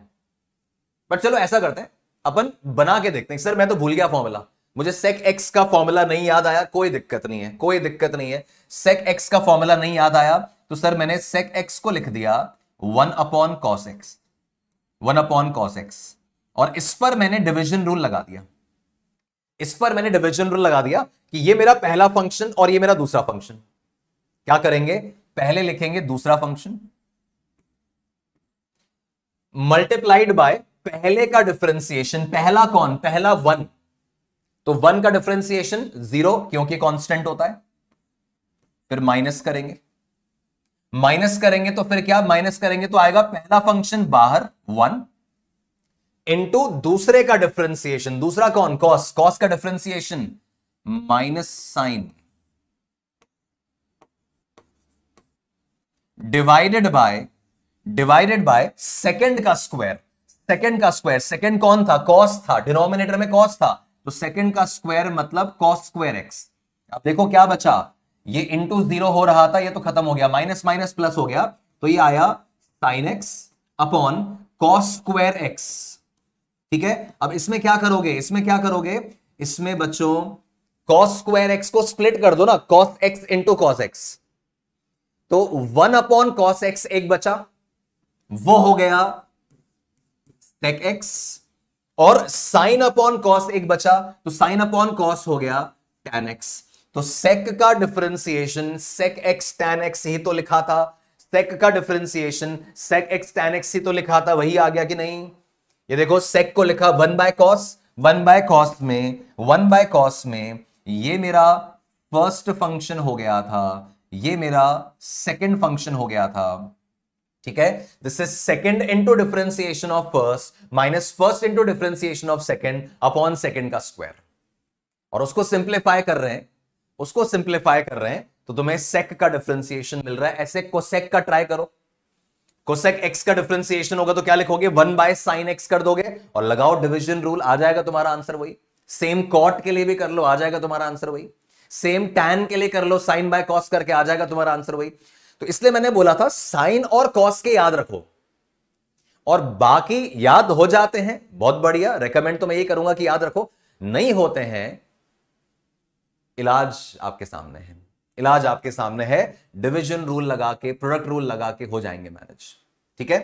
but चलो ऐसा करते हैं, अपन बना के देखते हैं। सर मैं तो भूल गया फॉर्मूला, मुझे sec x का फॉर्मूला नहीं याद आया, कोई दिक्कत नहीं है, sec x का फॉर्मूला नहीं याद आया, तो सर मैंने sec x को लिख दिया 1/cos x, और इस पर मैंने डिवीजन रूल लगा दिया, कि ये मेरा पहला फंक्शन और ये मेरा दूसरा फंक्शन। क्या करेंगे, पहले लिखेंगे दूसरा फंक्शन मल्टीप्लाइड बाय पहले का डिफरेंशिएशन, पहला कौन, पहला 1, तो 1 का डिफरेंशिएशन 0 क्योंकि कांस्टेंट होता है। फिर माइनस करेंगे तो फिर क्या, माइनस करेंगे तो आएगा पहला फंक्शन बाहर 1 इंटू दूसरे का डिफरेंशिएशन, दूसरा कौन, कॉस का differentiation minus sine, divided by second का स्क्वायर, सेकंड कौन था, कॉस था, डिनोमिनेटर में कॉस था, तो सेकंड का स्क्वायर मतलब cos स्क्वायर एक्स। अब देखो क्या बचा, ये इंटू 0 हो रहा था, ये तो खत्म हो गया, माइनस माइनस प्लस हो गया, तो ये आया sin x upon cos square x. ठीक है, अब इसमें क्या करोगे, इसमें बच्चों cos स्क्वायर एक्स को स्प्लिट कर दो ना, cos x into cos x, तो 1/cos x एक बचा, वो हो गया sec x, और sin/cos एक बचा, तो sin/cos हो गया tan x। तो sec का differentiation sec x tan x ही तो लिखा था, sec का differentiation sec x tan x ही तो लिखा था, वही आ गया कि नहीं। ये देखो sec को लिखा 1/cos में ये मेरा फर्स्ट फंक्शन हो गया था, ये मेरा सेकंड फंक्शन हो गया था। ठीक है, this is second into differentiation of first minus first into differentiation of second upon second का स्क्वायर, और उसको सिंप्लीफाई कर रहे हैं, तो तुम्हें सेक का डिफरेंशिएशन मिल रहा है। ऐसे कोसेक का ट्राई करो, कोसेक एक्स का डिफरेंशिएशन होगा तो क्या लिखोगे, 1/sin x कर दोगे और लगाओ डिवीजन रूल, आ जाएगा तुम्हारा आंसर वही। सेम कॉट के लिए भी कर लो, आ जाएगा तुम्हारा आंसर वही। सेम टैन के लिए कर लो, साइन बाय कॉस करके आ जाएगा तुम्हारा आंसर वही। तो इसलिए मैंने बोला था साइन और कॉस के याद रखो, और बाकी याद हो जाते हैं बहुत बढ़िया, रेकमेंड तो मैं यही करूंगा कि याद रखो। नहीं होते हैं, इलाज आपके सामने है, इलाज आपके सामने है। डिवीजन रूल लगा के, प्रोडक्ट रूल लगा के हो जाएंगे मैनेज, ठीक है।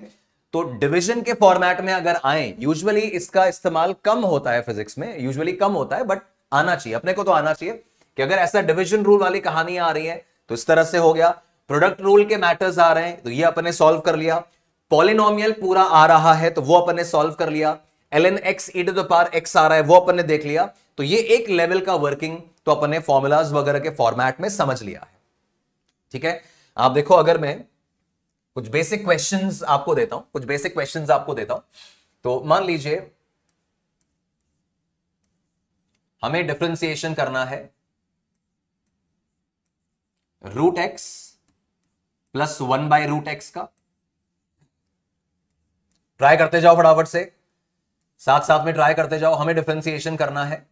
तो डिवीजन के फॉर्मेट में अगर आए, यूजुअली इसका इस्तेमाल कम होता है फिजिक्स में, यूजुअली कम होता है, बट आना चाहिए अपने को, तो आना चाहिए कि अगर ऐसा डिवीजन रूल वाली कहानी आ रही है तो इस तरह से हो गया। प्रोडक्ट रूल के मैटर्स आ रहे हैं तो ये अपने सॉल्व कर लिया। पॉलिनोमियल पूरा आ रहा है तो वो अपने सॉल्व कर लिया। ln x e to the power x आ रहा है वो अपने देख लिया। तो ये एक लेवल का वर्किंग तो अपने फॉर्मूलाज वगैरह के फॉर्मेट में समझ लिया है, ठीक है। आप देखो, अगर मैं कुछ बेसिक क्वेश्चंस आपको देता हूं, कुछ बेसिक क्वेश्चंस आपको देता हूं, तो मान लीजिए हमें डिफरेंशिएशन करना है √x प्लस 1/√x का। ट्राई करते जाओ फटाफट से, साथ साथ में ट्राई करते जाओ। हमें डिफरेंशिएशन करना है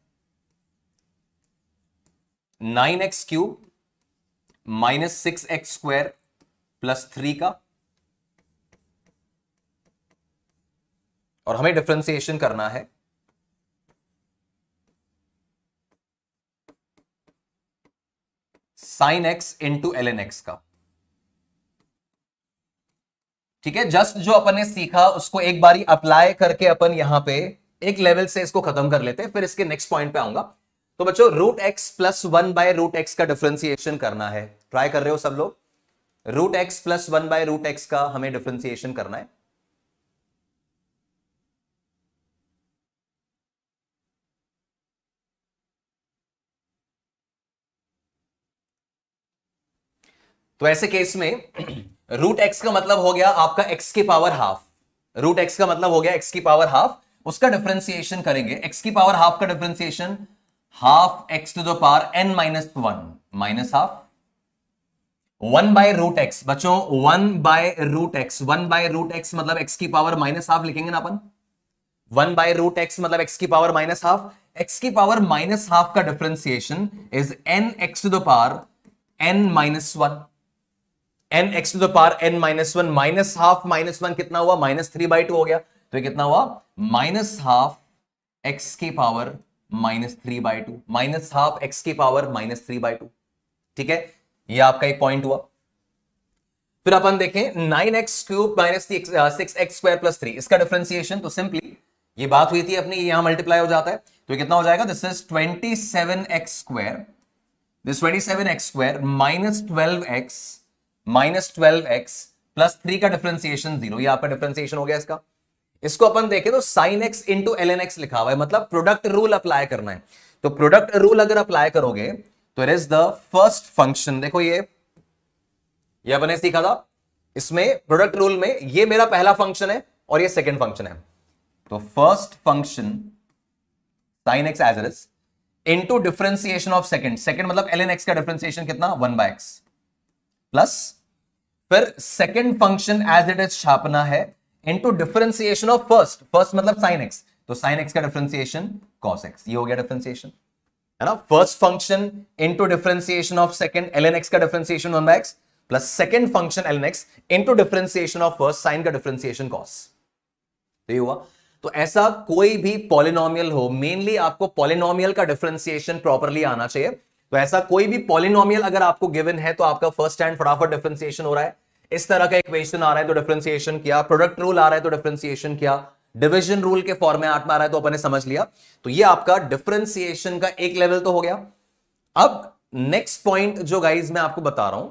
9x³ - 6x² + 3 का, और हमें डिफरेंशिएशन करना है sin x into ln x का, ठीक है। जस्ट जो अपन ने सीखा उसको एक बारी अप्लाई करके अपन यहां पे एक लेवल से इसको खत्म कर लेते हैं, फिर इसके नेक्स्ट पॉइंट पे आऊंगा। तो बच्चों √x प्लस 1/√x का डिफरेंशिएशन करना है, ट्राई कर रहे हो सब लोग। √x प्लस 1/√x का हमें डिफरेंशिएशन करना है। तो ऐसे केस में √x का मतलब हो गया आपका x की पावर हाफ, √x का मतलब हो गया x की पावर हाफ, उसका डिफरेंशिएशन करेंगे। x की पावर हाफ का differentiation half x to the power n - 1 minus half 1/√x। बच्चों 1/√x, 1/√x मतलब x की पावर माइनस हाफ लिखेंगे ना अपन। 1/√x मतलब x की पावर माइनस हाफ, x की पावर माइनस हाफ का differentiation is nx to the power n - 1, nx to the power n - 1 minus half -1 कितना हुआ, -3/2 हो गया। तो ये कितना हुआ, माइनस हाफ x की पावर -3/2, माइनस हाफ x की पावर -3/2, ठीक है। ये आपका एक पॉइंट हुआ। फिर अपन देखें 9x³ - 6x² + 3, इसका डिफरेंशिएशन तो सिंपली ये बात हुई थी अपनी, यहां मल्टीप्लाई हो जाता है तो ये कितना हो जाएगा, this is 27x², this 27x² - 12x + 3 का डिफरेंशिएशन 0, ये आपका डिफरेंशिएशन हो गया इसका। इसको अपन देखें तो sin x into ln x लिखा हुआ है, मतलब प्रोडक्ट रूल अप्लाई करना है। तो प्रोडक्ट रूल अगर अप्लाई करोगे तो it is the first function. देखो ये अपने सीखा था, इसमें प्रोडक्ट रूल में ये मेरा पहला फंक्शन है और ये सेकंड फंक्शन है। तो first function sin x as it is into differentiation of second, second मतलब ln x का डिफरेंशिएशन कितना, 1/x प्लस फिर second function as it is छापना है into differentiation of first, first मतलब sin x, तो sin x का differentiation cos x, ये हो गया डिफरेंशिएशन, है ना। First function into differentiation of second ln x का differentiation 1/x plus second function ln x into differentiation of first sin का डिफरेंशिएशन cos, तो ये हुआ। तो ऐसा कोई भी पॉलिनोमियल हो, मेनली आपको पॉलिनोमियल का डिफरेंशिएशन प्रॉपर्ली आना चाहिए। तो ऐसा कोई भी पॉलिनोमियल अगर आपको गिवन है तो आपका फर्स्ट हैंड फटाफट डिफरेंशिएशन हो रहा है। इस तरह का इक्वेशन आ रहा है तो डिफरेंशिएशन किया, प्रोडक्ट रूल आ रहा है तो डिफरेंशिएशन किया, डिवीजन रूल के फॉर्मेट में आ रहा है तो अपने समझ लिया। तो ये आपका डिफरेंशिएशन का एक लेवल तो हो गया। अब नेक्स्ट पॉइंट जो गाइज मैं आपको बता रहा हूं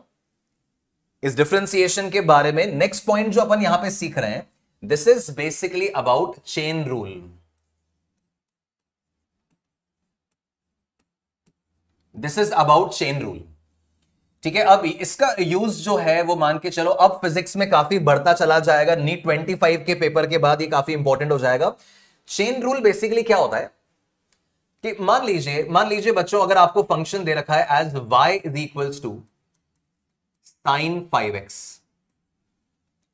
इस डिफरेंशिएशन के बारे में, नेक्स्ट पॉइंट जो अपन यहां पे सीख रहे हैं, this is basically about chain rule. This is about chain rule, ठीक है। अब इसका यूज जो है वो मान के चलो अब फिजिक्स में काफी बढ़ता चला जाएगा, नीट 25 के पेपर के बाद ये काफी इंपॉर्टेंट हो जाएगा। चेन रूल बेसिकली क्या होता है कि मान लीजिए बच्चों, अगर आपको फंक्शन दे रखा है एज y = साइन 5x,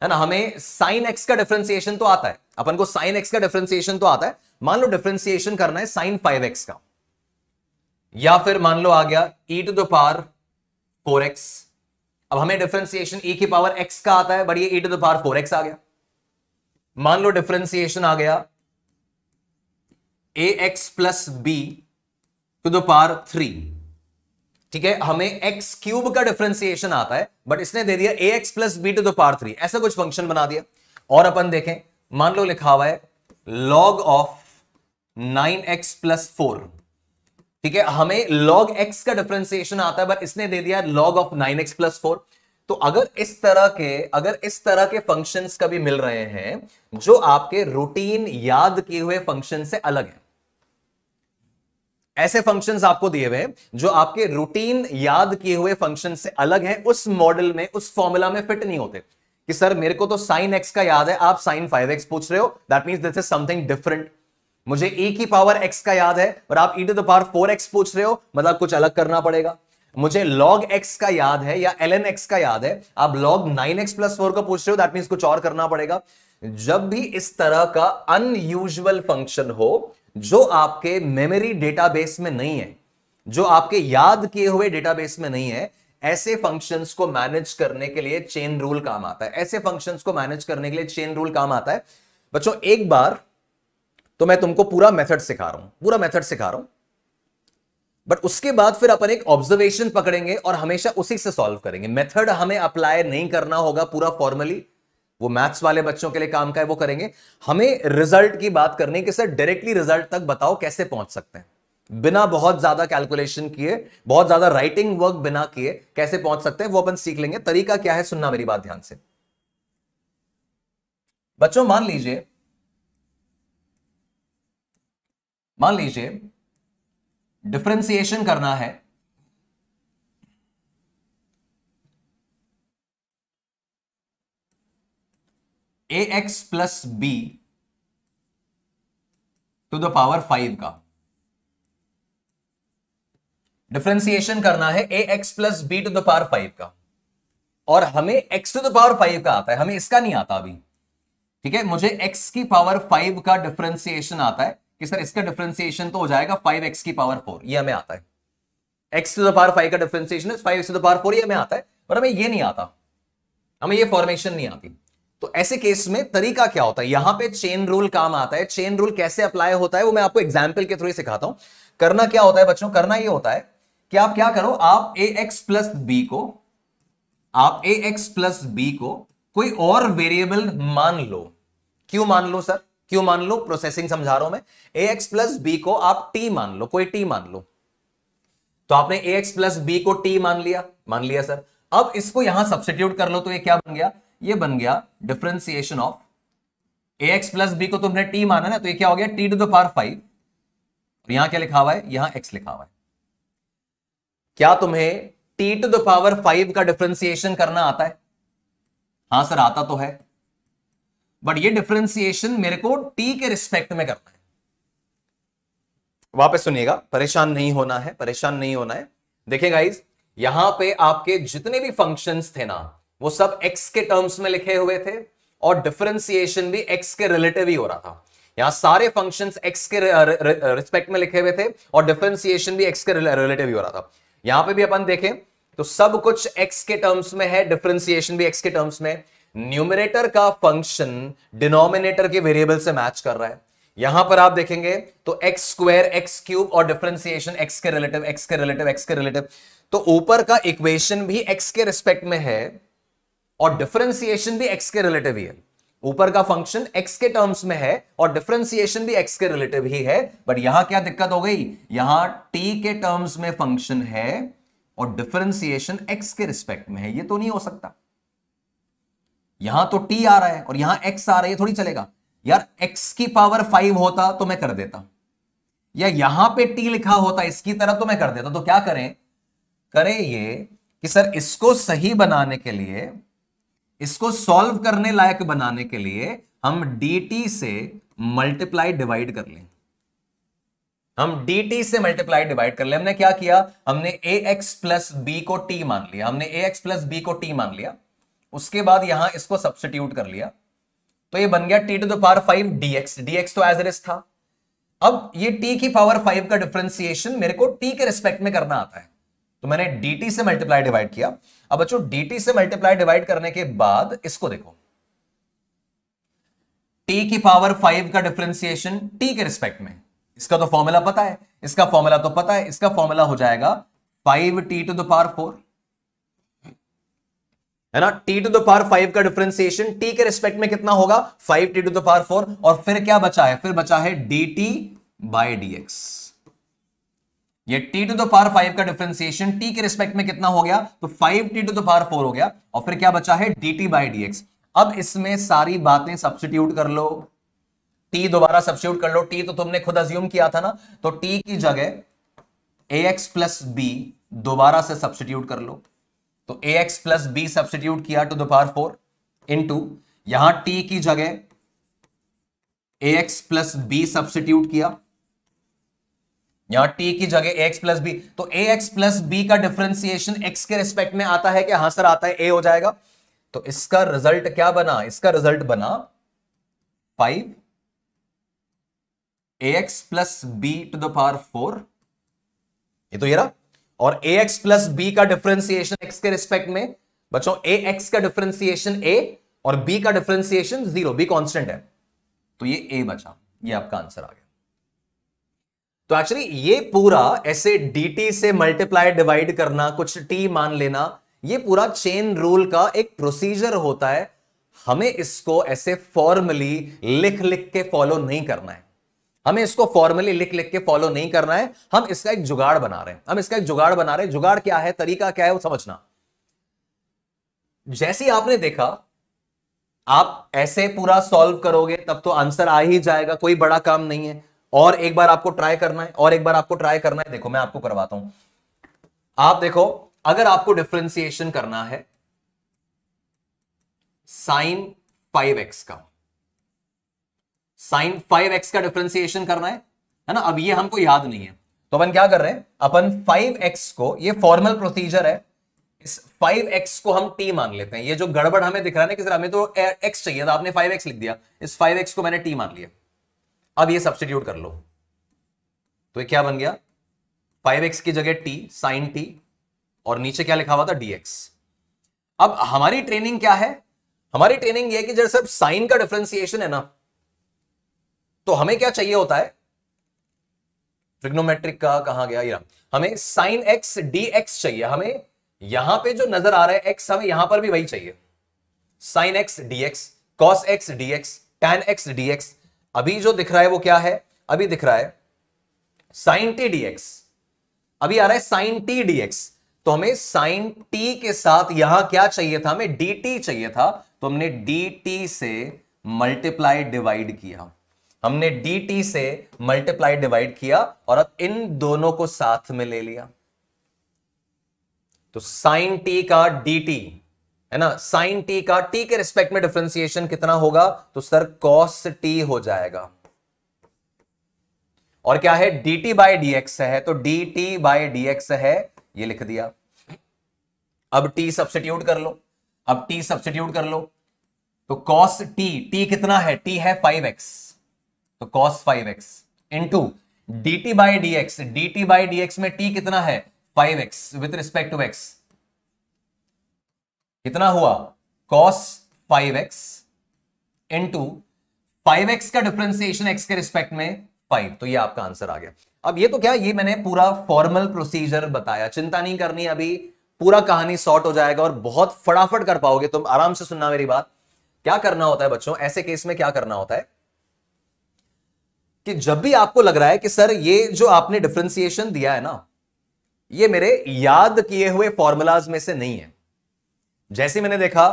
है ना। हमें साइन x का डिफरेंशिएशन तो आता है, अपन को साइन x का डिफरेंशिएशन तो आता है। मान लो डिफरेंशिएशन करना है साइन 5x का, या फिर मान लो आ गया e to the power 4x। अब हमें डिफरेंशिएशन e की पावर x का आता है, बढ़िया e to the power 4x आ गया। मान लो डिफरेंशिएशन आ गया ax plus b to the power 3, ठीक है। हमें x क्यूब का डिफरेंशिएशन आता है, बट इसने दे दिया ax plus b to the power 3, ऐसा कुछ फंक्शन बना दिया। और अपन देखें, मान लो लिखा हुआ है log ऑफ 9x प्लस 4, ठीक है। हमें log x का डिफरेंशिएशन आता है, बट इसने दे दिया log ऑफ 9x प्लस 4। तो अगर इस तरह के फंक्शंस कभी मिल रहे हैं जो आपके रूटीन याद किए हुए फंक्शन से अलग है, ऐसे फंक्शंस आपको दिए हुए जो आपके रूटीन याद किए हुए फंक्शन से अलग हैं, उस मॉडल में, उस फॉर्मूला में फिट नहीं होते। कि सर मेरे को तो साइन x का याद है, आप साइन 5x पूछ रहे हो, that means this is something different. मुझे e की पावर x का याद है और आप e to the power 4x पूछ रहे हो, मतलब कुछ अलग करना पड़ेगा। मुझे log x का याद है या ln x का याद है, आप log 9x प्लस 4 को पूछ रहे हो, दैट मींस कुछ और करना पड़ेगा। जब भी इस तरह का अनयूजुअल फंक्शन हो जो आपके मेमोरी डेटाबेस में नहीं है, जो आपके याद किए हुए डेटाबेस में नहीं है, ऐसे फंक्शंस को मैनेज करने के लिए चेन रूल काम आता है। ऐसे फंक्शंस को मैनेज करने के लिए चेन रूल काम आता है। बच्चों एक बार तो मैं तुमको पूरा मेथड सिखा रहा हूं, बट उसके बाद फिर अपन एक ऑब्जर्वेशन पकड़ेंगे और हमेशा उसी से सॉल्व करेंगे। मेथड हमें अप्लाई नहीं करना होगा पूरा फॉर्मली, वो मैथ्स वाले बच्चों के लिए काम का है, वो करेंगे। हमें रिजल्ट की बात करनी कि सर डायरेक्टली रिजल्ट तक बताओ कैसे पहुंच सकते हैं, बिना बहुत ज्यादा कैलकुलेशन किए, बहुत ज्यादा राइटिंग वर्क बिना किए कैसे पहुंच सकते हैं, वो अपन सीख लेंगे। तरीका क्या है, सुनना मेरी बात ध्यान से। बच्चों मान लीजिए डिफरेंशिएशन करना है ax plus b to the power 5 का। डिफरेंशिएशन करना है ax plus b to the power 5 का, और हमें x टू द पावर 5 का आता है, हमें इसका नहीं आता अभी, ठीक है। मुझे x की पावर 5 का डिफरेंशिएशन आता है कि सर इसका डिफरेंशिएशन तो हो जाएगा 5x की पावर 4, ये हमें आता है। x टू द पावर 5 का डिफरेंशिएशन है 5x टू द पावर 4, ये हमें आता है, पर हमें ये नहीं आता, हमें ये फॉर्मेशन नहीं आती। तो ऐसे केस में तरीका क्या होता है, यहां पे चेन रूल काम आता है। चेन रूल कैसे अप्लाई होता है वो मैं आपको एग्जांपल के थ्रू ही सिखाता हूं। करना क्या होता है बच्चों, करना ये होता है कि आप क्या करो, आप ax प्लस बी को कोई और वेरिएबल मान लो। क्यों मान लो सर, क्यों मान लो, प्रोसेसिंग समझा रहा हूं मैं। ax प्लस बी को आप t मान लो, कोई t मान लो। तो आपने ax प्लस बी को t मान लिया सर। अब इसको यहां सब्स्टिट्यूट कर लो, तो ये क्या बन गया, ये बन गया differentiation of ax plus b को तुमने t माना ना, तो ये क्या हो गया t टू द पावर 5, और यहां क्या लिखा हुआ है, यहां x लिखा हुआ है। क्या तुम्हें t टू द पावर 5 का डिफरेंशिएशन करना आता है? हां सर आता तो है, बट ये डिफरेंशिएशन मेरे को t के रिस्पेक्ट में करना है। वापस सुनिएगा, परेशान नहीं होना है। देखिए गाइस, यहां पे आपके जितने भी फंक्शंस थे ना, वो सब x के टर्म्स में लिखे हुए थे, और डिफरेंशिएशन भी x के रिलेटिव ही हो रहा था। यहां सारे फंक्शंस x के रिस्पेक्ट में लिखे हुए थे, और डिफरेंशिएशन भी x के रिलेटिव ही हो रहा था। यहां पे भी अपन देखें तो सब कुछ x के टर्म्स में है, डिफरेंशिएशन भी x के टर्म्स में। न्यूमरेटर का फंक्शन डिनोमिनेटर के वेरिएबल से मैच कर रहा है। यहां पर आप देखेंगे तो एक्स स्क्वायर एक्स क्यूब और डिफरेंशिएशन x के रिलेटिव। तो ऊपर का इक्वेशन भी x के रिस्पेक्ट में है और डिफरेंशिएशन भी x के रिलेटिव ही है। ऊपर का फंक्शन x के टर्म्स में है और डिफरेंशिएशन भी x के रिलेटिव ही है। बट यहां क्या दिक्कत हो गई, यहां t के टर्म्स में फंक्शन है और डिफरेंशिएशन x के रिस्पेक्ट में है। ये तो नहीं हो सकता। यहां तो t आ रहा है और यहां x आ रहा है, ये थोड़ी चलेगा यार। x की पावर 5 होता तो मैं कर देता, या यहां पे t लिखा होता इसकी तरह तो मैं कर देता। तो क्या करें ये कि सर इसको सही बनाने के लिए, इसको सॉल्व करने लायक बनाने के लिए हम dt से मल्टीप्लाई डिवाइड कर लें। हम dt से मल्टीप्लाई डिवाइड कर ले। हमने क्या किया, हमने ax प्लस बी को t मान लिया, हमने ax प्लस बी को t मान लिया, उसके बाद यहां इसको सब्स्टिट्यूट कर लिया, तो ये बन गया t to the power 5 dx। dx तो एज इट इज था। अब ये t की पावर 5 का डिफरेंशिएशन मेरे को t के रिस्पेक्ट में करना आता है, तो मैंने dt से मल्टीप्लाई डिवाइड किया। अब बच्चों dt से मल्टीप्लाई डिवाइड करने के बाद इसको देखो, t की पावर 5 का डिफरेंशिएशन t के रिस्पेक्ट में, इसका तो फॉर्मूला पता है, इसका फॉर्मूला तो पता है, इसका फॉर्मूला हो जाएगा 5t टू द पावर 4, है ना। t टू द पावर 5 का डिफरेंशिएशन t के रिस्पेक्ट में कितना होगा, 5t टू द पावर 4, और फिर क्या बचा है, फिर बचा है dt बाय dx। ये t टू द पावर 5 का डिफरेंशिएशन t के रिस्पेक्ट में कितना हो गया, तो 5t टू द पावर 4 हो गया, और फिर क्या बचा है dt बाय dx। अब इसमें सारी बातें सब्स्टिट्यूट कर लो, t दोबारा सब्स्टिट्यूट कर लो, t तो तुमने खुद अज्यूम किया था ना, तो t की जगह ax प्लस b दोबारा से सब्स्टिट्यूट कर लो, तो ax प्लस b सब्स्टिट्यूट किया टू द पावर 4 इंटू यहां t की जगह ax प्लस b सब्स्टिट्यूट किया, यहां t की जगह ax प्लस बी, तो ax प्लस बी का डिफरेंशिएशन x के रिस्पेक्ट में आता है कि हाँ सर आता है, a हो जाएगा। तो इसका रिजल्ट क्या बना, इसका रिजल्ट बना 5 ax plus b to the power 4, ये तो ये रहा, और ax प्लस बी का डिफरेंशिएशन x के रिस्पेक्ट में, बच्चों ax का डिफरेंशिएशन a और b का डिफरेंशिएशन 0, b कांस्टेंट है, तो ये a बचा, ये आपका आंसर आ गया। तो एक्चुअली ये पूरा ऐसे dt से मल्टीप्लाई डिवाइड करना, कुछ t मान लेना, ये पूरा चेन रूल का एक प्रोसीजर होता है। हमें इसको ऐसे फॉर्मली लिख लिख के फॉलो नहीं करना है, हमें इसको फॉर्मली लिख लिख के फॉलो नहीं करना है, हम इसका एक जुगाड़ बना रहे हैं, हम इसका एक जुगाड़ बना रहे हैं। जुगाड़ क्या है, तरीका क्या है, वो समझना। जैसे आपने देखा, आप ऐसे पूरा सॉल्व करोगे तब तो आंसर आ ही जाएगा, कोई बड़ा काम नहीं है। और एक बार आपको ट्राई करना है, और एक बार आपको ट्राई करना है। देखो मैं आपको करवाता हूं, आप देखो, अगर आपको डिफरेंशिएशन करना है साइन 5x का, साइन 5x का डिफरेंशिएशन करना है ना। अब ये हमको याद नहीं है, तो अपन क्या कर रहे हैं, अपन 5x को, ये फॉर्मल प्रोसीजर है, इस 5x को हम t मान लेते हैं। ये जो गड़बड़ हमें दिख रहा है ना कि सर हमें तो x चाहिए था, आपने 5x लिख दिया, इस 5x को मैंने t मान लिया। अब ये सब्स्टिट्यूट कर लो, तो ये क्या बन गया, 5x की जगह t साइन t, और नीचे क्या लिखा हुआ था dx। अब हमारी ट्रेनिंग क्या है, हमारी ट्रेनिंग ये है कि जैसे साइन का डिफरेंशिएशन है ना, तो हमें क्या चाहिए होता है, ट्रिग्नोमेट्रिक का कहां गया, ये हमें साइन x dx चाहिए। हमें यहां पे जो नजर आ रहा है x, हमें यहां पर भी वही चाहिए, sine x dx, cos x dx, tan x dx। अभी जो दिख रहा है वो क्या है, अभी दिख रहा है साइन t dx, अभी आ रहा है साइन t dx। तो हमें साइन t के साथ यहां क्या चाहिए था, हमें dt चाहिए था, तो हमने dt से मल्टीप्लाई डिवाइड किया, हमने dt से मल्टीप्लाई डिवाइड किया, और अब इन दोनों को साथ में ले लिया। तो साइन t का dt है ना, साइन t का t के रिस्पेक्ट में डिफरेंशिएशन कितना होगा, तो सर cos t हो जाएगा। और क्या है, dt बाय dx है, तो dt बाय dx है, ये लिख दिया। अब t सब्स्टिट्यूट कर लो, अब t सब्स्टिट्यूट कर लो, तो cos t कितना है, t है 5x, तो cos 5x into dt by dx, dt by dx में t कितना है 5x with respect to x, कितना हुआ cos 5x इंटू 5x का डिफरेंशिएशन x के रिस्पेक्ट में 5, तो ये आपका आंसर आ गया। अब ये तो क्या, ये मैंने पूरा फॉर्मल प्रोसीजर बताया, चिंता नहीं करनी, अभी पूरा कहानी सॉर्ट हो जाएगा और बहुत फटाफट कर पाओगे तुम। आराम से सुनना मेरी बात। क्या करना होता है बच्चों, ऐसे केस में क्या करना होता है कि जब भी आपको लग रहा है कि सर ये जो आपने डिफरेंशिएशन दिया है ना, ये मेरे याद किए हुए फॉर्मूलाज में से नहीं है। जैसे मैंने देखा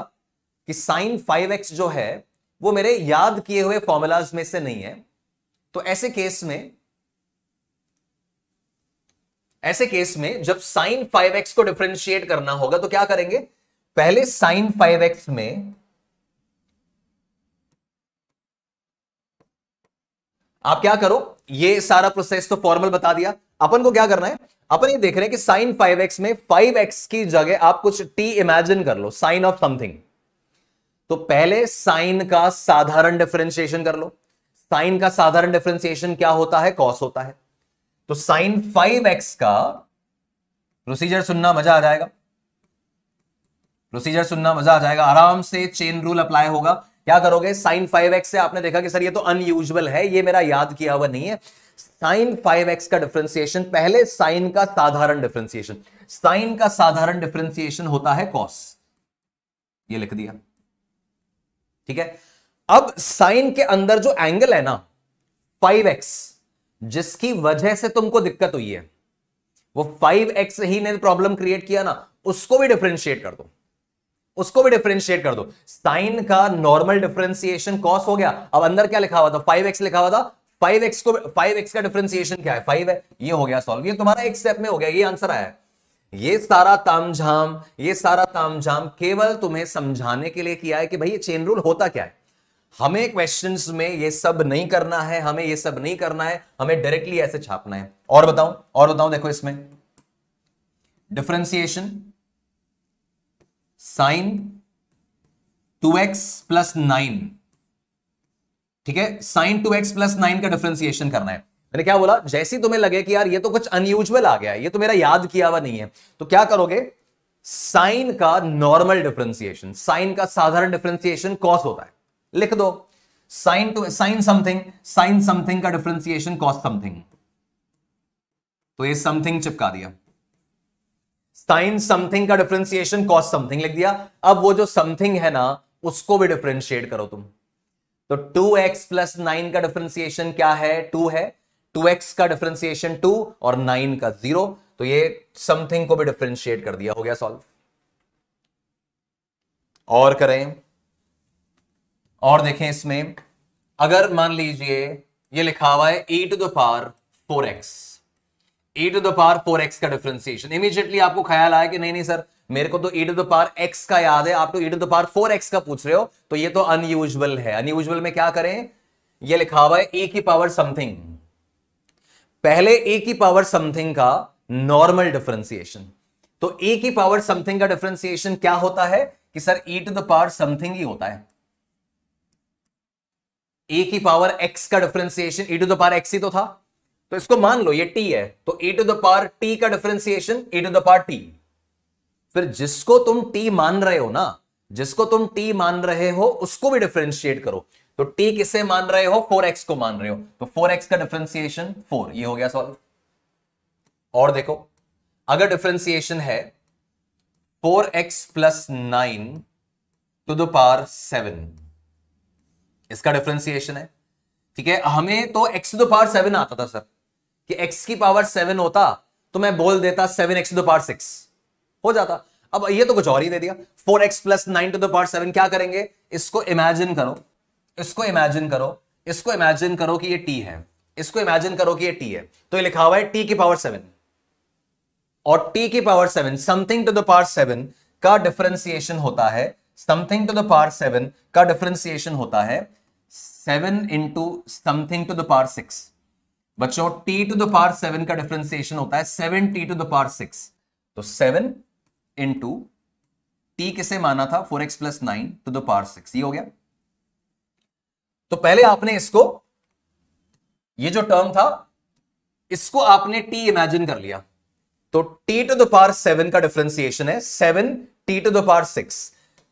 कि साइन 5x जो है वो मेरे याद किए हुए फॉर्मूलाज में से नहीं है, तो ऐसे केस में जब साइन 5x को डिफरेंशिएट करना होगा तो क्या करेंगे, पहले साइन 5x में आप क्या करो, ये सारा प्रोसेस तो फॉर्मल बता दिया, अपन को क्या करना है, अपन ये देख रहे हैं कि साइन 5x में 5x की जगह आप कुछ t इमेजिन कर लो, साइन ऑफ समथिंग। तो पहले साइन का साधारण डिफरेंशिएशन कर लो। साइन का साधारण डिफरेंशिएशन क्या होता है, कॉस होता है। तो साइन 5x का प्रोसीजर सुनना मजा आ जाएगा, प्रोसीजर सुनना मजा आ जाएगा, आराम से चेन रूल अप्लाई होगा। क्या करोगे, साइन 5x से आपने देखा कि सर ये तो अनयूजुअल है, ये मेरा याद किया हुआ नहीं है। साइन 5x का डिफरेंशिएशन, पहले साइन का साधारण डिफरेंशिएशन, साइन का साधारण डिफरेंशिएशन होता है कॉस, ये लिख दिया, ठीक है। अब साइन के अंदर जो एंगल है ना 5x, जिसकी वजह से तुमको दिक्कत हुई है, वो 5x ही ने प्रॉब्लम क्रिएट किया ना, उसको भी डिफरेंशिएट कर दो, उसको भी डिफरेंशिएट कर दो। साइन का नॉर्मल डिफरेंशिएशन कॉस हो गया। अब अंदर क्या लिखा हुआ था, 5x लिखा हुआ था, 5x का डिफरेंशिएशन क्या है, 5 है, ये हो गया सॉल्व, ये तुम्हारा एक स्टेप में हो गया, ये आंसर आया है। ये सारा तामझाम, ये सारा तामझाम केवल तुम्हें समझाने के लिए किया है कि भाई ये चेन रूल होता क्या है। हमें क्वेश्चंस में ये सब नहीं करना है, हमें ये सब नहीं करना है, हमें डायरेक्टली ऐसे छापना है। और बताऊं, और बताऊं, देखो इसमें डिफरेंशिएशन साइन 2x प्लस 9, ठीक है, साइन 2x प्लस 9 का डिफरेंशिएशन करना है। मैंने क्या बोला, जैसे ही तुम्हें लगे कि यार ये तो कुछ अनयूजुअल आ गया है, ये तो मेरा याद किया हुआ नहीं है, तो क्या करोगे, साइन का नॉर्मल डिफरेंशिएशन, साइन का साधारण डिफरेंशिएशन कॉस होता है, लिख दो साइन समथिंग का डिफरेंशिएशन कॉस समथिंग, तो ये समथिंग चिपका दिया, साइन समथिंग का डिफरेंशिएशन कॉस समथिंग लिख दिया। अब वो जो समथिंग है ना उसको भी डिफरेंशिएट करो तुम। तो 2x प्लस 9 का डिफरेंशिएशन क्या है, 2 है, 2x का डिफरेंशिएशन 2 और 9 का 0, तो ये समथिंग को भी डिफरेंशिएट कर दिया, हो गया सॉल्व। और करें, और देखें इसमें, अगर मान लीजिए ये लिखा हुआ है e to the power 4x, e to the power 4x का डिफरेंशिएशन, इमीडिएटली आपको ख्याल आया कि नहीं नहीं सर मेरे को तो e to the power x का याद है, आप तो e to the power 4x का पूछ रहे हो, तो ये तो अनयूजुअल है। अनयूजुअल में क्या करें, ये लिखा हुआ है e की पावर समथिंग, पहले e की पावर समथिंग का नॉर्मल डिफरेंशिएशन। तो e की पावर समथिंग का डिफरेंशिएशन क्या होता है कि sir e to the power something ही होता है। e की पावर x का differentiation e to the power x ही तो था, तो इसको मान लो ये t है, तो e to the power t का differentiation e to the power t। फिर जिसको तुम t मान रहे हो ना, जिसको तुम t मान रहे हो उसको भी डिफरेंशिएट करो। तो t किसे मान रहे हो, 4x को मान रहे हो, तो 4x का डिफरेंशिएशन 4, ये हो गया सॉल्व। और देखो, अगर डिफरेंशिएशन है 4x plus 9 to the power 7, इसका डिफरेंशिएशन है, ठीक है। हमें तो x टू द पावर 7 आता था सर, कि x की पावर 7 होता तो मैं बोल देता 7x टू द पावर 6 हो जाता। अब ये तो कुछ और ही दे दिया, 4x plus 9 to the power 7। क्या करेंगे, इसको इमेजिन करो, इसको इमेजिन करो, इसको इमेजिन करो कि ये t है, इसको इमेजिन करो कि ये t है, तो ये लिखा हुआ है t की पावर 7, और t की power 7 something to the power 7 का डिफरेंशिएशन होता है, समथिंग टू द पावर 7 का डिफरेंशिएशन होता है 7 into something to the power 6। बच्चों t टू द पावर 7 का डिफरेंशिएशन होता है 7t टू द पावर 6, तो 7 इंटू t किसे माना था, 4x plus 9 to the power 6, ये हो गया। तो पहले आपने इसको, ये जो टर्म था इसको आपने t इमेजिन कर लिया, तो t टू द पावर 7 का डिफरेंशिएशन है 7t टू द पावर 6।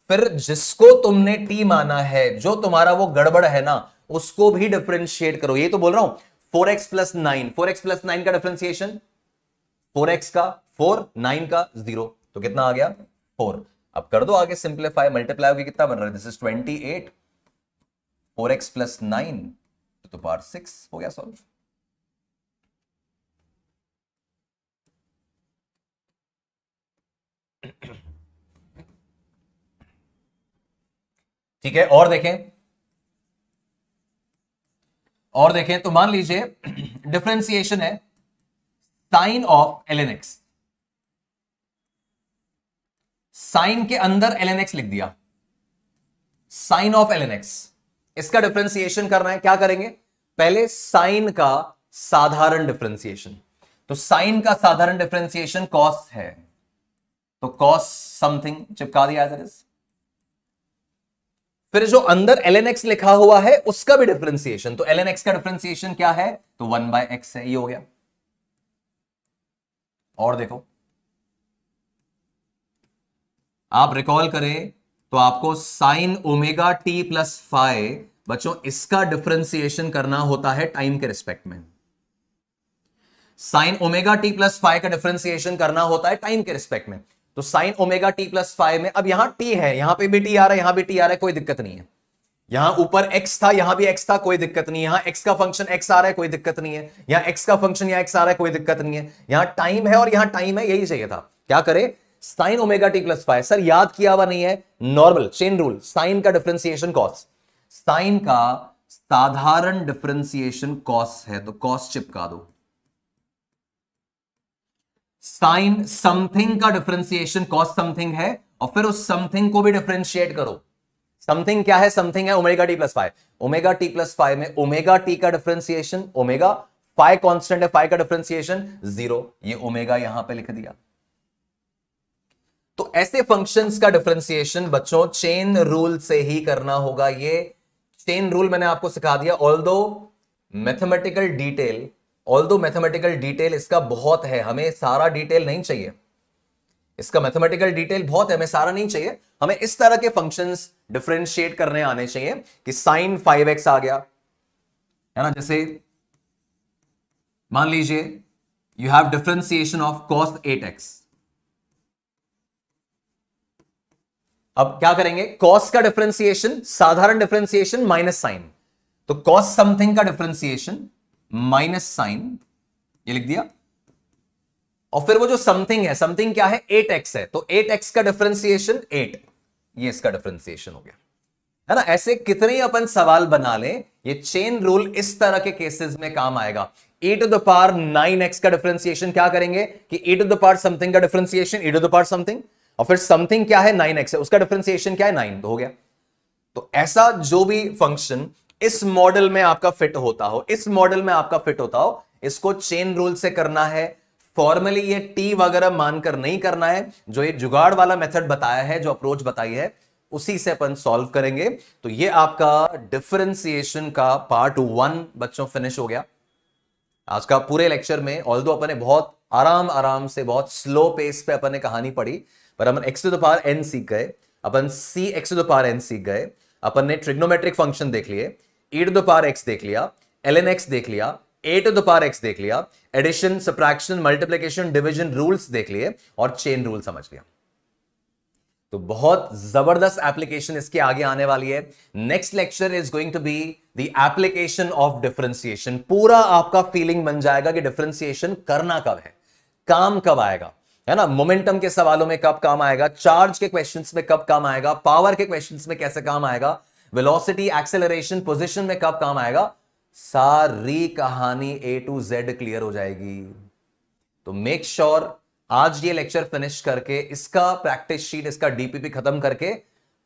फिर जिसको तुमने t माना है, जो तुम्हारा वो गड़बड़ है ना, उसको भी डिफरेंशिएट करो। ये तो बोल रहा हूं 4x प्लस 9, 4x प्लस 9 का डिफरेंशिएशन 4x का 4, 9 का 0, तो कितना आ गया 4। अब कर दो आगे सिंप्लीफाई, मल्टीप्लाई होगी, कितना बन रहा है, this is 28, 4x plus 9 to the power 6, हो गया सॉल्व। ठीक है, और देखें, और देखें, तो मान लीजिए डिफरेंशिएशन है sine of ln x, sine के अंदर ln x लिख दिया, साइन ऑफ ln x, इसका डिफरेंशिएशन करना है, क्या करेंगे, पहले साइन का साधारण डिफरेंशिएशन, तो साइन का साधारण डिफरेंशिएशन कॉस है, तो कॉस समथिंग चिपका दिया एज इट इज। फिर जो अंदर ln x लिखा हुआ है उसका भी डिफरेंशिएशन, तो ln x का डिफरेंशिएशन क्या है, तो 1/x है, ये हो गया। और देखो आप रिकॉल करें तो आपको sine omega T plus five, बच्चों इसका डिफरेंशिएशन करना होता है टाइम के रिस्पेक्ट में। Sine omega T plus five का डिफरेंशिएशन करना होता है टाइम के रिस्पेक्ट में। तो sine omega T plus five में अब यहां टी है, यहां पे भी टी आ रहा है, यहां भी टी आ रहा है, कोई दिक्कत नहीं है। यहां ऊपर x था, यहां भी x था, कोई दिक्कत नहीं है। यहां x का फंक्शन x आ रहा है, कोई दिक्कत नहीं है। यहां x का फंक्शन यहां x आ रहा है, कोई दिक्कत नहीं है। यहां टाइम है और यहां टाइम है, यही चाहिए था। क्या करे, sine omega T plus five, sir याद किया हुआ नहीं है, नॉर्मल चेन रूल, साइन का डिफरेंशिएशन कॉस, साइन का साधारण डिफरेंशिएशन कॉस है, तो कॉस चिपका दो। साइन समथिंग का डिफरेंशिएशन कॉस समथिंग है, और फिर उस समथिंग को भी डिफरेंशिएट करो। समथिंग क्या है, समथिंग है omega T plus five. Omega T plus five में ओमेगा टी का डिफरेंशिएशन ओमेगा, फाइव कांस्टेंट है, फाइव का डिफरेंशिएशन 0, ये ओमेगा यहां पे लिख दिया। तो ऐसे फंक्शंस का डिफरेंशिएशन बच्चों चेन रूल से ही करना होगा। ये चेन रूल मैंने आपको सिखा दिया। ऑल्दो मैथमेटिकल डिटेल इसका बहुत है, हमें सारा डिटेल नहीं चाहिए, इसका मैथमेटिकल डिटेल बहुत है, हमें सारा नहीं चाहिए। हमें इस तरह के फंक्शंस डिफरेंशिएट करने आने चाहिए कि साइन 5x आ गया है ना, जैसे मान लीजिए you have differentiation of cos 8x। अब क्या करेंगे, cos का डिफरेंशिएशन साधारण डिफरेंशिएशन माइनस साइन, तो cos समथिंग का डिफरेंशिएशन माइनस साइन, ये लिख दिया। और फिर वो जो समथिंग है, समथिंग क्या है, 8x है, तो 8x का डिफरेंशिएशन 8, ये इसका डिफरेंशिएशन हो गया, है ना। ऐसे कितने ही अपन सवाल बना लें, ये चेन रूल इस तरह के केसेस में काम आएगा। e to the power 9x का डिफरेंशिएशन क्या करेंगे कि e to the power something का differentiation e to the power something, और फिर समथिंग क्या है 9x है, उसका डिफरेंशिएशन क्या है 9, तो हो गया। तो ऐसा जो भी फंक्शन इस मॉडल में आपका फिट होता हो, इस मॉडल में आपका फिट होता हो, इसको चेन रूल से करना है। फॉर्मली ये टी वगैरह मानकर नहीं करना है, जो ये जुगाड़ वाला मेथड बताया है, जो अप्रोच बताई है, उसी से अपन सॉल्व करेंगे। तो ये आपका डिफरेंशिएशन का पार्ट 1 बच्चों फिनिश हो गया। आज का पूरे लेक्चर में ऑल्दो अपन ने बहुत आराम से, बहुत स्लो पेस पे अपन ने कहानी पढ़ी, पर अपन x to the power n सीख गए, अपन c x to the power n सीख गए, अपन ने ट्रिग्नोमेट्रिक फंक्शन देख लिए, e to the power x देख लिया, ln x देख लिया, a to the power x देख लिया, addition, subtraction, multiplication, division rules देख लिए, और चेन रूल समझ लिया। तो बहुत जबरदस्त एप्लीकेशन इसके आगे आने वाली है। Next lecture is going to be the application of differentiation. पूरा आपका फीलिंग बन जाएगा कि डिफरेंशिएशन करना कब है, काम कब आएगा, है ना। मोमेंटम के सवालों में कब काम आएगा, चार्ज के क्वेश्चंस में कब काम आएगा, पावर के क्वेश्चंस में कैसे काम आएगा, वेलोसिटी, एक्सेलरेशन, पोजीशन में कब काम आएगा, सारी कहानी A to Z क्लियर हो जाएगी। तो मेक श्योर आज ये लेक्चर फिनिश करके, इसका प्रैक्टिस शीट, इसका डीपीपी खत्म करके,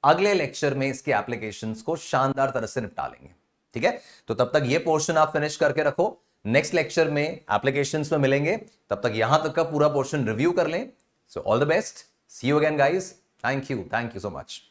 अगले लेक्चर में इसके एप्लीकेशंस को शानदार तरह से निपटा लेंगे, ठीक है। तो तब तक ये पोर्शन आप फिनिश करके रखो, नेक्स्ट लेक्चर में एप्लीकेशंस में मिलेंगे, तब तक यहां तक का पूरा पोर्शन रिव्यू कर लें। So all the best, see you again guys, thank you so much.